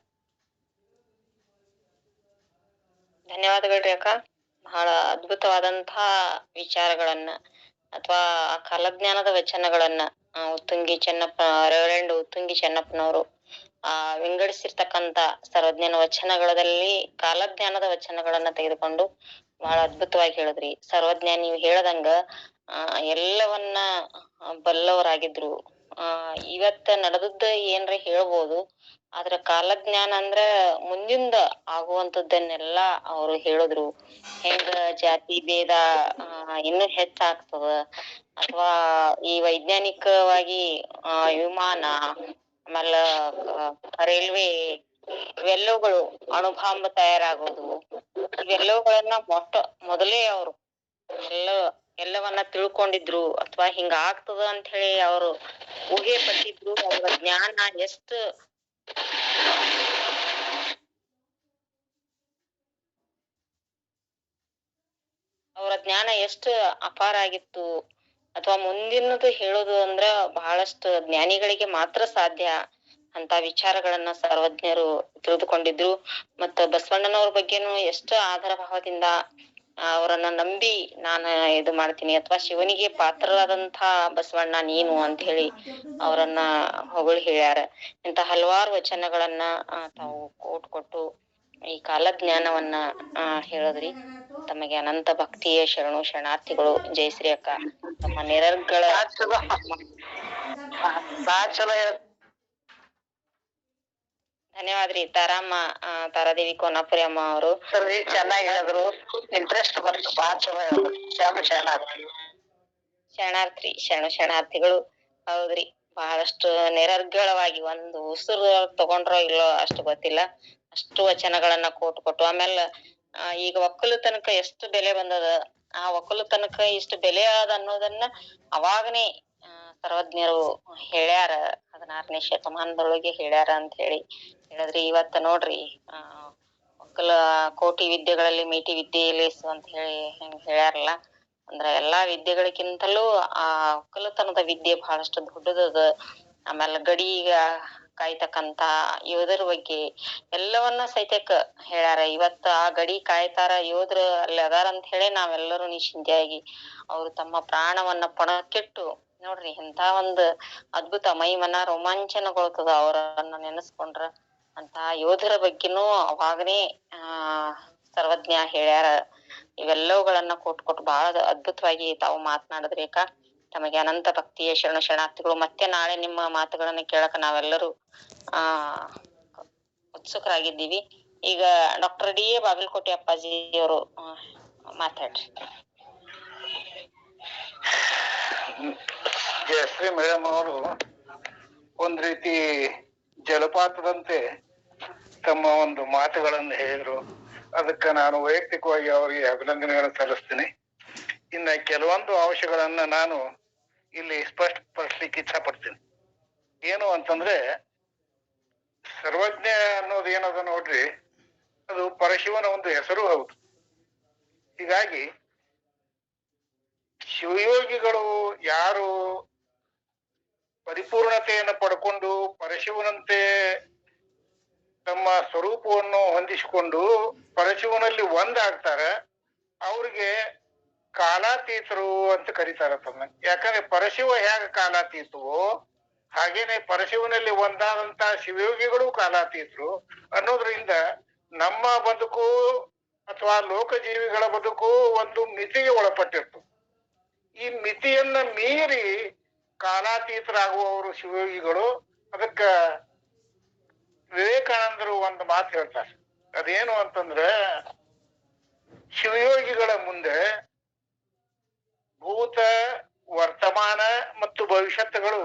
ಧನ್ಯವಾದಗಳ್ರಿ ಅಕ್ಕ. ಬಹಳ ಅದ್ಭುತವಾದಂತಹ ವಿಚಾರಗಳನ್ನ ಅಥವಾ ಆ ಕಾಲಜ್ಞಾನದ ವಚನಗಳನ್ನ ಉತ್ತುಂಗಿ ಚೆನ್ನಪ್ಪ ರೆವರೆಂಡ್ ಉತ್ತುಂಗಿ ಚೆನ್ನಪ್ಪನವರು ವಿಂಗಡಿಸಿರ್ತಕ್ಕಂತ ಸರ್ವಜ್ಞಾನ ವಚನಗಳಲ್ಲಿ ಕಾಲಜ್ಞಾನದ ವಚನಗಳನ್ನ ತೆಗೆದುಕೊಂಡು ಬಹಳ ಅದ್ಭುತವಾಗಿ ಹೇಳಿದ್ರಿ. ಸರ್ವಜ್ಞ ನೀವು ಹೇಳದಂಗ ಎಲ್ಲವನ್ನ ಬಲ್ಲವರಾಗಿದ್ರು. ಇವತ್ತ ನಡೆದದ್ದ ಏನ್ರ ಹೇಳ್ಬೋದು, ಆದ್ರ ಕಾಲಜ್ಞಾನ ಅಂದ್ರ ಮುಂದಿಂದ ಆಗುವಂತದ್ದನ್ನೆಲ್ಲಾ ಅವರು ಹೇಳಿದ್ರು. ಹೆಂಗ ಜಾತಿ ಭೇದ ಇನ್ನೂ ಹೆಚ್ಚಾಗ್ತದ ಅಥವಾ ಈ ವೈಜ್ಞಾನಿಕವಾಗಿ ವಿಮಾನ ಆಮೇಲೆ ರೈಲ್ವೆ ಇವೆಲ್ಲವುಗಳು ಅಣುಬಾಂಬ್ ತಯಾರಾಗೋದು ಇವೆಲ್ಲವುಗಳನ್ನ ಮೊದಲೇ ಅವರು ಎಲ್ಲವನ್ನ ತಿಳ್ಕೊಂಡಿದ್ರು ಅಥವಾ ಹಿಂಗ ಆಗ್ತದ ಅಂತ ಹೇಳಿ ಅವರು ಊಹೆ ಪಟ್ಟಿದ್ರು. ಅವರ ಜ್ಞಾನ ಎಷ್ಟು ಅಪಾರ ಆಗಿತ್ತು ಅಥವಾ ಮುಂದಿನದು ಹೇಳೋದು ಅಂದ್ರ ಬಹಳಷ್ಟು ಜ್ಞಾನಿಗಳಿಗೆ ಮಾತ್ರ ಸಾಧ್ಯ ಅಂತ ವಿಚಾರಗಳನ್ನ ಸರ್ವಜ್ಞರು ತಿಳಿದುಕೊಂಡಿದ್ರು. ಮತ್ತ ಬಸವಣ್ಣನವ್ರ ಬಗ್ಗೆನು ಎಷ್ಟು ಆಧಾರ ಭಾವದಿಂದ ಅವರನ್ನ ನಂಬಿ ನಾನು ಇದು ಮಾಡ್ತೀನಿ ಅಥವಾ ಶಿವನಿಗೆ ಪಾತ್ರರಾದಂತ ಬಸವಣ್ಣ ನೀನು ಅಂತ ಹೇಳಿ ಅವರನ್ನ ಹೊಗಳಿ ಹೇಳ್ಯಾರ. ಇಂತ ಹಲವಾರು ವಚನಗಳನ್ನ ತಾವು ಕೊಟ್ಟು ಈ ಕಾಲಜ್ಞಾನವನ್ನ ಹೇಳದ್ರಿ. ತಮಗೆ ಅನಂತ ಭಕ್ತಿಯ ಶರಣಾರ್ಥಿಗಳು. ಜಯಶ್ರೀ ಅಕ್ಕ. ತಮ್ಮ ನಿರರ್ಗಳ ಬಾಳ್ ಚಲೋ ಧನ್ಯವಾದ್ರಿ ತಾರಮ್ಮ, ತಾರಾದೇವಿ ಕೋನಾಪುರಿ ಅಮ್ಮ ಅವರು. ಚೆನ್ನಾಗಿ ಹೇಳಿದ್ರು, ಇಂಟ್ರೆಸ್ಟ್ ಬಂತು, ಬಾಳ ಚಲೋ ಹೇಳಿದ್ರು. ಶರಣಾರ್ಥಿ ಶರಣಾರ್ಥಿಗಳು. ಹೌದ್ರಿ, ಬಹಳಷ್ಟು ನಿರರ್ಗಳವಾಗಿ ಒಂದು ಉಸಿರು ತಗೊಂಡ್ರೋ ಇಲ್ಲೋ ಅಷ್ಟು ಗೊತ್ತಿಲ್ಲ, ಅಷ್ಟು ವಚನಗಳನ್ನ ಕೊಟ್ಟು ಆಮೇಲೆ ಈಗ ಒಕ್ಕಲುತನಕ ಎಷ್ಟು ಬೆಲೆ ಬಂದದ, ಆ ಒಕ್ಕಲುತನಕ ಇಷ್ಟು ಬೆಲೆ ಅದ ಅನ್ನೋದನ್ನ ಅವಾಗನೇ ಸರ್ವಜ್ಞರು ಹೇಳ್ಯಾರ, 16ನೇ ಶತಮಾನದೊಳಗೆ ಹೇಳ್ಯಾರ ಅಂತ ಹೇಳಿದ್ರಿ. ಇವತ್ತ ನೋಡ್ರಿ, ಒಕ್ಕಲ ಕೋಟಿ ವಿದ್ಯೆಗಳಲ್ಲಿ ಮೇಟಿ ವಿದ್ಯೆ ಲೇಸು ಅಂತ ಹೆಂಗ್ ಹೇಳ್ಯಾರಲ್ಲ, ಅಂದ್ರ ಎಲ್ಲಾ ವಿದ್ಯೆಗಳಿಗಿಂತಲೂ ಆ ಒಕ್ಕಲತನದ ವಿದ್ಯೆ ಬಹಳಷ್ಟು ದೊಡ್ಡದದ. ಆಮೇಲೆ ಗಡಿಗ ಕಾಯ್ತಕ್ಕಂತ ಯೋಧರ ಬಗ್ಗೆ ಎಲ್ಲವನ್ನ ಸಹಿತಕ್ಕ ಹೇಳ್ಯಾರ. ಇವತ್ತ ಆ ಗಡಿ ಕಾಯ್ತಾರ ಯೋಧರು ಅಲ್ಲಿ ಅದಾರ ಅಂತ ಹೇಳಿ ನಾವೆಲ್ಲರೂ ನಿಶ್ಚಿಂತೆಯಾಗಿ ಅವ್ರು ತಮ್ಮ ಪ್ರಾಣವನ್ನ ಪಣಕ್ಕಿಟ್ಟು, ನೋಡ್ರಿ ಎಂತ ಒಂದು ಅದ್ಭುತ, ಮೈ ಮನ ರೋಮಾಂಚನಗೊಳ್ತದ ಅವರನ್ನ ನೆನೆಸ್ಕೊಂಡ್ರ. ಅಂತ ಯೋಧರ ಬಗ್ಗೆನೂ ಅವಾಗನೇ ಸರ್ವಜ್ಞ ಹೇಳ್ಯಾರ. ಇವೆಲ್ಲವುಗಳನ್ನ ಕೊಟ್ಟು ಬಹಳ ಅದ್ಭುತವಾಗಿ ತಾವು ಮಾತನಾಡಿದ್ರಿ ಅಕ್ಕ. ತಮಗೆ ಅನಂತ ಭಕ್ತಿಯ ಶರಣಾರ್ಥಿಗಳು. ಮತ್ತೆ ನಾಳೆ ನಿಮ್ಮ ಮಾತುಗಳನ್ನ ಕೇಳಕ ನಾವೆಲ್ಲರೂ ಉತ್ಸುಕರಾಗಿದ್ದೀವಿ. ಈಗ ಡಾಕ್ಟರ್ ಡಿ ಎ ಬಾಗಲಕೋಟೆ ಅಪ್ಪಾಜಿ ಅವರು ಮಾತಾಡ್ರಿ. ಜಯಶ್ರೀ ಮೇಡಮ್ ಅವರು ಒಂದ್ ರೀತಿ ಜಲಪಾತದಂತೆ ತಮ್ಮ ಒಂದು ಮಾತುಗಳನ್ನು ಹೇಳಿದ್ರು. ಅದಕ್ಕೆ ನಾನು ವೈಯಕ್ತಿಕವಾಗಿ ಅವರಿಗೆ ಅಭಿನಂದನೆಗಳನ್ನು ಸಲ್ಲಿಸ್ತೀನಿ. ಇನ್ನ ಕೆಲವೊಂದು ಅಂಶಗಳನ್ನ ನಾನು ಇಲ್ಲಿ ಸ್ಪಷ್ಟಪಡಿಸ್ಲಿಕ್ಕೆ ಇಚ್ಛಾ ಪಡ್ತೀನಿ. ಏನು ಅಂತಂದ್ರೆ, ಸರ್ವಜ್ಞ ಅನ್ನೋದು ಏನದ ನೋಡ್ರಿ, ಅದು ಪರಶಿವನ ಒಂದು ಹೆಸರು ಹೌದು. ಹೀಗಾಗಿ ಶಿವಯೋಗಿಗಳು ಯಾರು ಪರಿಪೂರ್ಣತೆಯನ್ನು ಪಡ್ಕೊಂಡು ಪರಶಿವನಂತೆ ತಮ್ಮ ಸ್ವರೂಪವನ್ನು ಹೊಂದಿಸಿಕೊಂಡು ಪರಶಿವನಲ್ಲಿ ಒಂದಾಗ್ತಾರೆ, ಅವ್ರಿಗೆ ಕಾಲಾತೀತರು ಅಂತ ಕರೀತಾರ ತಮ್ಮ. ಯಾಕಂದ್ರೆ ಪರಶಿವ ಹೇಗ ಕಾಲಾತೀತವೋ ಹಾಗೇನೆ ಪರಶಿವನಲ್ಲಿ ಒಂದಾದಂತ ಶಿವಯೋಗಿಗಳು ಕಾಲಾತೀತರು ಅನ್ನೋದ್ರಿಂದ ನಮ್ಮ ಬದುಕು ಅಥವಾ ಲೋಕಜೀವಿಗಳ ಬದುಕು ಒಂದು ಮಿತಿಗೆ ಒಳಪಟ್ಟಿರ್ತದೆ. ಈ ಮಿತಿಯನ್ನ ಮೀರಿ ಕಾಲಾತೀತರಾಗುವವರು ಶಿವಯೋಗಿಗಳು. ಅದಕ್ಕ ವಿವೇಕಾನಂದರು ಒಂದು ಮಾತು ಹೇಳ್ತಾರೆ. ಅದೇನು ಅಂತಂದ್ರೆ, ಶಿವಯೋಗಿಗಳ ಮುಂದೆ ಭೂತ, ವರ್ತಮಾನ ಮತ್ತು ಭವಿಷ್ಯತ್ತುಗಳು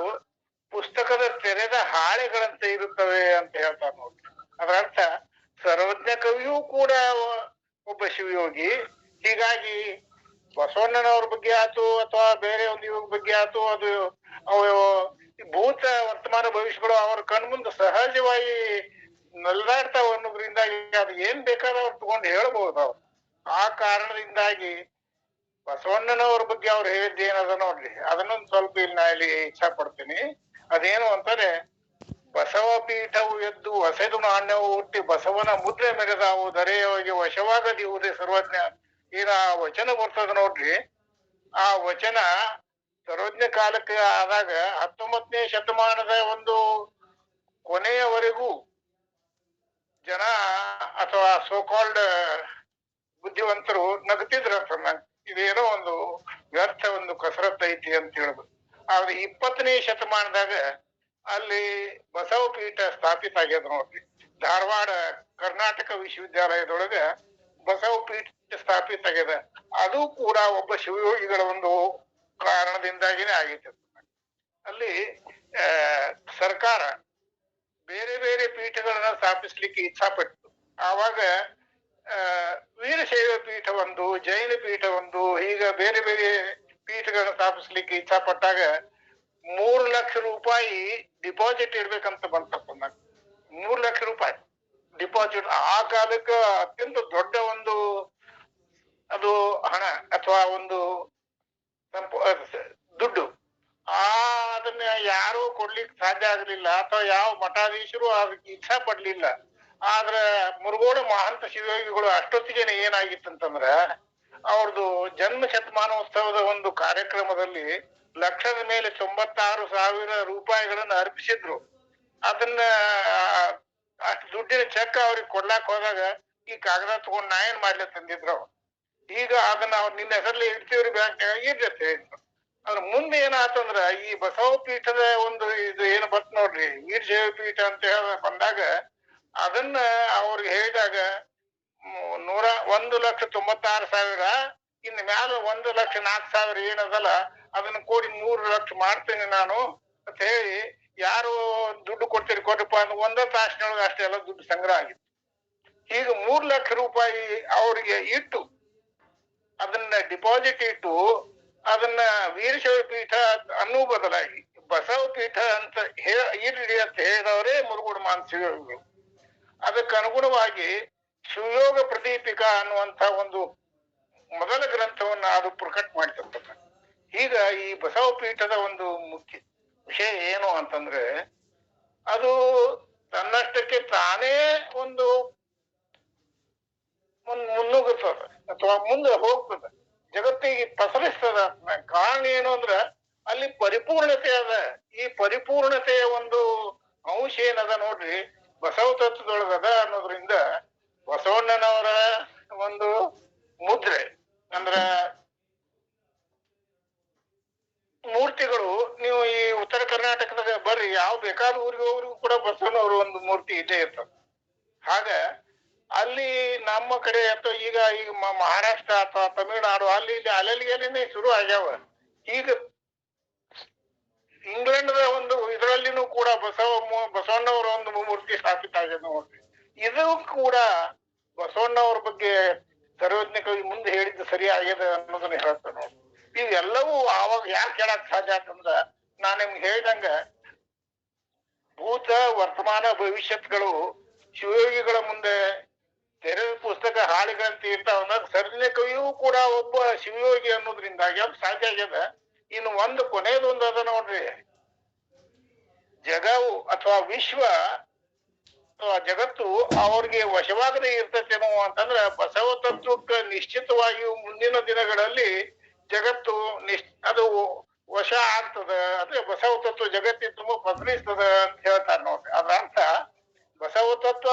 ಪುಸ್ತಕದ ತೆರೆದ ಹಾಳೆಗಳಂತೆ ಇರುತ್ತವೆ ಅಂತ ಹೇಳ್ತಾರೆ ನೋಡಿ. ಅದರ ಅರ್ಥ ಸರ್ವಜ್ಞ ಕವಿಯೂ ಕೂಡ ಒಬ್ಬ ಶಿವಯೋಗಿ. ಹೀಗಾಗಿ ಬಸವಣ್ಣನವ್ರ ಬಗ್ಗೆ ಆಯ್ತು ಅಥವಾ ಬೇರೆ ಒಂದು ಯುಗ ಬಗ್ಗೆ ಆಯ್ತು, ಅದು ಭೂತ, ವರ್ತಮಾನ, ಭವಿಷ್ಯಗಳು ಅವ್ರ ಕಣ್ಮುಂದೆ ಸಹಜವಾಗಿ ನಲ್ದಾಡ್ತಾವ ಅನ್ನೋದ್ರಿಂದಾಗಿ ಅದು ಏನ್ ಬೇಕಾದ್ರೂ ಅವ್ರು ತಗೊಂಡು ಹೇಳ್ಬಹುದು ಅವ್ರು. ಆ ಕಾರಣದಿಂದಾಗಿ ಬಸವಣ್ಣನವ್ರ ಬಗ್ಗೆ ಅವ್ರು ಹೇಳಿದ್ದು ಏನದ ನೋಡ್ರಿ, ಅದನ್ನೊಂದು ಸ್ವಲ್ಪ ಇಲ್ಲಿ ಇಚ್ಛಾ ಪಡ್ತೀನಿ. ಅದೇನು ಅಂತಾರೆ, ಬಸವ ಪೀಠವು ಎದ್ದು ಹೊಸೆದು ನಾಣ್ಯವು ಹುಟ್ಟಿ ಬಸವನ ಮುದ್ರೆ ಮೆರೆದಾವು ದರೆಯವರಿಗೆ ವಶವಾಗದಿವುದೇ ಸರ್ವಜ್ಞ. ಈಗ ಆ ವಚನ ಬರ್ತದ ನೋಡ್ರಿ. ಆ ವಚನ ಸರ್ವಜ್ಞ ಕಾಲಕ್ಕೆ ಆದಾಗ 19ನೇ ಶತಮಾನದ ಒಂದು ಕೊನೆಯವರೆಗೂ ಜನ ಅಥವಾ ಸೋಕಾಲ್ಡ್ ಬುದ್ಧಿವಂತರು ನಗ್ತಿದ್ರ. ಇದೇನೋ ಒಂದು ವ್ಯರ್ಥ ಒಂದು ಕಸರತ್ ಐತಿ ಅಂತ ಹೇಳುದು. ಆದ್ರೆ 20ನೇ ಶತಮಾನದಾಗ ಅಲ್ಲಿ ಬಸವ ಪೀಠ ಸ್ಥಾಪಿತ ಆಗ್ಯದ ನೋಡ್ರಿ. ಧಾರವಾಡ ಕರ್ನಾಟಕ ವಿಶ್ವವಿದ್ಯಾಲಯದೊಳಗ ಬಸವ ಪೀಠ ಸ್ಥಾಪಿತ ಆಗ್ಯದ. ಅದು ಕೂಡ ಒಬ್ಬ ಶಿವಯೋಗಿಗಳ ಒಂದು ಕಾರಣದಿಂದಾಗಿನೇ ಆಗೈತೆ. ಅಲ್ಲಿ ಸರ್ಕಾರ ಬೇರೆ ಬೇರೆ ಪೀಠಗಳನ್ನ ಸ್ಥಾಪಿಸ್ಲಿಕ್ಕೆ ಇಚ್ಛಾ ಪಟ್ಟು, ಆವಾಗ ವೀರಶೈವ ಪೀಠ ಒಂದು, ಜೈನ ಪೀಠ ಒಂದು, ಈಗ ಬೇರೆ ಬೇರೆ ಪೀಠಗಳನ್ನ ಸ್ಥಾಪಿಸ್ಲಿಕ್ಕೆ ಇಚ್ಛಾ ಪಟ್ಟಾಗ 3 ಲಕ್ಷ ರೂಪಾಯಿ ಡಿಪಾಸಿಟ್ ಇರ್ಬೇಕಂತ ಬಂತಪ್ಪ. 3 ಲಕ್ಷ ರೂಪಾಯಿ ಡಿಪಾಸಿಟ್ ಆ ಕಾಲಕ್ಕೆ ಅತ್ಯಂತ ದೊಡ್ಡ ಒಂದು ಅದು ಹಣ ಅಥವಾ ಒಂದು ದುಡ್ಡು. ಅದನ್ನ ಯಾರು ಕೊಡ್ಲಿಕ್ಕೆ ಸಾಧ್ಯ ಆಗ್ಲಿಲ್ಲ ಅಥವಾ ಯಾವ ಮಠಾಧೀಶರು ಅದಕ್ಕೆ ಇಚ್ಛಾ ಪಡ್ಲಿಲ್ಲ. ಆದ್ರ ಮುರುಗೋಡು ಮಹಾಂತ ಶಿವಯೋಗಿಗಳು ಅಷ್ಟೊತ್ತಿಗೆ ಏನಾಗಿತ್ತಂತಂದ್ರ, ಅವ್ರದ್ದು ಜನ್ಮ ಶತಮಾನೋತ್ಸವದ ಒಂದು ಕಾರ್ಯಕ್ರಮದಲ್ಲಿ ಲಕ್ಷದ ಮೇಲೆ 96,000 ರೂಪಾಯಿಗಳನ್ನ ಅರ್ಪಿಸಿದ್ರು. ಅದನ್ನ ಅಷ್ಟು ದುಡ್ಡಿನ ಚೆಕ್ ಅವ್ರಿಗೆ ಕೊಡ್ಲಾಕ್ ಹೋದಾಗ ಈ ಕಾಗದ ತಗೊಂಡ್ ನಾ ಏನ್ ಮಾಡ್ಲಿ ತಂದಿದ್ರು. ಈಗ ಅದನ್ನ ಅವ್ರು ನಿನ್ನ ಹೆಸರಲ್ಲಿ ಇಡ್ತೀವ್ರಿ ಬ್ಯಾಂಕ್ನಾಗ ಇರ್ತೈತೆ. ಅದ್ರ ಮುಂದೆ ಏನಾತಂದ್ರ, ಈ ಬಸವ ಪೀಠದ ಒಂದು ಇದು ಏನು ಬತ್ ನೋಡ್ರಿ, ವೀರಶೈವ ಪೀಠ ಅಂತ ಹೇಳ ಬಂದಾಗ ಅದನ್ನ ಅವ್ರಿಗೆ ಹೇಳಿದಾಗ 1,96,000 ಇನ್ ಮ್ಯಾಲ 1,04,000 ಏನದಲ್ಲ ಅದನ್ನ ಕೂಡಿ 3 ಲಕ್ಷ ಮಾಡ್ತೇನೆ ನಾನು ಅಂತ ಹೇಳಿ, ಯಾರು ದುಡ್ಡು ಕೊಡ್ತೀರಿ ಕೊಟ್ಟಪ್ಪ ಅಂದ್ರೆ 1 ತಾಸಿನೊಳಗೆ ಅಷ್ಟೆಲ್ಲ ದುಡ್ಡು ಸಂಗ್ರಹ ಆಗಿತ್ತು. ಈಗ 3 ಲಕ್ಷ ರೂಪಾಯಿ ಅವರಿಗೆ ಇಟ್ಟು ಅದನ್ನ ಡಿಪಾಸಿಟ್ ಇಟ್ಟು ಅದನ್ನ ವೀರಶೈವ ಪೀಠ ಅನ್ನೋ ಬದಲಾಗಿ ಬಸವ ಪೀಠ ಅಂತ ಇರ್ಲಿ ಅಂತ ಹೇಳಿದವರೇ ಮುರುಗೋಡು ಶಿವಯೋಗಿಗಳು. ಅದಕ್ಕೆ ಅನುಗುಣವಾಗಿ ಶಿವಯೋಗ ಪ್ರದೀಪಿಕಾ ಅನ್ನುವಂತ ಒಂದು ಮೊದಲ ಗ್ರಂಥವನ್ನ ಅದು ಪ್ರಕಟ ಮಾಡಿರ್ತಕ್ಕ. ಈಗ ಈ ಬಸವ ಪೀಠದ ಒಂದು ಮುಖ್ಯ ವಿಷಯ ಏನು ಅಂತಂದ್ರೆ, ಅದು ತನ್ನಷ್ಟಕ್ಕೆ ತಾನೇ ಒಂದು ಮುನ್ನುಗ್ಗುತ್ತದ ಅಥವಾ ಮುಂದೆ ಹೋಗ್ತದ, ಜಗತ್ತಿಗೆ ಪಸರಿಸ್ತದ. ಕಾರಣ ಏನು ಅಂದ್ರ ಅಲ್ಲಿ ಪರಿಪೂರ್ಣತೆ ಅದ. ಈ ಪರಿಪೂರ್ಣತೆಯ ಒಂದು ಅಂಶ ಏನದ ನೋಡ್ರಿ ಬಸವ ತತ್ವದೊಳಗದ ಅನ್ನೋದ್ರಿಂದ ಬಸವಣ್ಣನವರ ಒಂದು ಮುದ್ರೆ ಅಂದ್ರ ಮೂರ್ತಿಗಳು, ನೀವು ಈ ಉತ್ತರ ಕರ್ನಾಟಕದಾಗ ಬರ್ರಿ, ಯಾವ ಬೇಕಾದ ಊರಿಗೆ ಹೋಗ್ರಿಗೂ ಕೂಡ ಬಸವಣ್ಣವ್ರ ಒಂದು ಮೂರ್ತಿ ಇದ್ದೇ ಇರ್ತದೆ. ಹಾಗ ಅಲ್ಲಿ ನಮ್ಮ ಕಡೆ ಅಥವಾ ಈಗ ಮಹಾರಾಷ್ಟ್ರ ಅಥವಾ ತಮಿಳುನಾಡು ಅಲ್ಲಿ ಇಲ್ಲಿ ಅಲೆಲಿಗೇನೆ ಶುರು ಆಗ್ಯಾವ. ಈಗ ಇಂಗ್ಲೆಂಡ್ ಒಂದು ಇದರಲ್ಲಿನೂ ಕೂಡ ಬಸವಣ್ಣವರ ಒಂದು ಮೂರ್ತಿ ಸ್ಥಾಪಿತ ಆಗಿದೆ ನೋಡ್ರಿ. ಇದು ಕೂಡ ಬಸವಣ್ಣವ್ರ ಬಗ್ಗೆ ಸರ್ವಜ್ಞ ಕವಿ ಮುಂದೆ ಹೇಳಿದ್ದು ಸರಿ ಆಗಿದೆ ಅನ್ನೋದನ್ನ ಹೇಳ್ತಾರೆ ನೋಡಿ. ಇವೆಲ್ಲವೂ ಆವಾಗ ಯಾಕೆ ಹೇಳಕ್ ಸಾಧ್ಯ ಅಂತಂದ್ರ, ನಾನ್ ನಿಮ್ಗೆ ಹೇಳ್ದಂಗ ಭೂತ ವರ್ತಮಾನ ಭವಿಷ್ಯತ್ಗಳು ಶಿವಯೋಗಿಗಳ ಮುಂದೆ ತೆರೆದ ಪುಸ್ತಕ ಹಾಳಿಗಳಂತ ಇರ್ತಾವ. ಸರ್ವಜ್ಞ ಕವಿಯೂ ಕೂಡ ಒಬ್ಬ ಶಿವಯೋಗಿ ಅನ್ನೋದ್ರಿಂದಾಗಿ ಅದು ಸಾಧ್ಯ ಆಗ್ಯದ. ಇನ್ನು ಒಂದು ಕೊನೆಯದೊಂದು ಅದ ನೋಡ್ರಿ, ಜಗವು ಅಥವಾ ವಿಶ್ವ ಅಥವಾ ಜಗತ್ತು ಅವ್ರಿಗೆ ವಶವಾಗದೆ ಇರ್ತತೇನೋ ಅಂತಂದ್ರ ಬಸವ ತತ್ವಕ್ಕೆ ನಿಶ್ಚಿತವಾಗಿಯೂ ಮುಂದಿನ ದಿನಗಳಲ್ಲಿ ಜಗತ್ತು ಅದು ವಶ ಆಗ್ತದ, ಅಂದ್ರೆ ಬಸವ ತತ್ವ ಜಗತ್ತಿನ ತುಂಬಾ ಪಸರಿಸ್ತದ ಅಂತ ಹೇಳ್ತಾರೆ ನೋಡ್ರಿ. ಅದ್ರ ಅರ್ಥ ಬಸವ ತತ್ವ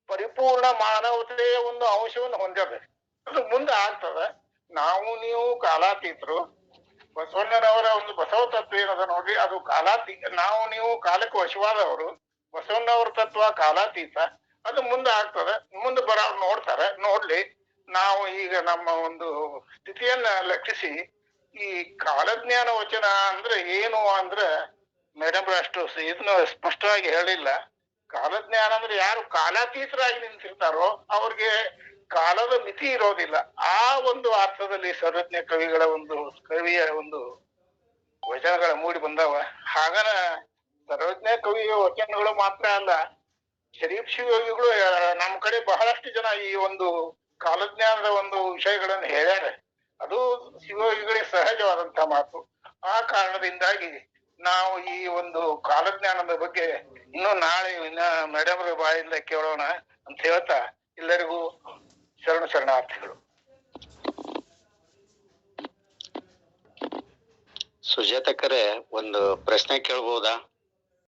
ಪರಿಪೂರ್ಣ ಮಾನವತೆಯ ಒಂದು ಅಂಶವನ್ನು ಹೊಂದಿದೆ, ಅದು ಮುಂದೆ ಆಗ್ತದ. ನಾವು ನೀವು ಕಾಲಾತೀತರು. ಬಸವಣ್ಣನವರ ಒಂದು ಬಸವ ತತ್ವ ಏನದ ನೋಡ್ರಿ, ಅದು ನಾವು ನೀವು ಕಾಲಕ್ಕೆ ವಶವಾದವರು. ಬಸವಣ್ಣವರ ತತ್ವ ಕಾಲಾತೀತ, ಅದು ಮುಂದೆ ಆಗ್ತದೆ. ಮುಂದೆ ಬರೋರು ನೋಡ್ತಾರೆ, ನೋಡ್ಲಿ. ನಾವು ಈಗ ನಮ್ಮ ಒಂದು ಸ್ಥಿತಿಯನ್ನ ಲಕ್ಷಿಸಿ ಈ ಕಾಲಜ್ಞಾನ ವಚನ ಅಂದ್ರೆ ಏನು ಅಂದ್ರೆ, ಮೇಡಮ್ ಅಷ್ಟು ಇದನ್ನ ಸ್ಪಷ್ಟವಾಗಿ ಹೇಳಿಲ್ಲ. ಕಾಲಜ್ಞಾನ ಅಂದ್ರೆ ಯಾರು ಕಾಲಾತೀತರಾಗಿ ನಿಂತಿರ್ತಾರೋ ಅವ್ರಿಗೆ ಕಾಲದ ಮಿತಿ ಇರೋದಿಲ್ಲ. ಆ ಒಂದು ಅರ್ಥದಲ್ಲಿ ಸರ್ವಜ್ಞ ಕವಿಗಳ ಒಂದು ಕವಿಯ ಒಂದು ವಚನಗಳ ಮೂಡಿ ಬಂದವ. ಹಾಗನ ಸರ್ವಜ್ಞ ಕವಿಯ ವಚನಗಳು ಮಾತ್ರ ಅಲ್ಲ, ಶರೀಫ್ ಶಿವಯೋಗಿಗಳು ನಮ್ಮ ಕಡೆ ಬಹಳಷ್ಟು ಜನ ಈ ಒಂದು ಕಾಲಜ್ಞಾನದ ಒಂದು ವಿಷಯಗಳನ್ನು ಹೇಳ್ಯಾರ. ಅದು ಶಿವಯೋಗಿಗಳಿಗೆ ಸಹಜವಾದಂತಹ ಮಾತು. ಆ ಕಾರಣದಿಂದಾಗಿ ನಾವು ಈ ಒಂದು ಕಾಲಜ್ಞಾನದ ಬಗ್ಗೆ ಇನ್ನು ನಾಳೆ ಮೇಡಮ್ ಬಾಯಿಂದ ಕೇಳೋಣ ಅಂತ ಹೇಳ್ತಾ ಎಲ್ಲರಿಗೂ ಶರಣಾರ್ಥಿಗಳು. ಸುಜಾತಕ್ಕರೆ, ಒಂದು ಪ್ರಶ್ನೆ ಕೇಳ್ಬೋದಾ?